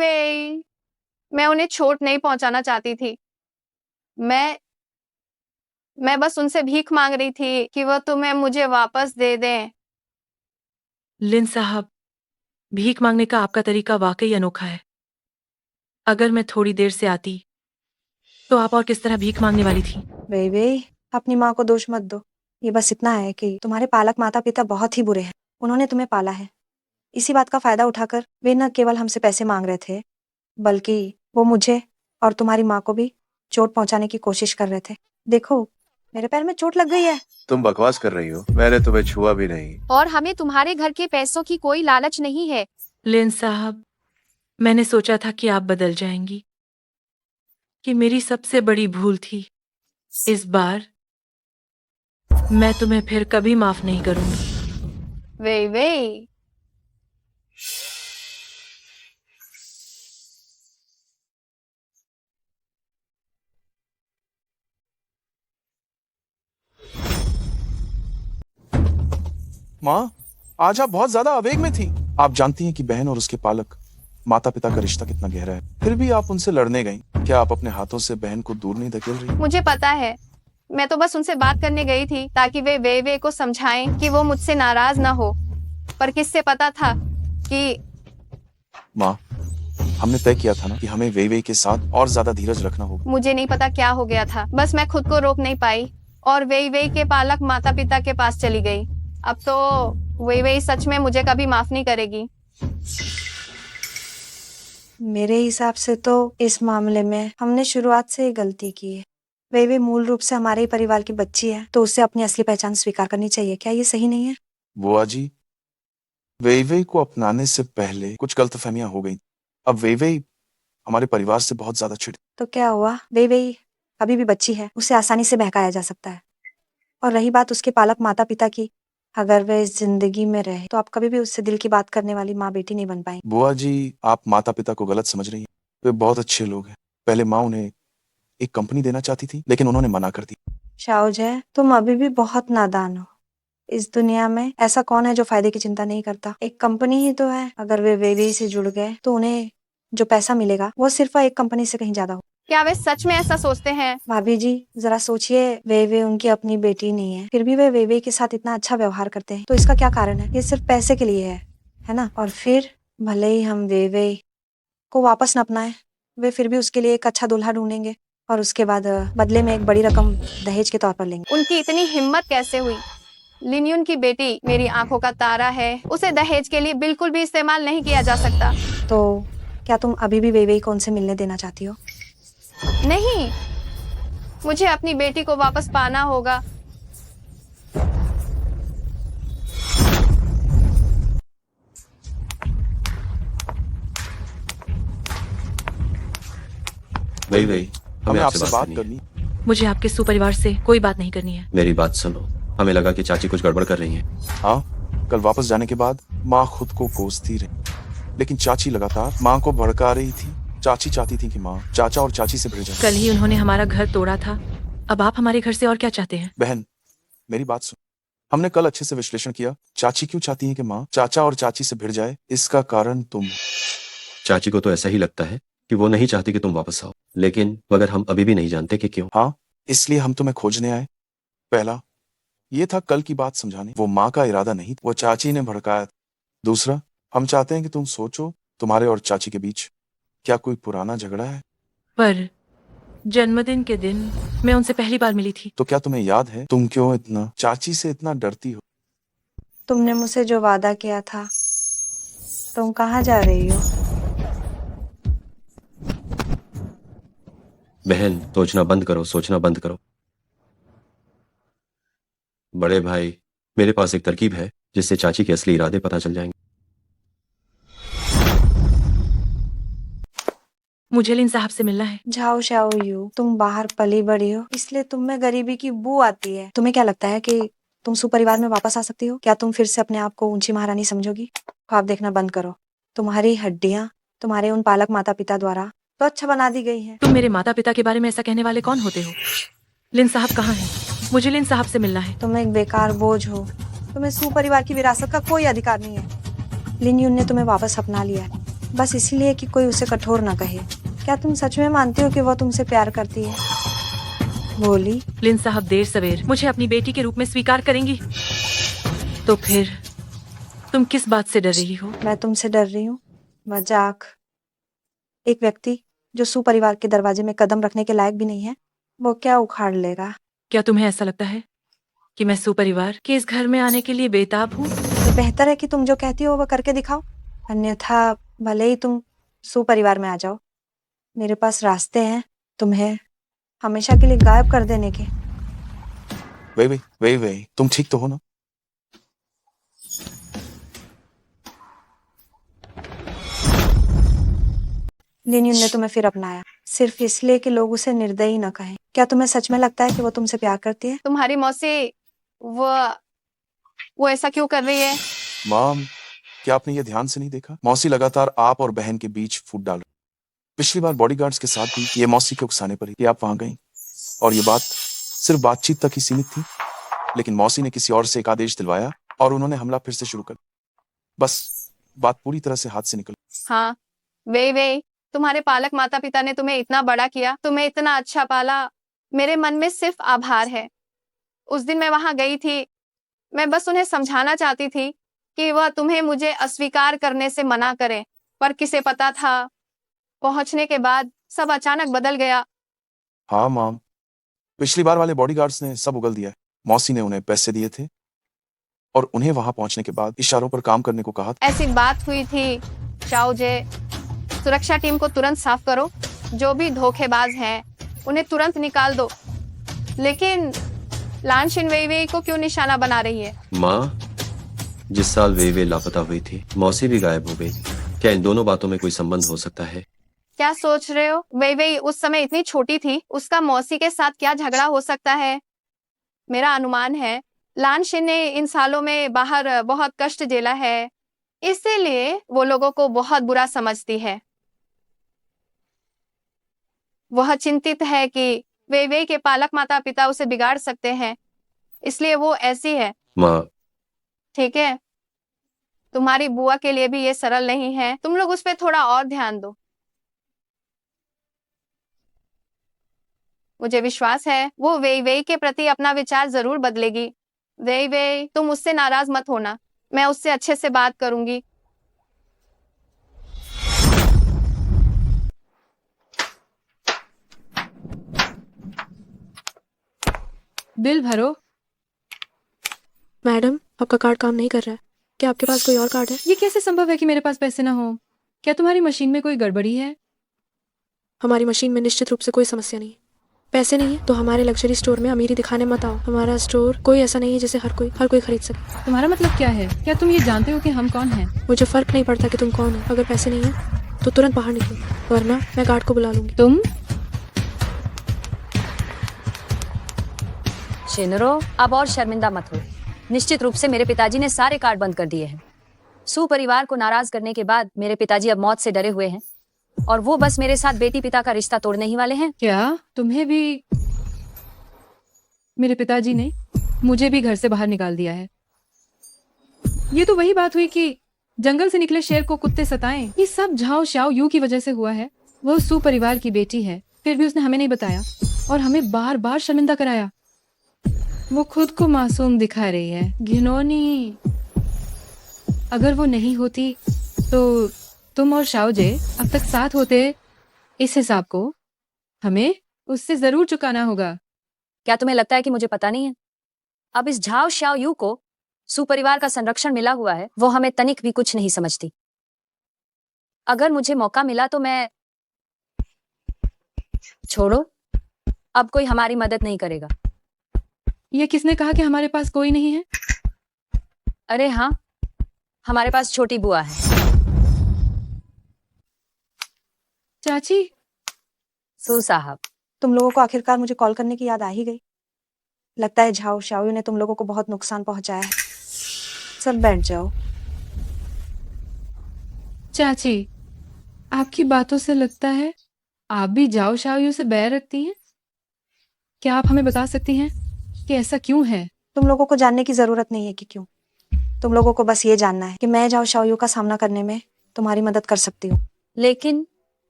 मैं उन्हें चोट नहीं पहुंचाना चाहती थी। मैं बस उनसे भीख मांग रही थी कि वह तुम्हें मुझे वापस दे दें। लिन साहब, भीख मांगने का आपका तरीका वाकई अनोखा है। अगर मैं थोड़ी देर से आती तो आप और किस तरह भीख मांगने वाली थी? वे अपनी माँ को दोष मत दो। ये बस इतना है कि तुम्हारे पालक माता पिता बहुत ही बुरे हैं। उन्होंने तुम्हें पाला है। इसी बात का फायदा उठाकर वे न केवल हमसे पैसे मांग रहे थे, बल्कि वो मुझे और तुम्हारी माँ को भी चोट पहुंचाने की कोशिश कर रहे थे। देखो, मेरे पैर में चोट लग गई है। तुम बकवास कर रही हो, मैंने तुम्हें छुआ भी नहीं। और हमें तुम्हारे घर के पैसों की कोई लालच नहीं है। लिन साहब, मैंने सोचा था कि आप बदल जाएंगी, कि मेरी सबसे बड़ी भूल थी। इस बार मैं तुम्हें फिर कभी माफ नहीं करूंगी। वे माँ, आज आप बहुत ज्यादा आवेग में थी। आप जानती हैं कि बहन और उसके पालक माता पिता का रिश्ता कितना गहरा है, फिर भी आप उनसे लड़ने गई। क्या आप अपने हाथों से बहन को दूर नहीं धकेल रही? मुझे पता है, मैं तो बस उनसे बात करने गई थी ताकि वे को समझाएं कि वो मुझसे नाराज ना हो। पर किससे पता था कि माँ, हमने तय किया था ना कि हमें वे के साथ और ज्यादा धीरज रखना होगा। मुझे नहीं पता क्या हो गया था। बस मैं खुद को रोक नहीं पाई और वे के पालक माता पिता के पास चली गई। अब तो वे सच में मुझे कभी माफ नहीं करेगी। मेरे हिसाब से तो इस मामले में हमने शुरुआत से ही गलती की है। वे मूल रूप से हमारे ही परिवार की बच्ची है, तो उसे अपनी असली पहचान स्वीकार करनी चाहिए। क्या ये सही नहीं है? बुआ जी, वे को अपनाने से पहले कुछ गलतफहमियां हो गई। अब वे हमारे परिवार से बहुत ज्यादा छिड़ी। तो क्या हुआ? वे अभी भी बच्ची है, उसे आसानी से बहकाया जा सकता है। और रही बात उसके पालक माता पिता की, अगर वे इस जिंदगी में रहे तो आप कभी भी उससे दिल की बात करने वाली माँ बेटी नहीं बन पाई। बुआ जी, आप माता पिता को गलत समझ रही हैं। वे बहुत अच्छे लोग हैं। पहले माँ उन्हें एक कंपनी देना चाहती थी, लेकिन उन्होंने मना कर दी। शाओजय, तुम अभी भी बहुत नादान हो। इस दुनिया में ऐसा कौन है जो फायदे की चिंता नहीं करता? एक कंपनी ही तो है। अगर वे से जुड़ गए तो उन्हें जो पैसा मिलेगा वो सिर्फ एक कंपनी से कहीं ज्यादा हो। क्या वे सच में ऐसा सोचते हैं? भाभी जी, जरा सोचिए, वे उनकी अपनी बेटी नहीं है, फिर भी वे के साथ इतना अच्छा व्यवहार करते हैं, तो इसका क्या कारण है? ये सिर्फ पैसे के लिए है ना? और फिर भले ही हम वे को वापस न अपनाए, वे फिर भी उसके लिए एक अच्छा दूल्हा ढूंढेंगे और उसके बाद बदले में एक बड़ी रकम दहेज के तौर पर लेंगे। उनकी इतनी हिम्मत कैसे हुई? लिनयुन की बेटी मेरी आंखों का तारा है। उसे दहेज के लिए बिल्कुल भी इस्तेमाल नहीं किया जा सकता। तो क्या तुम अभी भी वे को उनसे मिलने देना चाहती हो? नहीं, मुझे अपनी बेटी को वापस पाना होगा। वही हमें आपसे बात करनी। मुझे आपके सुपरिवार से कोई बात नहीं करनी है। मेरी बात सुनो, हमें लगा कि चाची कुछ गड़बड़ कर रही हैं। हाँ, कल वापस जाने के बाद माँ खुद को कोसती रही, लेकिन चाची लगातार माँ को भड़का रही थी। चाची चाहती थी कि माँ चाचा और चाची से भिड़ जाए। कल ही उन्होंने हमारा घर तोड़ा था, अब आप हमारे घर से और क्या चाहते हैं? बहन, मेरी बात सुन। हमने कल अच्छे से विश्लेषण किया। चाची क्यों चाहती है कि माँ चाचा और चाची से भिड़ जाए? इसका कारण तुम। चाची को तो ऐसा ही लगता है कि वो नहीं चाहती कि तुम वापस आओ, लेकिन मगर हम अभी भी नहीं जानते कि क्यों। हाँ, इसलिए हम तुम्हें खोजने आए। पहला, ये था कल की बात समझाने, वो माँ का इरादा नहीं, वो चाची ने भड़काया था। दूसरा, हम चाहते हैं कि तुम सोचो, तुम्हारे और चाची के बीच क्या कोई पुराना झगड़ा है? पर जन्मदिन के दिन मैं उनसे पहली बार मिली थी। तो क्या तुम्हें याद है तुम क्यों इतना चाची से इतना डरती हो? तुमने मुझसे जो वादा किया था, तुम कहाँ जा रही हो? बहन, सोचना बंद करो, सोचना बंद करो। बड़े भाई, मेरे पास एक तरकीब है जिससे चाची के असली इरादे पता चल जाएंगे। मुझे लिन साहब से मिलना है। जाओ शाओ यू, तुम बाहर पली बड़ी हो, इसलिए तुम में गरीबी की बू आती है। तुम्हें क्या लगता है कि तुम सुपरिवार में वापस आ सकती हो? क्या तुम फिर से अपने आप को ऊंची महारानी समझोगी? ख्वाब देखना बंद करो। तुम्हारी हड्डियां तुम्हारे उन पालक माता पिता द्वारा तो अच्छा बना दी गई है। तुम मेरे माता पिता के बारे में ऐसा कहने वाले कौन होते हो? लिन साहब कहाँ हैं? मुझे लिन साहब से मिलना है। तुम एक बेकार बोझ हो। तुम्हें सुपरिवार की विरासत का कोई अधिकार नहीं है। लिन युन ने तुम्हें वापस अपना लिया है, बस इसीलिए कि कोई उसे कठोर न कहे। क्या तुम सच में मानती हो कि वो तुमसे प्यार करती है? बोली। लिन साहब देर सवेर मुझे अपनी बेटी के रूप में स्वीकार करेंगी, तो फिर तुम किस बात से डर रही हो? मैं तुमसे डर रही हूँ? मजाक। एक व्यक्ति जो सुपरिवार के दरवाजे में कदम रखने के लायक भी नहीं है, वो क्या उखाड़ लेगा? क्या तुम्हें ऐसा लगता है कि मैं सुपरिवार के इस घर में आने के लिए बेताब हूँ? तो बेहतर है कि तुम जो कहती हो वो करके दिखाओ, अन्यथा भले ही तुम सुपरिवार में आ जाओ, मेरे पास रास्ते हैं तुम्हें हमेशा के लिए गायब कर देने के। वे तुम ठीक तो हो ना? लिन युन ने तुम्हें फिर अपनाया सिर्फ इसलिए कि लोग उसे निर्दयी न कहें। क्या तुम्हें सच में लगता है कि वो तुमसे प्यार करती है? तुम्हारी मौसी वो ऐसा क्यों कर रही है? मॉम, क्या आपने ये ध्यान से नहीं देखा? मौसी लगातार आप और बहन के बीच फूट डाल रही। पिछली बार बॉडीगार्ड्स के साथ भी ये मौसी के उकसाने पर ही कि आप वहां गई, और ये बात सिर्फ बातचीत तक ही सीमित थी, लेकिन मौसी ने किसी और से एक आदेश दिलवाया और उन्होंने हमला फिर से शुरू कर। बस बात पूरी तरह से हाथ से निकल। हाँ, वे तुम्हारे पालक माता पिता ने तुम्हें इतना बड़ा किया, तुम्हें इतना अच्छा पाला, मेरे मन में सिर्फ आभार है। उस दिन मैं वहां गई थी, मैं बस उन्हें समझाना चाहती थी कि वह तुम्हें मुझे अस्वीकार करने से मना करें, पर किसे पता था पहुंचने के बाद सब अचानक बदल गया। हाँ मॉम, पिछली बार वाले बॉडीगार्ड्स ने सब उगल दिया है। मौसी ने उन्हें पैसे दिए थे और उन्हें वहां पहुंचने के बाद इशारों पर काम करने को कहा था। ऐसी बात हुई थी चाओ जे, सुरक्षा टीम को तुरंत साफ करो, जो भी धोखेबाज हैं उन्हें तुरंत निकाल दो। लेकिन लान शिन वेई को क्यों निशाना बना रही है? माँ, जिस साल वे लापता हुई थी, मौसी भी गायब हो गई। क्या इन दोनों बातों में कोई संबंध हो सकता है? क्या सोच रहे हो? वेई उस समय इतनी छोटी थी, उसका मौसी के साथ क्या झगड़ा हो सकता है? मेरा अनुमान है लान शिन ने इन सालों में बाहर बहुत कष्ट झेला है, इसीलिए वो लोगों को बहुत बुरा समझती है। वह चिंतित है कि वे के पालक माता पिता उसे बिगाड़ सकते हैं, इसलिए वो ऐसी है। माँ, ठीक है, तुम्हारी बुआ के लिए भी ये सरल नहीं है, तुम लोग उस पर थोड़ा और ध्यान दो। मुझे विश्वास है वो वे के प्रति अपना विचार जरूर बदलेगी। वे तुम उससे नाराज मत होना, मैं उससे अच्छे से बात करूंगी। बिल भरो। मैडम, आपका कार्ड काम नहीं कर रहा है। क्या आपके पास कोई और कार्ड है? ये कैसे संभव है कि मेरे पास पैसे ना हो? क्या तुम्हारी मशीन में कोई गड़बड़ी है? हमारी मशीन में निश्चित रूप से कोई समस्या नहीं है। पैसे नहीं है तो हमारे लग्जरी स्टोर में अमीरी दिखाने मत आओ। हमारा स्टोर कोई ऐसा नहीं है जिसे हर कोई खरीद सके। तुम्हारा मतलब क्या है? क्या तुम ये जानते हो कि हम कौन हैं? मुझे फर्क नहीं पड़ता कि तुम कौन हो। अगर पैसे नहीं है तो तुरंत बाहर निकलो, वरना मैं गार्ड को बुला लूंगी। तुम शिनरो, अब और शर्मिंदा मत हो। निश्चित रूप से मेरे पिताजी ने सारे कार्ड बंद कर दिए हैं। सू परिवार को नाराज करने के बाद मेरे पिताजी अब मौत से डरे हुए हैं, और वो बस मेरे साथ बेटी पिता का रिश्ता तोड़ने ही वाले हैं। क्या तुम्हें भी मेरे पिताजी ने मुझे भी घर से बाहर निकाल दिया है? ये तो वही बात हुई कि जंगल से निकले शेर को कुत्ते सताएं। ये सब झाओ शाओ यू की वजह से हुआ है। वो सू परिवार की बेटी है, फिर भी उसने हमें नहीं बताया। और हमें बार बार शर्मिंदा कराया। वो खुद को मासूम दिखा रही है, घिनौनी। अगर वो नहीं होती तो तुम और शाओजे अब तक साथ होते। इस हिसाब को हमें उससे जरूर चुकाना होगा। क्या तुम्हें लगता है कि मुझे पता नहीं है? अब इस झाओ शाओ यू को सुपरिवार का संरक्षण मिला हुआ है, वो हमें तनिक भी कुछ नहीं समझती। अगर मुझे मौका मिला तो मैं छोड़ो, अब कोई हमारी मदद नहीं करेगा। ये किसने कहा कि हमारे पास कोई नहीं है? अरे हाँ, हमारे पास छोटी बुआ है। चाची। सू साहब, तुम लोगों को आखिरकार मुझे कॉल करने की याद आ ही गई। लगता है झाओ शाओयू ने तुम लोगों को बहुत नुकसान पहुंचाया है। सब बैठ जाओ। चाची, आपकी बातों से लगता है आप भी जाओ शाओयू से बैर रखती हैं। क्या आप हमें बता सकती हैं कि ऐसा क्यों है? तुम लोगों को जानने की जरूरत नहीं है कि क्यों। तुम लोगों को बस ये जानना है कि मैं जाओ शाओयू का सामना करने में तुम्हारी मदद कर सकती हूँ। लेकिन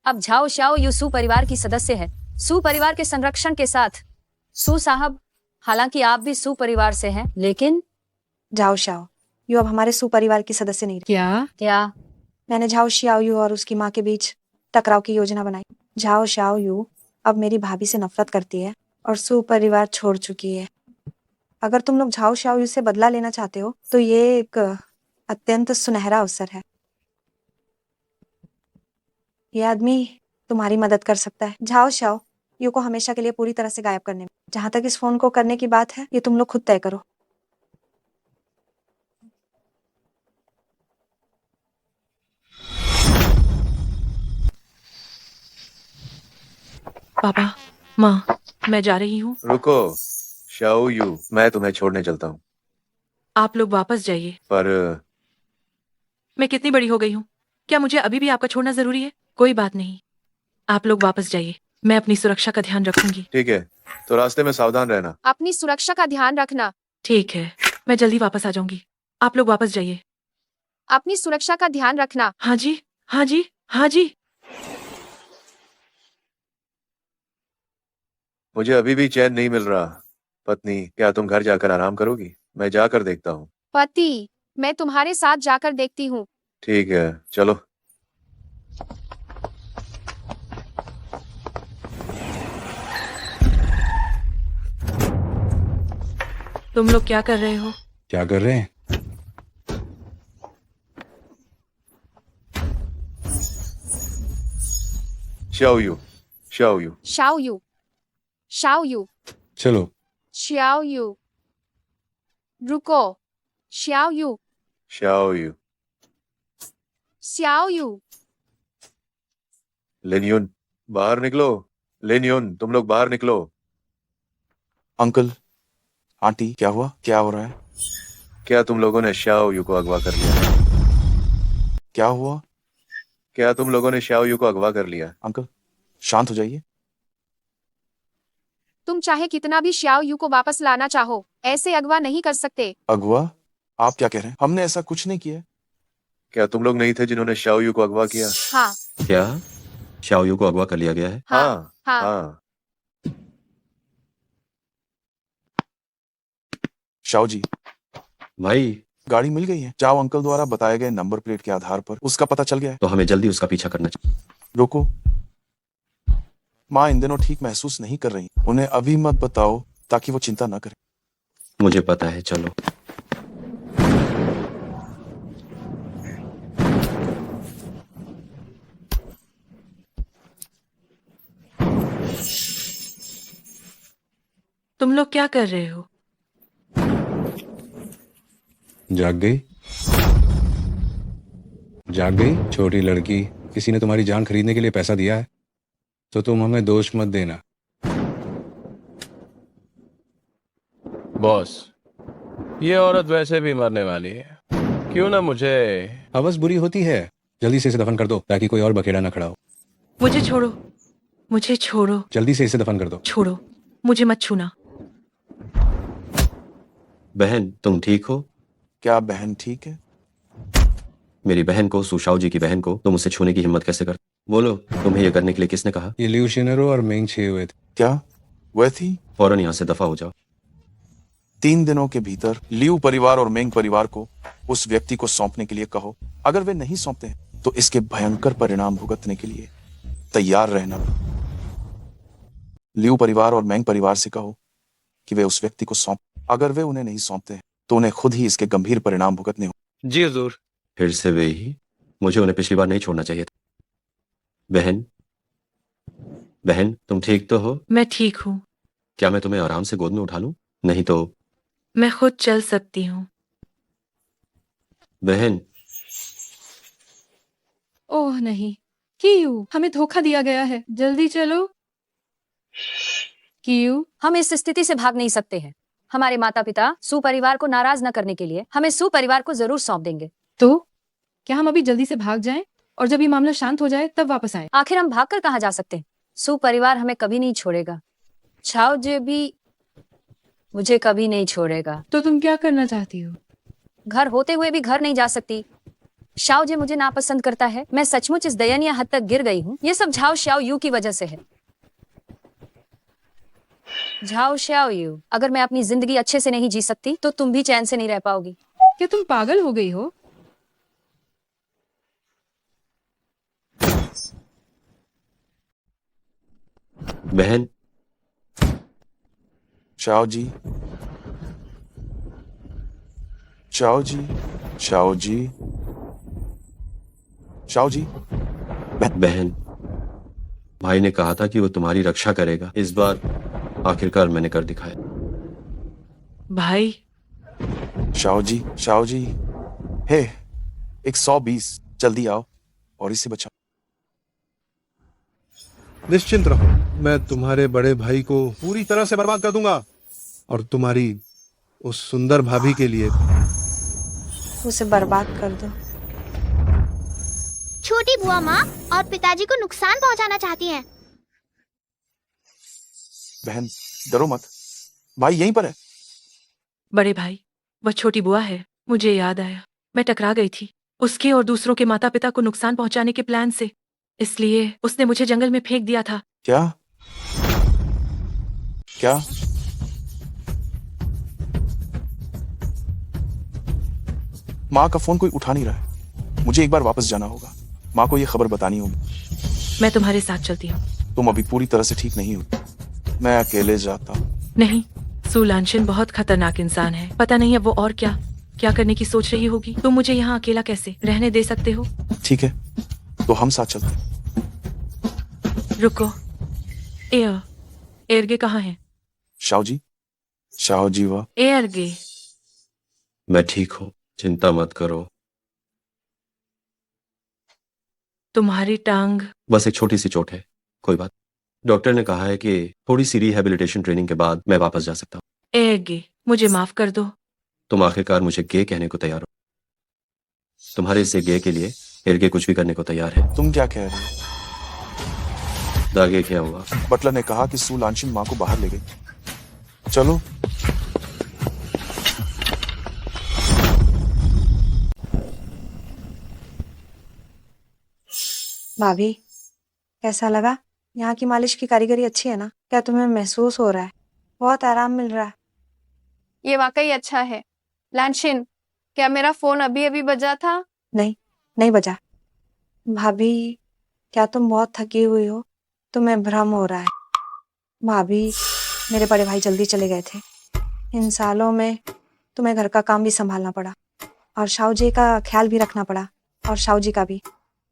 अब झाओ शाओ यू सू परिवार की सदस्य है, सू परिवार के संरक्षण के साथ। सू साहब, हालांकि आप भी सू परिवार से हैं, लेकिन झाओ शाओ यू अब हमारे सुपरिवार की सदस्य नहीं रही। क्या? मैंने झाओ शाओ यू और उसकी माँ के बीच टकराव की योजना बनाई। झाओ शाओ यू अब मेरी भाभी से नफरत करती है और सुपरिवार छोड़ चुकी है। अगर तुम लोग झाओ शाओ यू से बदला लेना चाहते हो तो ये एक अत्यंत सुनहरा अवसर है। ये आदमी तुम्हारी मदद कर सकता है झाओ शाओ यू को हमेशा के लिए पूरी तरह से गायब करने में। जहां तक इस फोन को करने की बात है, ये तुम लोग खुद तय करो। पापा, माँ, मैं जा रही हूँ। रुको शाओ यू, मैं तुम्हें छोड़ने चलता हूँ। आप लोग वापस जाइए। पर मैं कितनी बड़ी हो गई हूँ? क्या मुझे अभी भी आपका छोड़ना जरूरी है? कोई बात नहीं, आप लोग वापस जाइए। मैं अपनी सुरक्षा का ध्यान रखूंगी। ठीक है, तो रास्ते में सावधान रहना। अपनी सुरक्षा का ध्यान रखना। ठीक है, मैं जल्दी वापस आ जाऊंगी। आप लोग वापस जाइए। अपनी सुरक्षा का ध्यान रखना। हाँ जी, हाँ जी, हाँ जी। मुझे अभी भी चैन नहीं मिल रहा। पत्नी, क्या तुम घर जाकर आराम करोगी? मैं जाकर देखता हूँ। पति, मैं तुम्हारे साथ जाकर देखती हूँ। ठीक है, चलो। तुम लोग क्या कर रहे हो? क्या कर रहे हैं? Shao Yu, Shao Yu, Shao Yu, Shao Yu, चलो। शाओ यू, रुको। Shao Yu, Shao Yu. Shao Yu. Linyun, बाहर निकलो। लिनयुन, तुम लोग बाहर निकलो। अंकल, आंटी, क्या हुआ? क्या हो रहा है? क्या तुम लोगों ने शाओ यू को अगवा कर लिया? क्या हुआ? क्या तुम लोगों ने शाओ यू को अगवा कर लिया? अंकल, शांत हो जाइए। तुम चाहे कितना भी शाओ यू को वापस लाना चाहो, ऐसे अगवा नहीं कर सकते। अगवा? आप क्या कह रहे हैं? हमने ऐसा कुछ नहीं किया। क्या तुम लोग नहीं थे जिन्होंने शाओ यू को अगवा किया? हाँ, क्या शाओयू को अगवा कर लिया गया है? हाँ, हाँ। हाँ। शाओ जी, भाई, गाड़ी मिल गई है। चाओ अंकल द्वारा बताए गए नंबर प्लेट के आधार पर उसका पता चल गया है। तो हमें जल्दी उसका पीछा करना चाहिए। रुको, माँ इन दिनों ठीक महसूस नहीं कर रही। उन्हें अभी मत बताओ ताकि वो चिंता न करें। मुझे पता है, चलो। तुम लोग क्या कर रहे हो? जाग गई? जाग गई छोटी लड़की। किसी ने तुम्हारी जान खरीदने के लिए पैसा दिया है तो तुम हमें दोष मत देना। बॉस, ये औरत वैसे भी मरने वाली है, क्यों ना मुझे। हवस बुरी होती है, जल्दी से इसे दफन कर दो ताकि कोई और बखेड़ा ना खड़ा हो। मुझे छोड़ो, मुझे छोड़ो। जल्दी से इसे दफन कर दो। छोड़ो, मुझे मत छूना। बहन, तुम ठीक हो? क्या बहन ठीक है? मेरी बहन को, सुशाओ जी की बहन को तुम उसे छूने की हिम्मत कैसे कर? बोलो, तुम्हें ये करने के लिए किसने कहा? ये लिऊ शिनरो और मेंग छे हुए थे। क्या? वह थी फौरन यहाँ से दफा हो जाओ। 3 दिनों के भीतर लियू परिवार और मेंग परिवार को उस व्यक्ति को सौंपने के लिए कहो। अगर वे नहीं सौंपते हैं तो इसके भयंकर परिणाम भुगतने के लिए तैयार रहना। लियू परिवार और मेंग परिवार से कहो कि वे उस व्यक्ति को सौंप। अगर वे उन्हें नहीं सौंपते हैं तो उन्हें खुद ही इसके गंभीर परिणाम भुगतने हो। जी हुजूर। फिर से वे ही। मुझे उन्हें पिछली बार नहीं छोड़ना चाहिए था। बहन, बहन तुम ठीक तो हो? मैं ठीक हूँ। क्या मैं तुम्हें आराम से गोद में उठा लूं? नहीं तो मैं खुद चल सकती हूँ। बहन। ओह नहीं, कियू, हमें धोखा दिया गया है। जल्दी चलो। कियू, हम इस स्थिति से भाग नहीं सकते हैं। हमारे माता पिता सू परिवार को नाराज न करने के लिए हमें सू परिवार को जरूर सौंप देंगे। तो क्या हम अभी जल्दी से भाग जाएं और जब ये मामला शांत हो जाए तब वापस आए? आखिर हम भागकर कहाँ जा सकते हैं? सू परिवार हमें कभी नहीं छोड़ेगा। छाओ जे भी मुझे कभी नहीं छोड़ेगा। तो तुम क्या करना चाहती हो? घर होते हुए भी घर नहीं जा सकती। शाओ जे मुझे नापसंद करता है। मैं सचमुच इस दयनीय हद तक गिर गई हूँ। ये सब झाओ शाओ यू की वजह से है। झाओ शाओ यू, अगर मैं अपनी जिंदगी अच्छे से नहीं जी सकती तो तुम भी चैन से नहीं रह पाओगी। क्या तुम पागल हो गई हो? बहन। शाओ जी, शाओ जी, शाओ जी, शाओ जी। बहन, भाई ने कहा था कि वो तुम्हारी रक्षा करेगा। इस बार आखिरकार मैंने कर दिखाया। भाई। शाओ जी, शाओ जी। हे, 120, जल्दी आओ और इसे बचाओ। निश्चिंत रहो, मैं तुम्हारे बड़े भाई को पूरी तरह से बर्बाद कर दूंगा और तुम्हारी उस सुंदर भाभी के लिए उसे बर्बाद कर दो। छोटी बुआ माँ और पिताजी को नुकसान पहुँचाना चाहती हैं। बहन डरो मत, भाई यहीं पर है। बड़े भाई, वह छोटी बुआ है। मुझे याद आया, मैं टकरा गई थी उसके और दूसरों के माता पिता को नुकसान पहुंचाने के प्लान से। इसलिए उसने मुझे जंगल में फेंक दिया था। क्या? क्या? माँ का फोन कोई उठा नहीं रहा है। मुझे एक बार वापस जाना होगा। माँ को ये खबर बतानी होगी। मैं तुम्हारे साथ चलती हूँ। तुम अभी पूरी तरह से ठीक नहीं हो। मैं अकेले जाता हूँ। नहीं, सुलांशन बहुत खतरनाक इंसान है। पता नहीं अब वो और क्या क्या करने की सोच रही होगी। तुम मुझे यहाँ अकेला कैसे रहने दे सकते हो? ठीक है, तो हम साथ चलते हैं। रुको, एयरगे कहाँ है? शाओ जी, शाओ जी वाह। एयरगे। मैं ठीक हूँ, चिंता मत करो। तुम्हारी टांग? बस एक छोटी सी चोट है, कोई बात। डॉक्टर ने कहा है कि थोड़ी सी रिहैबिलिटेशन ट्रेनिंग के बाद मैं वापस जा सकता हूँ। एयरगे, मुझे माफ कर दो। तुम आखिरकार मुझे गे कहने को तैयार हो। तुम्हारे इस गे के लिए एयरगे कुछ भी करने को तैयार है। तुम क्या कह रहे हो? दागे क्या हुआ? बटलर ने कहा कि सू लांशिन माँ को बाहर ले गई। चलो। भाभी, कैसा लगा? यहाँ की मालिश की कारीगरी अच्छी है ना? क्या तुम्हें महसूस हो रहा है? बहुत आराम मिल रहा है? ये वाकई अच्छा है। लांशिन, क्या मेरा फोन अभी अभी बजा था? नहीं, नहीं बजा। भाभी, क्या तुम बहुत थकी हुई हो? तुम्हें भ्रम हो रहा है। भाभी, मेरे बड़े भाई जल्दी चले गए थे। इन सालों में तुम्हें घर का काम भी संभालना पड़ा और शाओ जी का ख्याल भी रखना पड़ा और शाओ जी का भी।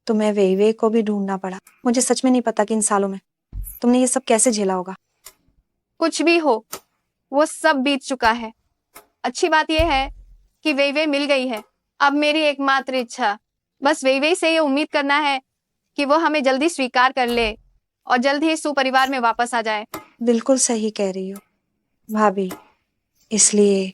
तुम्हें वेइवे को भी ढूंढना पड़ा। मुझे सच में नहीं पता कि इन सालों में तुमने ये सब कैसे झेला होगा। कुछ भी हो, वो सब बीत चुका है। अच्छी बात यह है कि वेइवे मिल गई है। अब मेरी एकमात्र इच्छा बस वेइवे से ये उम्मीद करना है कि वो हमें जल्दी स्वीकार कर ले और जल्द ही सू परिवार में वापस आ जाए। बिल्कुल सही कह रही हो भाभी, इसलिए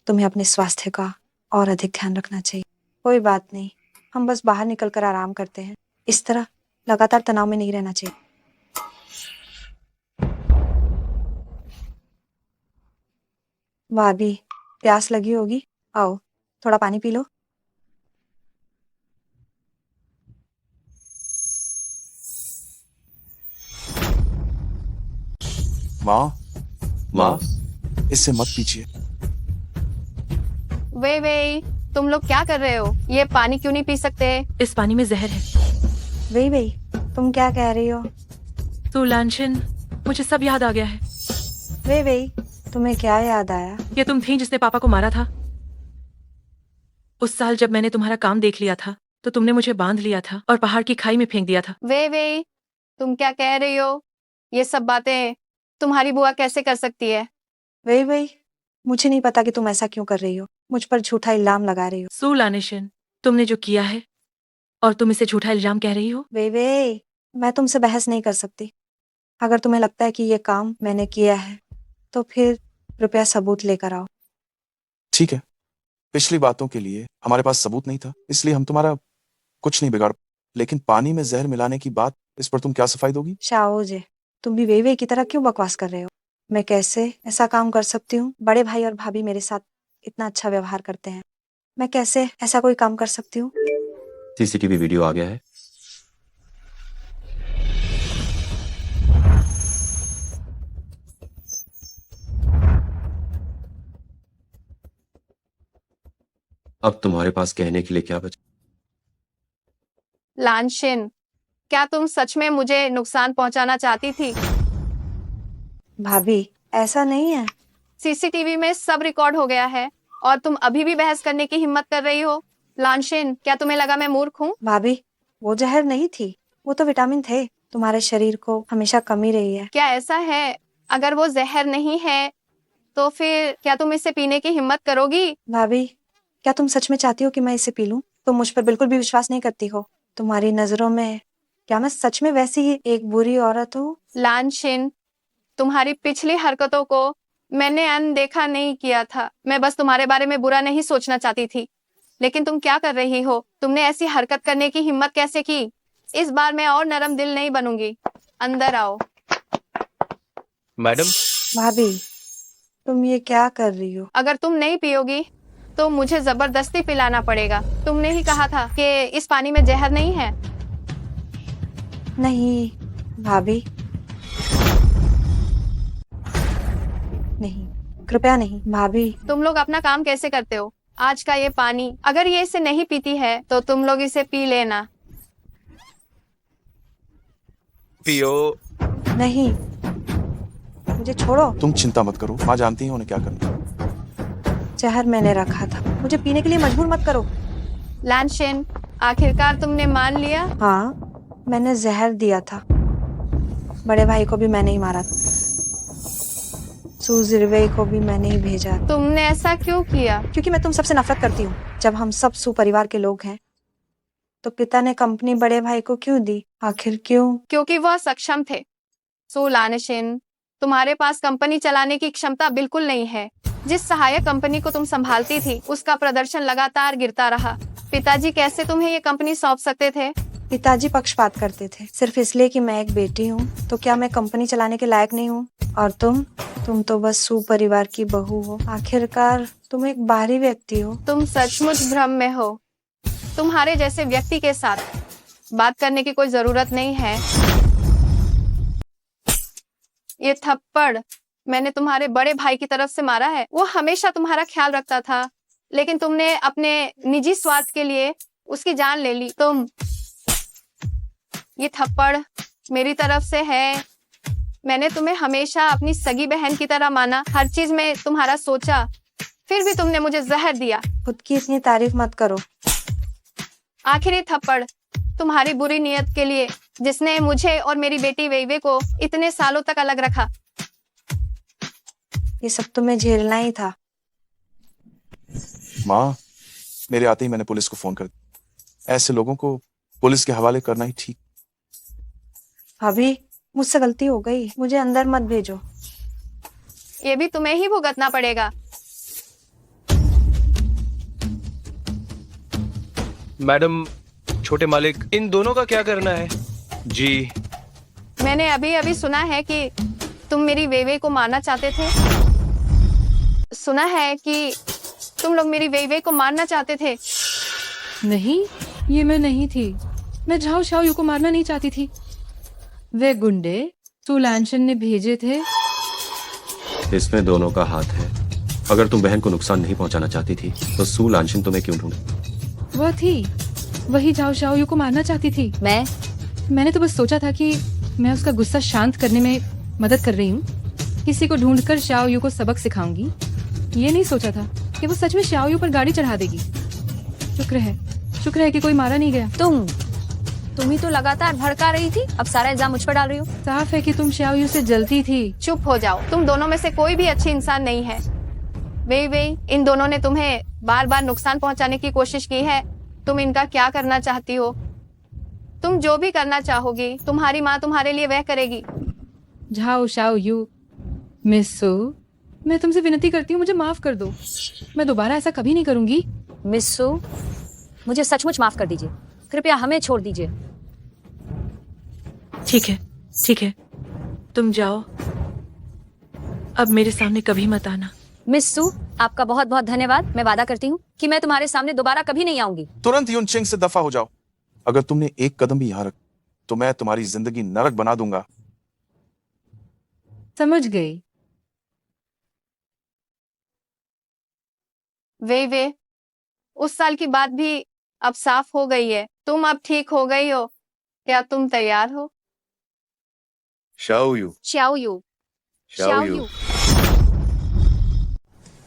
तुम्हें अपने स्वास्थ्य का और अधिक ध्यान रखना चाहिए। कोई बात नहीं, हम बस बाहर निकलकर आराम करते हैं। इस तरह लगातार तनाव में नहीं रहना चाहिए। भाभी, प्यास लगी होगी, आओ थोड़ा पानी पी लो। माँ माँ इससे मत पीछिए। वे तुम लोग क्या कर रहे हो? ये पानी क्यों नहीं पी सकते? इस पानी में जहर है। वही तुम क्या कह रही हो? तो लांछन, मुझे सब याद आ गया है। वही तुम्हें क्या याद आया? ये तुम थी जिसने पापा को मारा था। उस साल जब मैंने तुम्हारा काम देख लिया था तो तुमने मुझे बांध लिया था और पहाड़ की खाई में फेंक दिया था। वे तुम क्या कह रही हो? ये सब बातें तुम्हारी बुआ कैसे कर सकती है? वही मुझे नहीं पता कि तुम ऐसा क्यों कर रही हो, मुझ पर झूठा इल्जाम लगा रही हो। सू लानिशन, तुमने जो किया है और तुम इसे झूठा इल्जाम कह रही हो। वे मैं तुमसे बहस नहीं कर सकती। अगर तुम्हें लगता है कि ये काम मैंने किया है तो फिर कृपया सबूत लेकर आओ। ठीक है, पिछली बातों के लिए हमारे पास सबूत नहीं था, इसलिए हम तुम्हारा कुछ नहीं बिगाड़, लेकिन पानी में जहर मिलाने की बात, इस पर तुम क्या सफाई दोगी? शाओजे, तुम भी वे की तरह क्यों बकवास कर रहे हो? मैं कैसे ऐसा काम कर सकती हूँ? बड़े भाई और भाभी मेरे साथ इतना अच्छा व्यवहार करते हैं, मैं कैसे ऐसा कोई काम कर सकती हूँ? सीसीटीवी वीडियो आ गया है। अब तुम्हारे पास कहने के लिए क्या बचा? लांशिन, क्या तुम सच में मुझे नुकसान पहुंचाना चाहती थी? भाभी, ऐसा नहीं है। सीसीटीवी में सब रिकॉर्ड हो गया है और तुम अभी भी बहस करने की हिम्मत कर रही हो? लांशिन, क्या तुम्हें लगा मैं मूर्ख हूँ? भाभी, वो जहर नहीं थी, वो तो विटामिन थे। तुम्हारे शरीर को हमेशा कमी रही है। क्या ऐसा है? अगर वो जहर नहीं है तो फिर क्या तुम इसे पीने की हिम्मत करोगी? भाभी, क्या तुम सच में चाहती हो कि मैं इसे पी लूं? तुम मुझ पर बिल्कुल भी विश्वास नहीं करती हो। तुम्हारी नजरों में क्या मैं सच में वैसी ही एक बुरी औरत हूँ? लांशिन, तुम्हारी पिछली हरकतों को मैंने अनदेखा नहीं किया था। मैं बस तुम्हारे बारे में बुरा नहीं सोचना चाहती थी, लेकिन तुम क्या कर रही हो? तुमने ऐसी हरकत करने की हिम्मत कैसे की? इस बार मैं और नरम दिल नहीं बनूंगी। अंदर आओ। मैडम। भाभी, तुम ये क्या कर रही हो? अगर तुम नहीं पियोगी तो मुझे जबरदस्ती पिलाना पड़ेगा। तुमने ही कहा था कि इस पानी में जहर नहीं है। नहीं भाभी, नहीं, कृपया नहीं। भाभी, तुम लोग अपना काम कैसे करते हो? आज का ये पानी, अगर ये इसे नहीं पीती है तो तुम लोग इसे पी लेना। पियो। नहीं, मुझे छोड़ो। तुम चिंता मत करो, माँ जानती है उन्हें क्या करना। जहर मैंने रखा था, मुझे पीने के लिए मजबूर मत करो। लांशिन, आखिरकार तुमने मान लिया? हाँ, मैंने जहर दिया था। बड़े भाई को भी मैंने ही मारा था। सुजिरवे को भी मैंने ही भेजा। तुमने ऐसा क्यों किया? क्योंकि मैं तुम सबसे नफरत करती हूँ। जब हम सब सुपरिवार के लोग हैं तो पिता ने कंपनी बड़े भाई को क्यों दी? आखिर क्यों? क्योंकि वह सक्षम थे। सो लांशिन, तुम्हारे पास कंपनी चलाने की क्षमता बिल्कुल नहीं है। जिस सहायक कंपनी को तुम संभालती थी उसका प्रदर्शन लगातार गिरता रहा। पिताजी कैसे तुम्हें ये कंपनी सौंप सकते थे? पिताजी पक्षपात करते थे, सिर्फ इसलिए कि मैं एक बेटी हूँ। तो क्या मैं कंपनी चलाने के लायक नहीं हूँ? और तुम तो बस सुपरिवार की बहू हो। आखिरकार तुम एक बाहरी व्यक्ति हो। तुम सचमुच भ्रम में हो। तुम्हारे जैसे व्यक्ति के साथ बात करने की कोई जरूरत नहीं है। ये थप्पड़ मैंने तुम्हारे बड़े भाई की तरफ से मारा है। वो हमेशा तुम्हारा ख्याल रखता था, लेकिन तुमने अपने निजी स्वार्थ के लिए उसकी जान ले ली। ये थप्पड़ मेरी तरफ से है। मैंने तुम्हें हमेशा अपनी सगी बहन की तरह माना, हर चीज में तुम्हारा सोचा, फिर भी तुमने मुझे जहर दिया। खुद की इतनी तारीफ मत करो। आखिरी थप्पड़ तुम्हारी बुरी नीयत के लिए, जिसने मुझे और मेरी बेटी वेइवे को इतने सालों तक अलग रखा। ये सब तुम्हें झेलना ही था। माँ, मेरे आते ही मैंने पुलिस को फोन कर दिया। ऐसे लोगों को पुलिस के हवाले करना ही ठीक। भाभी, मुझसे गलती हो गई, मुझे अंदर मत भेजो। ये भी तुम्हें ही भुगतना पड़ेगा। मैडम, छोटे मालिक, इन दोनों का क्या करना है? जी, मैंने अभी अभी सुना है कि तुम मेरी वेवे को मारना चाहते थे। सुना है कि तुम लोग मेरी वेवे को मारना चाहते थे। नहीं, ये मैं नहीं थी। मैं झाओ शाओयू को मारना नहीं चाहती थी। वे गुंडे सू लांशन ने भेजे थे इसमें दोनों का हाथ है। अगर तुम बहन को नुकसान नहीं पहुंचाना चाहती थी तो लांछिन तुम्हें क्यों ढूंढे? वह थी वही जाओ शाओयू को मारना चाहती थी। मैंने तो बस सोचा था कि मैं उसका गुस्सा शांत करने में मदद कर रही हूँ। किसी को ढूंढकर शाओयू को सबक सिखाऊंगी। ये नहीं सोचा था कि वो सच में शाओयू पर गाड़ी चढ़ा देगी। शुक्र है कि कोई मारा नहीं गया। तुम ही तो लगातार भड़का रही थी, अब सारा इल्जाम मुझ पर डाल रही हो। साफ है कि तुम शाओयू से जलती थी। चुप हो जाओ, तुम दोनों में से कोई भी अच्छी इंसान नहीं है। वे इन दोनों ने तुम्हें बार बार नुकसान पहुंचाने की कोशिश की है। तुम इनका क्या करना चाहती हो? तुम जो भी करना चाहोगी तुम्हारी माँ तुम्हारे लिए वह करेगी। जाओ शाओयू, मिस सू, मैं तुमसे विनती करती हूँ, मुझे माफ कर दो। मैं दोबारा ऐसा कभी नहीं करूंगी। मिस सू, मुझे सचमुच माफ कर दीजिए, कृपया हमें छोड़ दीजिए। ठीक है, तुम जाओ, अब मेरे सामने कभी मत आना। मिस सू, आपका बहुत बहुत धन्यवाद। मैं वादा करती हूँ कि मैं तुम्हारे सामने दोबारा कभी नहीं आऊंगी। तुरंत यूनचिंग से दफा हो जाओ। अगर तुमने एक कदम भी यहाँ रख तो मैं तुम्हारी जिंदगी नरक बना दूंगा। समझ गई। वे उस साल की बात भी अब साफ हो गई है। तुम अब ठीक हो गई हो। क्या तुम तैयार हो? शाओयू, शाओयू, शाओयू,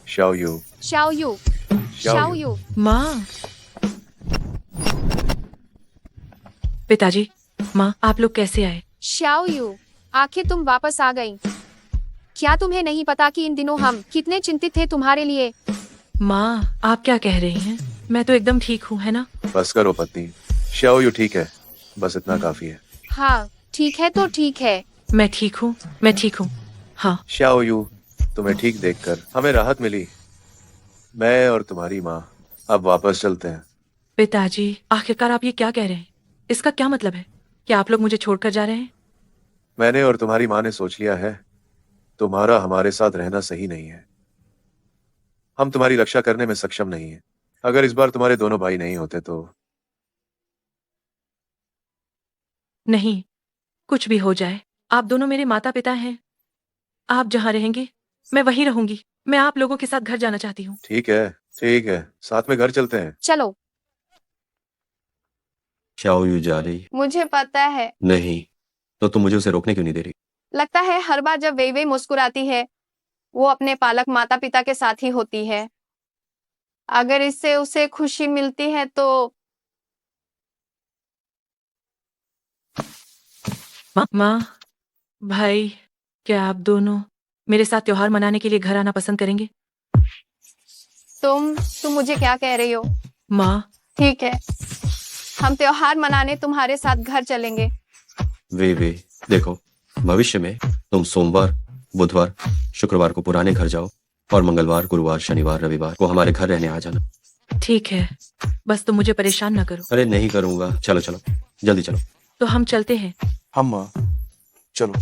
शाओयू, शाओयू, शाओयू। माँ, पिताजी, माँ, आप लोग कैसे आए? शाओयू, आखिर तुम वापस आ गई। क्या तुम्हें नहीं पता कि इन दिनों हम कितने चिंतित थे तुम्हारे लिए? माँ, आप क्या कह रही हैं? मैं तो एकदम ठीक हूँ, है ना? बस करो पत्नी। शाओयू ठीक है, बस इतना काफी है। हाँ, ठीक है तो ठीक है। मैं ठीक हूँ। हाँ। शाओयू, तुम्हें ठीक देखकर हमें राहत मिली। मैं और तुम्हारी माँ अब वापस चलते हैं। पिताजी, आखिरकार आप ये क्या कह रहे हैं? इसका क्या मतलब है? क्या आप लोग मुझे छोड़कर जा रहे हैं? मैंने और तुम्हारी माँ ने सोच लिया है, तुम्हारा हमारे साथ रहना सही नहीं है। हम तुम्हारी रक्षा करने में सक्षम नहीं है। अगर इस बार तुम्हारे दोनों भाई नहीं होते तो। नहीं, कुछ भी हो जाए, आप दोनों मेरे माता पिता हैं। आप जहाँ रहेंगे मैं वहीं रहूंगी। मैं आप लोगों के साथ घर जाना चाहती हूँ। ठीक है, साथ में घर चलते हैं। चलो। शाओयू जा रही? मुझे पता है। नहीं, तो तुम मुझे उसे रोकने क्यों नहीं दे रही? लगता है हर बार जब वे मुस्कुराती है वो अपने पालक माता पिता के साथ ही होती है। अगर इससे उसे खुशी मिलती है तो। माँ, भाई, क्या आप दोनों मेरे साथ त्योहार मनाने के लिए घर आना पसंद करेंगे? तुम मुझे क्या कह रही हो? माँ, ठीक है, हम त्योहार मनाने तुम्हारे साथ घर चलेंगे। वे देखो, भविष्य में तुम सोमवार, बुधवार, शुक्रवार को पुराने घर जाओ और मंगलवार, गुरुवार, शनिवार, रविवार को हमारे घर रहने आ जाना। ठीक है, बस तुम मुझे परेशान न करो। अरे नहीं करूंगा। चलो, जल्दी चलो। तो हम चलते हैं। हम चलो।